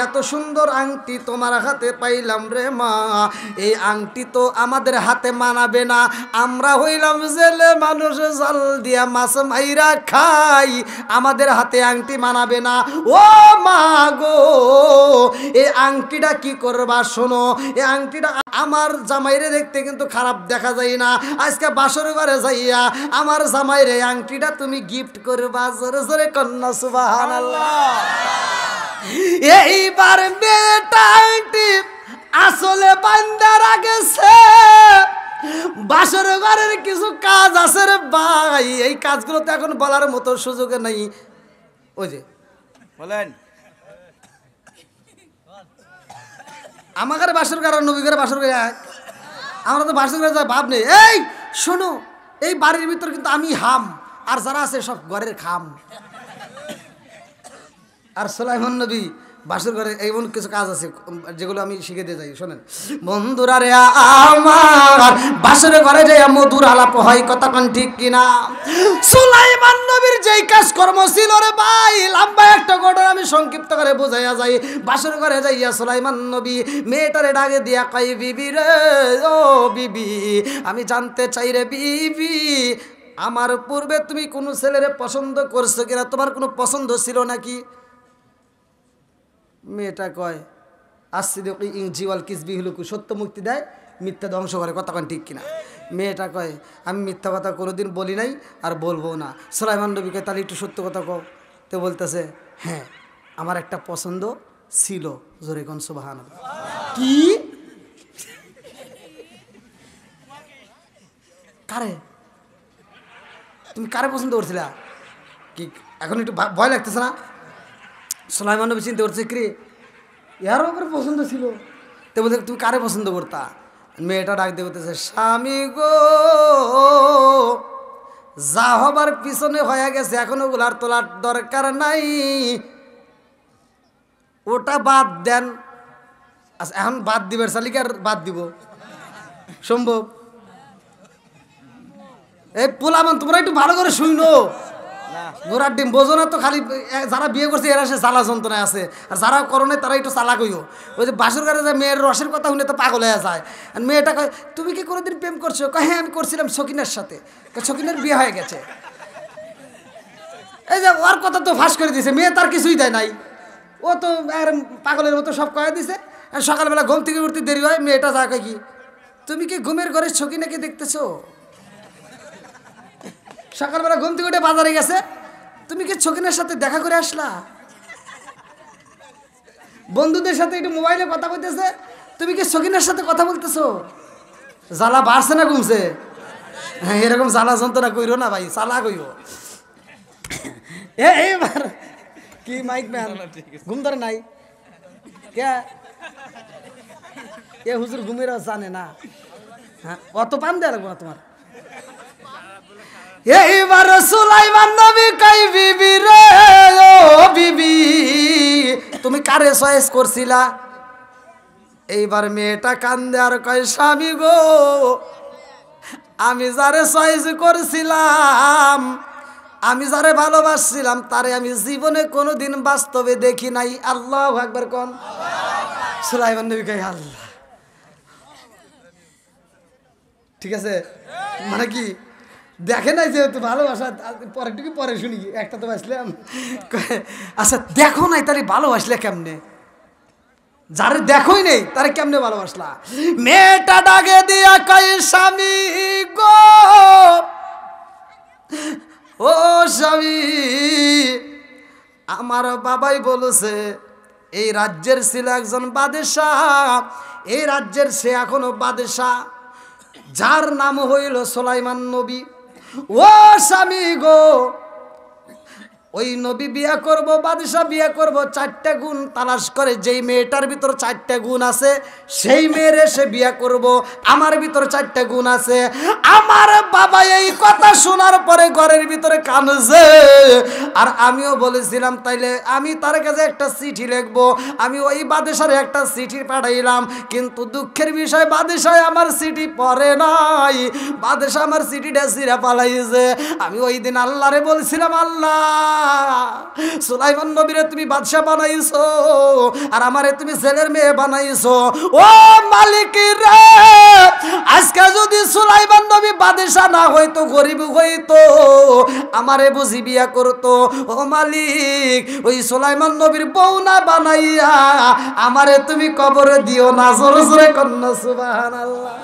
এত সুন্দর আংটি তোমার হাতে পাইলাম রে মা এই আংটি তো আমাদের হাতে মানাবে না আমরা হইলাম জেলে মানুষ জাল দিয়া মাছ মাইরা খাই আমাদের হাতে আংটি মানাবে না ও মা গো এই আংটিটা কি করবা শোনো এই আংটিটা আমার জামাইরে দেখতে কিন্তু খারাপ দেখা যায় না আজকে বাসর ঘরে যাইয়া আমার জামাইরে আংটিটা তুমি গিফট করবা জোরে জোরে কন্যা সুবহানাল্লাহ এইবার মেয়েটা আংটি আসলে বান্দা রাখেছে বাসর ঘরের কিছু কাজ আছে রে ভাই এই কাজগুলো তো এখন বলার মতো সুযোগ নাই ওই যে বলেন আমার বাসর ঘর নবী ঘরে বাসর ঘরে আমরা তো বাসর ঘরে যাই ভাব নেই এই শোনো এই বাড়ির ভিতর কিন্তু আমি হাম আর যারা আছে সব ঘরের খাম আর সুলাইমান নবী বাসর ঘরে এমন কিছু কাজ আছে যেগুলো আমি শিখে দিয়ে যাই শোনেন বন্ধুরা রে আমার বাসর ঘরে যাই মধুর আলাপ হয় কথা কোন ঠিক কিনা সুলাইমান নবীর যেই কাজ কর্ম ছিল রে ভাই লম্বা একটা ঘটনা আমি সংক্ষিপ্ত করে বোঝাইয়া যাই বাসর ঘরে যাইয়া সুলাইমান নবী মেয়েটারে ডাকে দিয়া কই বিবি রে ও বিবি আমি জানতে চাই রে বিবি আমার পূর্বে তুমি কোনো ছেলেরে পছন্দ করছো কিনা তোমার কোনো পছন্দ ছিল নাকি মেয়েটা কয় আসিদি ইনজিওয়াল কিসবি হলুকু সত্য মুক্তি দেয় মিথ্যা ধ্বংস করে কথা কোন ঠিক কিনা মেয়েটা কয় আমি মিথ্যা কথা কোনোদিন বলি নাই আর বলবো না সুলাইমান নবী কয় তাহলে একটু সত্য কথা কও তো বলতেছে হ্যাঁ আমার একটা পছন্দ ছিল জোরে কোন সুবহানাল্লাহ কি কারে তুমি কারে পছন্দ করছিলা কি এখন একটু ভয় লাগতেছে না সুলাইমান নবী চিন্তা করছে কি এর ব্যাপারে পছন্দ ছিল তো বলতে তুমি কারে পছন্দ করতা মেয়েটা ডাক দিয়ে বলতেছে স্বামী গো যা হবার পিছনে হয়ে গেছে এখন ওগুলার তোলার দরকার নাই ওটা বাদ দেন আচ্ছা এখন বাদ দিবের শালিকে আর বাদ দিব সম্ভব এই পোলামান তোমরা একটু ভালো করে শুনো গোড়ার ডিম বোঝো না তো খালি যারা বিয়ে করছে এরা সে জ্বালা যন্ত্রণায় আছে আর যারা করোনা তারা একটু চালাক হইও ওই যে বাসর ঘরে যায় মেয়ের রসের কথা শুনে তো পাগল হয়ে যায় আর মেয়েটা কয় তুমি কি কোনোদিন প্রেম করছো কয় হ্যাঁ আমি করছিলাম সকিনের সাথে সকিনের বিয়ে হয়ে গেছে এই যে ওর কথা তো ফাঁস করে দিয়েছে মেয়ে তার কিছুই দেয় নাই ও তো পাগলের মতো সব কয়ে দিছে সকালবেলা ঘুম থেকে উঠতে দেরি হয় মেয়েটা যা কয় কি তুমি কি ঘুমের ঘরে সকিনাকে দেখতেছো সকালবেলা ঘুম থেকে উঠে বাজারে গেছে তুমি কি ছকিনের সাথে দেখা করে আসলা বন্ধুদের সাথে একটু মোবাইলে কথা বলতেছে তুমি কি ছকিনের সাথে কথা বলতেছো জ্বালা বাড়ছে না কমছে হ্যাঁ এরকম জ্বালা যন্ত্রণা কইরো না ভাই চালা কইও এইবার কি মাইক ম্যান ঘুম ধরে নাই কে এ হুজুর ঘুমের জানে না হ্যাঁ অত পান দেয়া লাগবো না তোমার এইবার সুলাইমান নবী কই বিবি রে ও বিবি তুমি কারে চয়েস করছিলা এইবার মেয়েটা কান্দে আর কয় স্বামী গো আমি যারে চয়েস করছিলাম আমি যারে ভালোবাসছিলাম তারে আমি জীবনে কোনোদিন বাস্তবে দেখি নাই আল্লাহু আকবার কোন সুলাইমান নবী কয় আল্লাহ ঠিক আছে মানে কি দেখে নাই যেহেতু ভালোবাসা, পরেরটুকু পরে শুনি, একটা তো বাসলাম। আচ্ছা দেখো নাই তাহলে ভালোবাসলে কেমনে? যারে দেখোই নেই তারে কেমনে ভালোবাসলা? মেয়েটা ডাকে দিয়া কয় স্বামী গো, ও স্বামী, আমার বাবাই বলেছে এই রাজ্যের ছিল একজন বাদশাহ, এই রাজ্যের সে এখনো বাদশাহ, যার নাম হইল সুলাইমান নবী। ও স্বামী গো, ওই নবী বিয়ে করব, বাদশাহ বিয়ে করব, 4টা গুণ তালাশ করে, যেই মেয়েটার ভিতর 4টা গুণ আছে সেই মেয়ের সে বিয়ে করব। আমার ভিতর 4টা গুণ আছে। আমার বাবা এই কথা শোনার পরে ঘরের ভিতরে কাঁদছে, আর আমিও বলেছিলাম তাইলে আমি তার কাছে একটা চিঠি লিখবো। আমি ওই বাদশার একটা চিঠি পাঠাইলাম, কিন্তু দুঃখের বিষয় বাদশাহ আমার চিঠি পড়ে নাই, বাদশাহ আমার চিঠিটা ছিঁড়া পালাইছে। আমি ওই দিন আল্লাহরে বলছিলাম, আল্লাহ সুলাইমান নবীরে তুমি বাদশাহ বানাইছো, আর আমারে তুমি ছেলের মেয়ে বানাইছো। ও মালিক রে, আজকে যদি সুলাইমান নবী বাদশাহ না হইতো, গরিব হইতো, আমারে বুঝি বিয়া করতো। ও মালিক, ওই সুলাইমান নবীর বউ না বানাইয়া আমারে তুমি কবরে দিও না। জোরে জোরে কন্যা সুবহানাল্লাহ।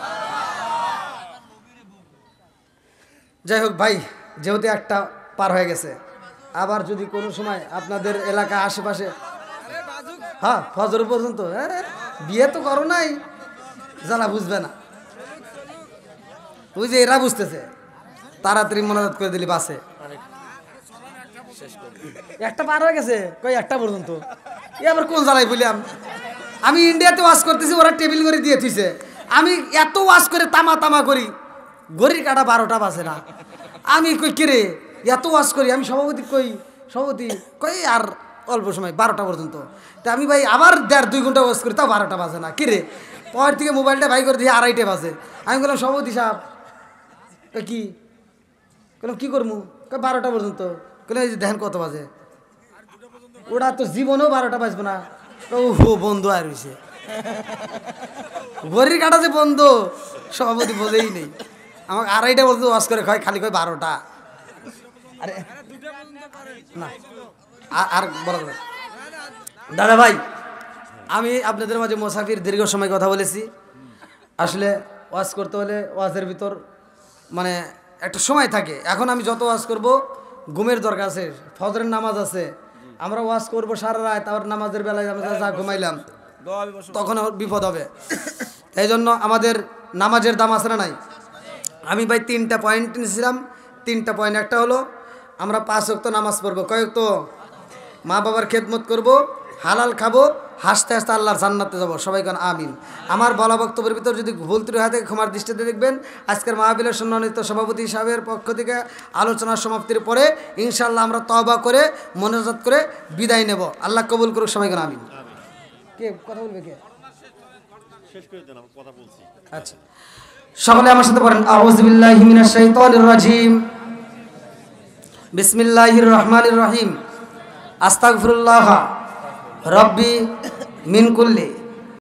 যাই হোক ভাই, যেহেতু একটা পার হয়ে গেছে, আবার যদি কোনো সময় আপনাদের এলাকা আশেপাশে, হ্যাঁ ফজর পর্যন্ত, বিয়ে তো করো নাই, যারা বুঝবে না, তুই যে এরা বুঝতেছে, তাড়াতাড়ি মনোজাত করে দিলি বাসে। একটা পার হয়ে গেছে, কই একটা পর্যন্ত, এ আবার কোন জ্বালাই বললাম? আমি ইন্ডিয়াতে ওয়াশ করতেছি, ওরা টেবিল করে দিয়ে থুইছে, আমি এত ওয়াশ করে তামা তামা করি, ঘড়ির কাটা 12টা বাজে না। আমি কই কিরে এত ওয়াশ করি, আমি সভাপতি কই, সভাপতি কই আর অল্প সময় 12টা পর্যন্ত। তা আমি ভাই আবার 1.5-2 ঘন্টা ওয়াশ করি, তাও 12টা বাজে না। কিরে পরের থেকে মোবাইলটা ভাই করে দিয়ে 2:30 বাজে। আমি বললাম সভাপতি সাহেব কি বললাম, কী করবো? 12টা পর্যন্ত। বললাম এই যে দেখেন কত বাজে, ওরা তো জীবনেও 12টা বাজবে না। ও বন্ধু আর হয়েছে, ঘড়ির কাটা যে বন্ধ, সভাপতি বোঝেই নেই। আমাকে 2:30 বলতে ওয়াশ করে খায়, খালি কয় 12টা। আরে না আর বড় দাদা ভাই, আমি আপনাদের মাঝে মোসাফির দীর্ঘ সময় কথা বলেছি। আসলে ওয়াজ করতে হলে ওয়াজের ভিতর মানে একটা সময় থাকে। এখন আমি যত ওয়াজ করব, ঘুমের দরকার আছে, ফজরের নামাজ আছে, আমরা ওয়াজ করবো সারা রাত, আবার নামাজের বেলায় আমরা যা ঘুমাইলাম তখন বিপদ হবে। এই জন্য আমাদের নামাজের দাম আছে না নাই? আমি ভাই 3টা পয়েন্ট নিয়েছিলাম, 3টা পয়েন্ট। একটা হলো আমরা 5 ওয়াক্ত নামাজ পড়বো, কয় ওয়াক্ত? মা বাবার খেদমত করব, হালাল খাবো, হাসতে হাসতে আল্লাহর জান্নাতে যাবো। সবাই কান আমিন। আমার বলা বক্তব্যের ভিতর যদি ভুল ত্রুটি হয় থাকে ক্ষমার দৃষ্টিতে দেখবেন। আজকের মাহফিলের সম্মানিত সভাপতি সাহেবের পক্ষ থেকে আলোচনার সমাপ্তির পরে ইনশাআল্লাহ আমরা তওবা করে মোনাজাত করে বিদায় নেব। আল্লাহ কবুল করুক। সবাই কান আমিন। কে কথা বলবে? কে শেষ করে দেন, আমি কথা বলছি। আচ্ছা, সকলে আমার সাথে পড়েন, আউযু বিল্লাহি মিনাশ শাইতানির রাজিম, বিসমিল্লাহির রহমানির রহিম, আস্তাগফিরুল্লাহ রব্বি মিন কুল্লি